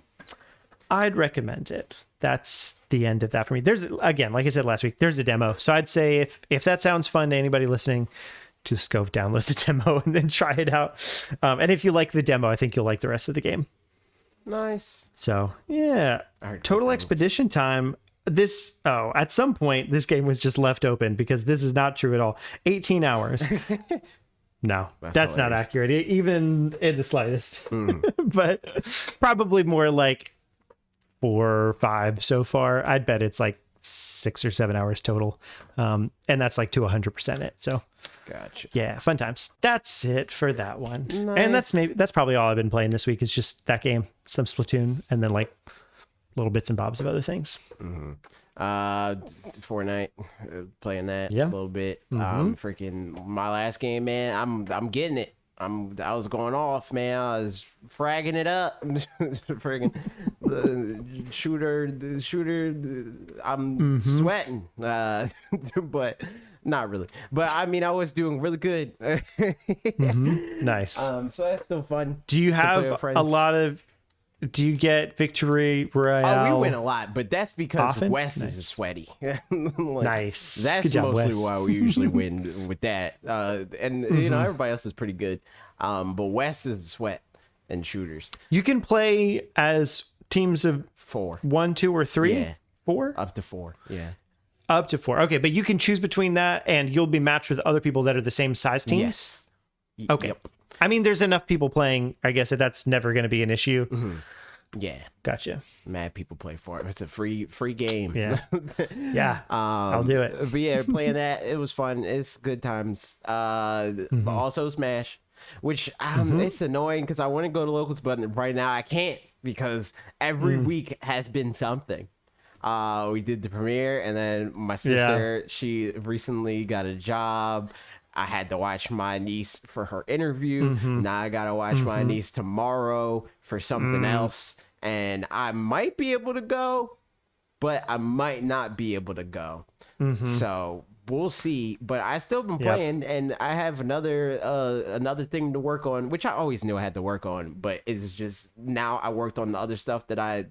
I'd recommend it. That's the end of that for me. There's, again, like I said last week, there's a demo. So I'd say if that sounds fun to anybody listening, just go download the demo and then try it out. And if you like the demo, I think you'll like the rest of the game. Nice. So yeah, Total Expedition Time. At some point this game was just left open, because this is not true at all. 18 hours. No, that's not accurate, even in the slightest. But probably more like 4 or 5 so far. I'd bet it's like 6 or 7 hours total. And that's like to 100% it. So gotcha. Yeah, fun times. That's it for that one. Nice. And that's probably all I've been playing this week, is just that game, some Splatoon, and then like little bits and bobs of other things. Fortnite, playing that a Yeah. little bit. Freaking my last game, man. I'm getting it. I was going off, man. I was fragging it up. Freaking the shooter. I'm sweating, but not really. But I mean, I was doing really good. Nice. So that's still fun. Do you to play have with friends. a lot of? Do you get victory royale? Oh, we win a lot, but that's because Often? Wes Nice. is sweaty. Nice. That's Good job, mostly Wes. why we usually win with that. And you know, everybody else is pretty good. But Wes is sweat and shooters. You can play as teams of 4, 1, 2, or 3. Yeah. 4? up to 4. Yeah. Up to 4. Okay, but you can choose between that, and you'll be matched with other people that are the same size teams. Yes. Okay. Yep. I mean, there's enough people playing, I guess, that's never going to be an issue. Yeah. Gotcha. Mad people play for it. It's a free game. Yeah. Yeah. I'll do it. But yeah, playing that, it was fun. It's good times. Also Smash, which it's annoying because I want to go to locals, but right now I can't, because every week has been something. We did the premiere, and then my sister, she recently got a job. I had to watch my niece for her interview. Now I gotta watch my niece tomorrow for something else. And I might be able to go, but I might not be able to go. So we'll see. But I still been playing, and I have another thing to work on, which I always knew I had to work on, but it's just now I worked on the other stuff that I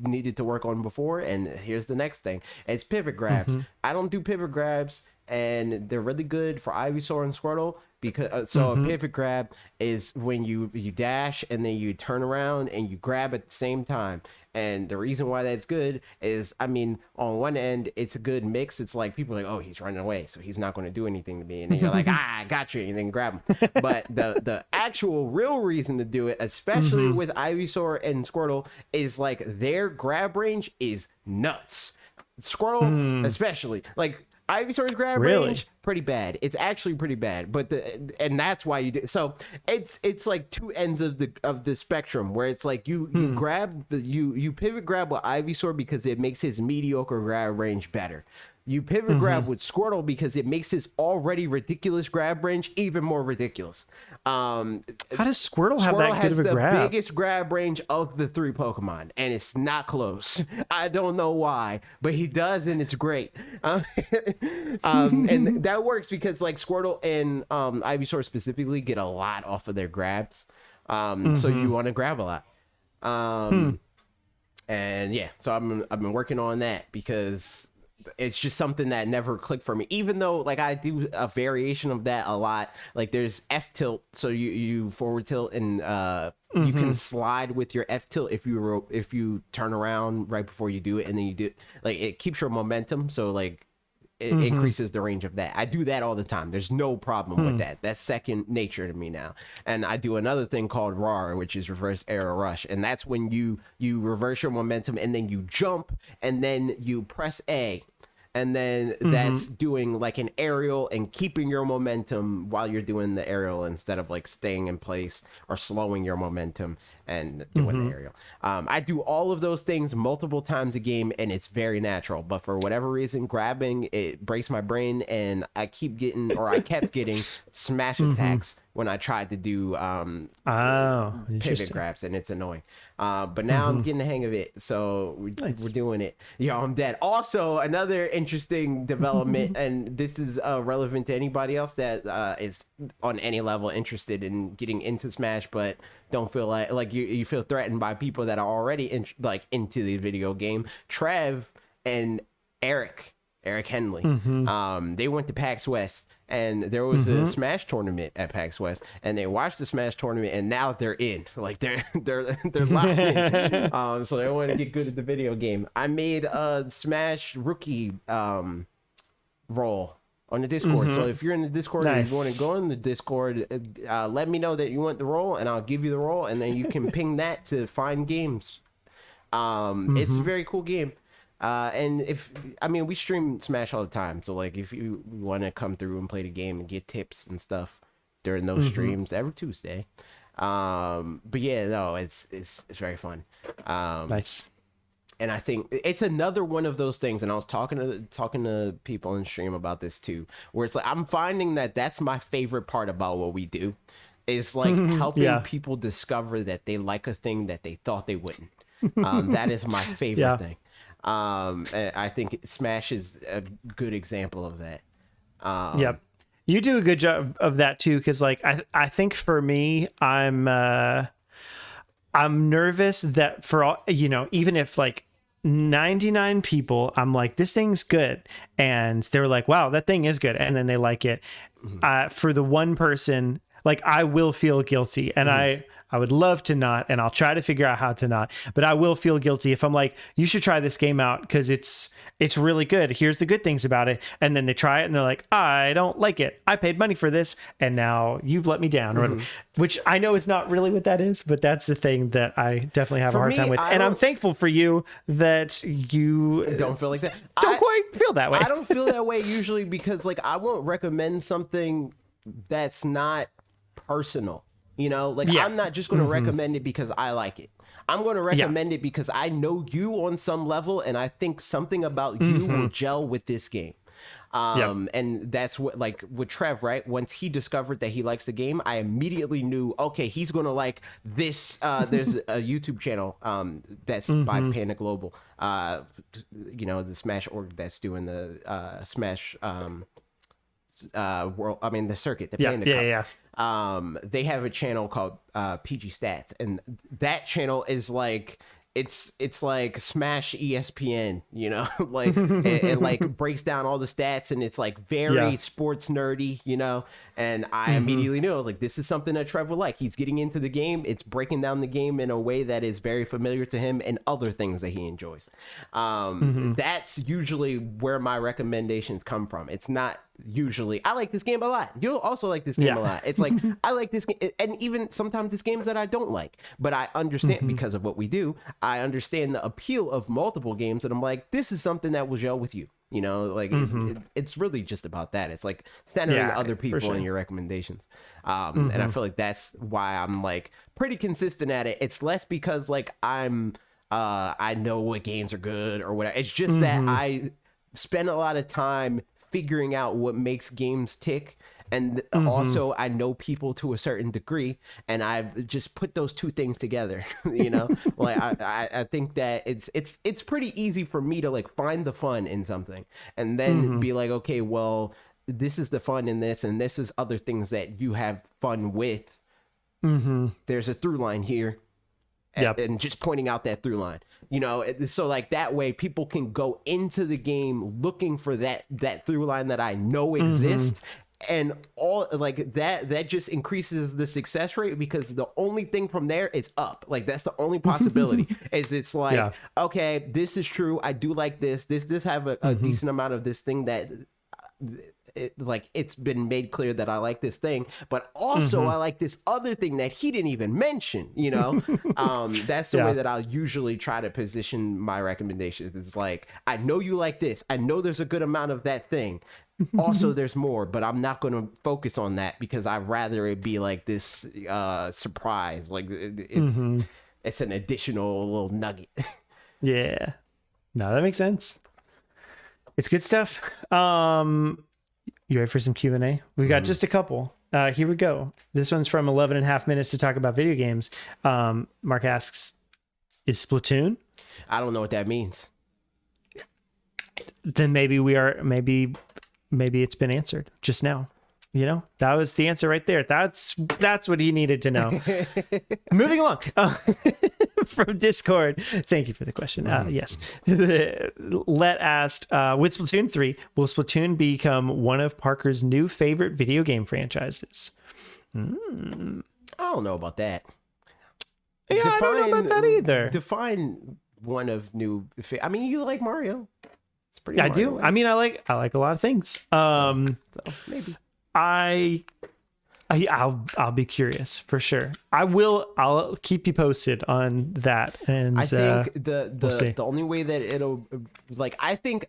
needed to work on before, and here's the next thing. It's pivot grabs. I don't do pivot grabs, and they're really good for Ivysaur and Squirtle, because a pivot grab is when you dash and then you turn around and you grab at the same time. And the reason why that's good is, I mean, on one end it's a good mix. It's like people are like, oh, he's running away, so he's not going to do anything to me, and then you're like, I got you, and then grab him. But the actual real reason to do it, especially with Ivysaur and Squirtle, is like their grab range is nuts. Squirtle especially, like Ivysaur's grab range, pretty bad. It's actually pretty bad, but and that's why you do. So it's like two ends of the spectrum, where it's like you grab you pivot grab with Ivysaur because it makes his mediocre grab range better. You pivot grab with Squirtle because it makes his already ridiculous grab range even more ridiculous. How does Squirtle have that good of a grab? Squirtle has the biggest grab range of the three Pokemon, and it's not close. I don't know why, but he does, and it's great. And that works because like Squirtle and Ivysaur specifically get a lot off of their grabs. So you want to grab a lot. And yeah, so I've been working on that because it's just something that never clicked for me, even though like I do a variation of that a lot. Like there's F tilt, so you forward tilt, and you can slide with your F tilt if you turn around right before you do it, and then you do like it keeps your momentum, so like it increases the range of that. I do that all the time. There's no problem with that. That's second nature to me now. And I do another thing called RAR, which is reverse arrow rush, and that's when you reverse your momentum and then you jump and then you press A. And then that's doing like an aerial and keeping your momentum while you're doing the aerial, instead of like staying in place or slowing your momentum and doing the aerial. I do all of those things multiple times a game, and it's very natural. But for whatever reason, grabbing, it breaks my brain, and I kept getting smash attacks when I tried to do pivot grabs, and it's annoying. But now I'm getting the hang of it, so we're doing it. Yo, I'm dead. Also, another interesting development, and this is relevant to anybody else that is on any level interested in getting into Smash, but don't feel like you feel threatened by people that are already into the video game. Trev and Eric Henley, they went to PAX West, and there was a Smash tournament at PAX West, and they watched the Smash tournament, and now they're in. Like they're locked in. So they want to get good at the video game. I made a Smash rookie role on the Discord. So if you're in the Discord and you want to go in the Discord, let me know that you want the role, and I'll give you the role, and then you can ping that to find games. It's a very cool game. And we stream Smash all the time, so like if you want to come through and play the game and get tips and stuff during those streams every Tuesday. But yeah, no, it's very fun. Nice. And I think it's another one of those things, and I was talking to people in stream about this too, where it's like I'm finding that that's my favorite part about what we do, is like helping people discover that they like a thing that they thought they wouldn't. That is my favorite thing. And I think Smash is a good example of that. Yep. You do a good job of that too, because like I think for me, I'm nervous that for all, even if like 99 people, I'm like, this thing's good, and they're like, wow, that thing is good, and then they like it. For the one person, like I will feel guilty, and I would love to not, and I'll try to figure out how to not, but I will feel guilty if I'm like, you should try this game out because it's really good. Here's the good things about it. And then they try it and they're like, I don't like it. I paid money for this, and now you've let me down. Or which I know is not really what that is, but that's the thing that I definitely have a hard time with. And I'm thankful for you that you don't feel like that. Don't quite feel that way. I don't feel that way usually because like I won't recommend something that's not personal. I'm not just going to recommend it because I like it. I'm going to recommend it because I know you on some level, and I think something about you will gel with this game. And that's what, like with Trev, right? Once he discovered that he likes the game, I immediately knew, okay, he's gonna like this. There's a YouTube channel that's by Panda Global, the Smash org that's doing the Smash world. I mean the circuit, the Panda Cup. They have a channel called PG Stats, and that channel is like it's like Smash ESPN, like it like breaks down all the stats, and it's like very sports nerdy, and I immediately knew, like, this is something that Trevor like. He's getting into the game. It's breaking down the game in a way that is very familiar to him and other things that he enjoys. That's usually where my recommendations come from. It's not usually, I like this game a lot, you'll also like this game a lot. It's like, I like this game, and even sometimes it's games that I don't like, but I understand because of what we do. I understand the appeal of multiple games, and I'm like, this is something that will gel with you. Like it's really just about that. It's like centering other people in your recommendations. And I feel like that's why I'm like pretty consistent at it. It's less because like I know what games are good or whatever. It's just that I spend a lot of time figuring out what makes games tick, and also I know people to a certain degree, and I've just put those two things together. Like I think that it's pretty easy for me to like find the fun in something, and then be like, okay, well, this is the fun in this, and this is other things that you have fun with. There's a through line here. And just pointing out that through line, so like that way people can go into the game looking for that through line that I know exists, and all like that just increases the success rate, because the only thing from there is up. Like that's the only possibility. Is it's like, okay, this is true, I do like this have a decent amount of this thing that it's been made clear that I like this thing, but also I like this other thing that he didn't even mention. That's the way that I'll usually try to position my recommendations. It's like, I know you like this, I know there's a good amount of that thing, also there's more, but I'm not going to focus on that because I'd rather it be like this surprise, like it's an additional little nugget. No, that makes sense. It's good stuff. You ready for some Q&A? We've got just a couple. Here we go. This one's from 11 and a half minutes to talk about video games. Mark asks, is Splatoon? I don't know what that means. Then maybe it's been answered just now. That was the answer right there. That's what he needed to know. Moving along from Discord. Thank you for the question. Yes. Let asked, with Splatoon 3, will Splatoon become one of Parker's new favorite video game franchises? I don't know about that. Yeah, I don't know about that either. Define one of new. I mean, you like Mario. It's pretty. I do. I mean, I like a lot of things. So maybe. I'll be curious for sure. I'll keep you posted on that. And I think we'll see. the only way that it'll, like, I think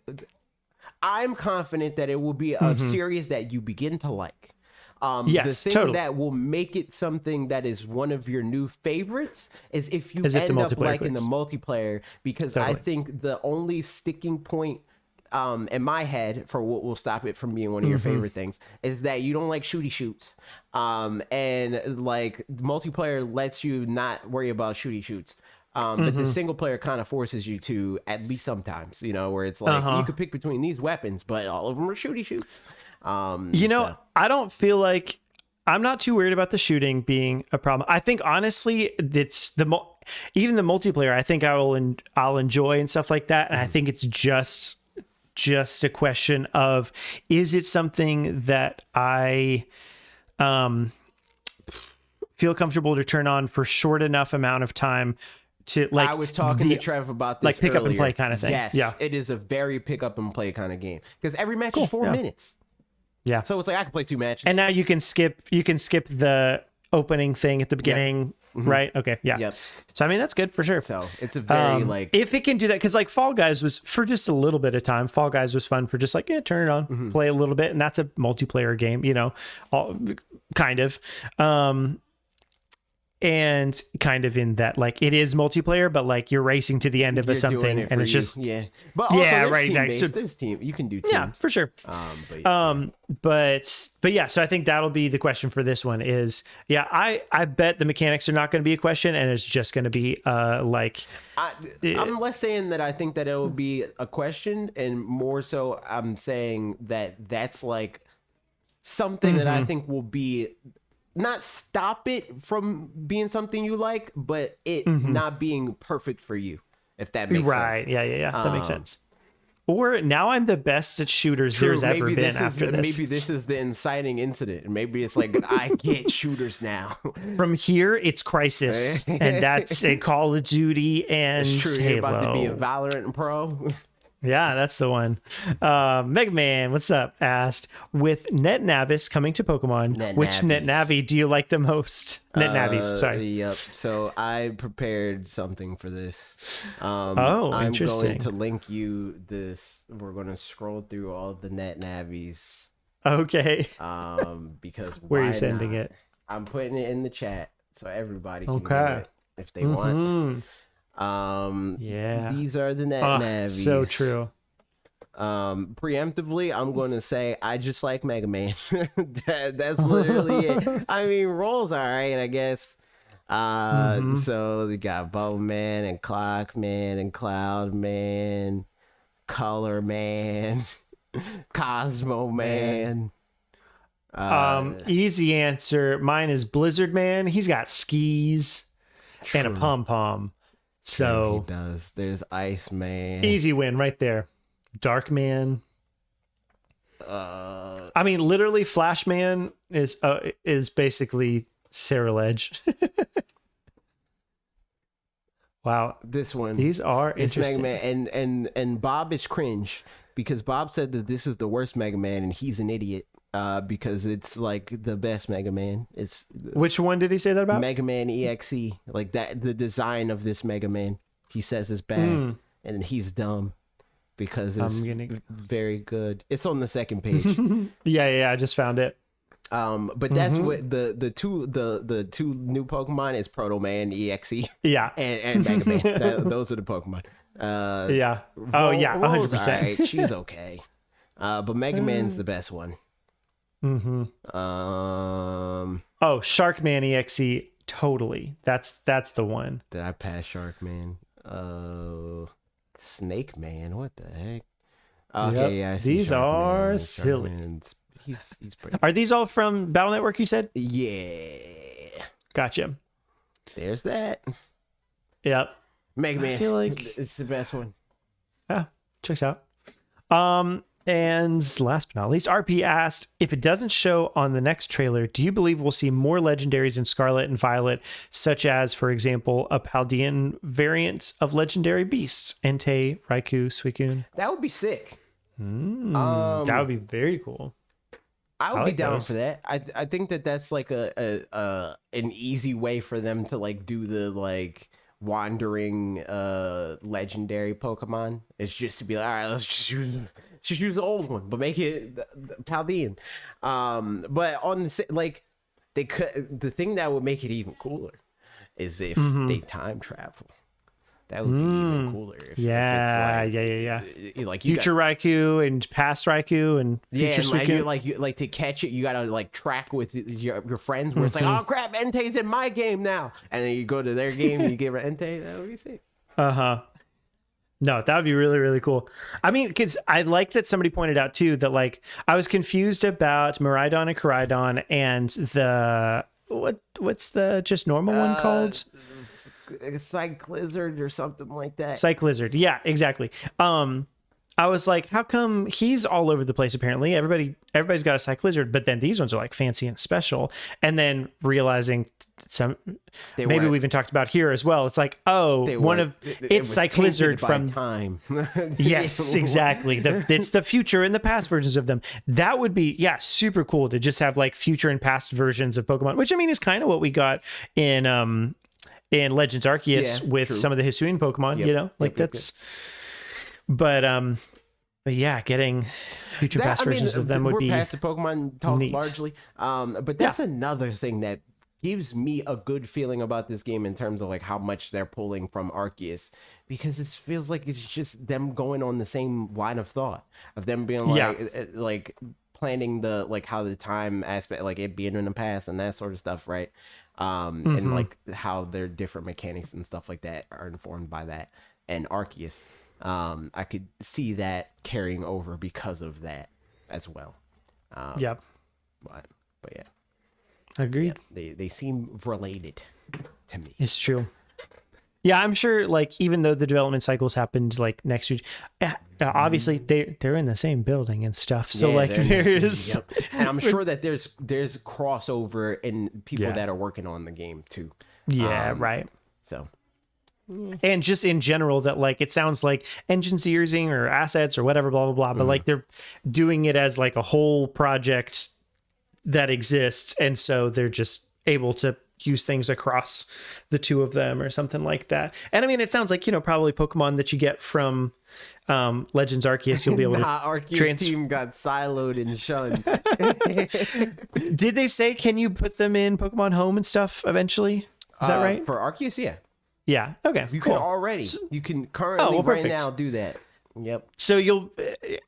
I'm confident that it will be a series that you begin to like. Yes, the thing totally. that will make it something that is one of your new favorites is if you end up liking the multiplayer, because I think the only sticking point in my head for what will stop it from being one of your favorite things is that you don't like shooty shoots, and like multiplayer lets you not worry about shooty shoots, but the single player kind of forces you to, at least sometimes, where it's like you could pick between these weapons, but all of them are shooty shoots. I don't feel like, I'm not too worried about the shooting being a problem. I think honestly, it's even the multiplayer, I think I'll enjoy and stuff like that, and I think it's just a question of, is it something that I feel comfortable to turn on for short enough amount of time to, like, I was talking to Trev about this, like pick up and play kind of thing. Yes, it is a very pick up and play kind of game, because every match is 4 minutes. Yeah, so it's like I can play 2 matches, and now you can skip the opening thing at the beginning. Right. Okay. Yeah. Yep. So I mean, that's good for sure. So it's a very like, if it can do that, because like Fall Guys was, for just a little bit of time, Fall Guys was fun for just like, turn it on, play a little bit, and that's a multiplayer game, all kind of. and kind of in that like it is multiplayer, but like you're racing to the end of You're something, doing it and for it's you. just yeah. But also, Yeah, there's right, exactly. team-based. So- There's team. You can do teams. yeah, for sure. But yeah, so I think that'll be the question for this one is, yeah, I bet the mechanics are not going to be a question, and it's just going to be like I'm less saying that I think that it will be a question, and more so I'm saying that that's like something that I think will be not stop it from being something you like, but it not being perfect for you, if that makes right. sense. Yeah. That makes sense. Or now I'm the best at shooters there's ever Maybe been this after is, this. Maybe this is the inciting incident. And maybe it's like, I get shooters now. From here, it's Crisis, and that's a Call of Duty and It's true. You're about to be a Halo. Valorant pro. Yeah, that's the one. Mega Man, what's up? Asked, with Net Navis coming to Pokemon, which Net Navi do you like the most? Net Navis, sorry. Yep. So I prepared something for this. Oh, interesting. I'm going to link you this. We're going to scroll through all the Net Navis. Okay. Because Where are why you sending not? it? I'm putting it in the chat so everybody can Okay. do it if they want. Yeah. These are the Net Navis. So true. Preemptively, I'm going to say I just like Mega Man. That's literally it. I mean, Roll's all right, I guess. So we got Bubble Man and Clock Man and Cloud Man, Color Man, Cosmo Man. Easy answer. Mine is Blizzard Man. He's got skis and a pom pom. So he does. There's Ice Man. easy win right there. Dark Man. I mean, literally, Flash Man is basically Sarah Ledge. Wow, This one. these are It's Mega interesting. Man, and Bob is cringe because Bob said that this is the worst Mega Man, and he's an idiot. Because it's like the best Mega Man. It's Which one did he say that about? Mega Man EXE. Like that, the design of this Mega Man, he says is bad, and he's dumb because it's very good. It's on the second page. Yeah, I just found it. But that's what the two new Pokemon is Proto Man EXE. Yeah, and Mega Man. Those are the Pokemon. yeah. Oh yeah, Roll's 100%. alright, she's okay. But Mega Man's the best one. Oh, Sharkman EXE, totally. That's the one. Did I pass Shark Man? Snake Man, what the heck? Okay, yeah, I see These Shark are Man. silly. Shark Man's- He's pretty. Are these all from Battle Network, you said? Yeah, Gotcha. there's that. Yep. Mega Man. I feel like it's the best one. yeah, checks out. And last but not least, RP asked, if it doesn't show on the next trailer, do you believe we'll see more legendaries in Scarlet and Violet, such as, for example, a Paldean variant of legendary beasts? Entei, Raikou, Suicune. That would be sick. That would be very cool. I would I be like down those. for that. I think that that's like an easy way for them to like do the like wandering legendary Pokemon. It's just to be like, all right, let's just use the old one, but make it the Paldean. But on the like they could, the thing that would make it even cooler is if they time travel. That would be even cooler. If Yeah. Like Future Raikou and past Raikou and future and Suicune. you like to catch it, you gotta like track with your friends where it's like, oh crap, Entei's in my game now, and then you go to their game and you get Entei. That would be sick. No, that would be really, really cool. I mean, because I like that somebody pointed out too that like I was confused about Miraidon and Koraidon and the what's the just normal one called? Cyclizard or something like that. Cyclizard. Yeah, exactly. I was like, how come he's all over the place? Apparently, everybody's got a Cyclizard, but then these ones are like fancy and special. And then realizing maybe we even talked about here as well. It's like, it's Cyclizard from time. Yes, exactly. It's the future and the past versions of them. That would be super cool to just have like future and past versions of Pokemon, which I mean is kind of what we got in Legends Arceus with some of the Hisuian Pokemon. You know, like that's. But yeah, getting future past versions of them would be past the Pokemon talk neat. largely. But that's another thing that gives me a good feeling about this game in terms of like how much they're pulling from Arceus, because it feels like it's just them going on the same line of thought of them being like planning the like how the time aspect, like it being in the past and that sort of stuff, right? And like how their different mechanics and stuff like that are informed by that. And Arceus, I could see that carrying over because of that as well. Yep. But yeah. Agreed. Yeah, they seem related to me. It's true. Yeah, I'm sure, like, even though the development cycles happened, like, next week, obviously, they're in the same building and stuff. So, like, there's... Yep. And I'm sure that there's crossover in people that are working on the game, too. Yeah, right. So... And just in general, that, like, it sounds like engines using or assets or whatever, blah, blah, blah. But, like, they're doing it as, like, a whole project that exists. And so they're just able to use things across the two of them or something like that. And I mean, it sounds like, you know, probably Pokemon that you get from Legends Arceus, you'll be able to Arceus team got siloed and shunned. Did they say, can you put them in Pokemon Home and stuff eventually? Is that right? For Arceus, yeah. Yeah. Okay. You can already. You can currently right now do that. Yep. So you'll,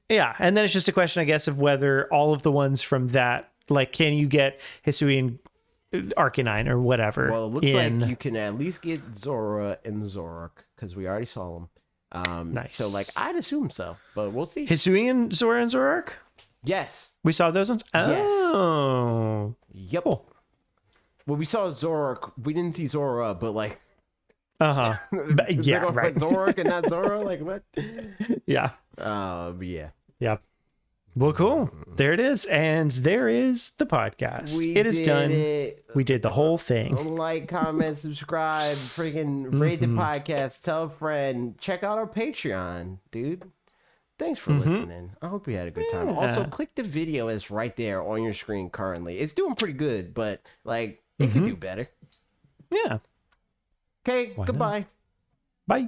and then it's just a question, I guess, of whether all of the ones from that, like, can you get Hisui and Arcanine or whatever? Well, it looks like you can at least get Zora and Zoroark because we already saw them. Nice. So, like, I'd assume so, but we'll see. Hisui and Zora and Zoroark? Yes. We saw those ones? Oh. Yes. Yep. Cool. Well, we saw Zoroark. We didn't see Zora, but, like... Yeah, right. Zoroark and not Zora? Like, what? Yeah. Yeah. Yep. Well, cool. There it is. And there is the podcast. It is done. We did the whole thing. Like, comment, subscribe, freaking rate the podcast, tell a friend, check out our Patreon, dude. Thanks for listening. I hope you had a good time. Also, click the video. It's right there on your screen currently. It's doing pretty good, but, like, it could do better. Yeah. Okay, goodbye. Bye.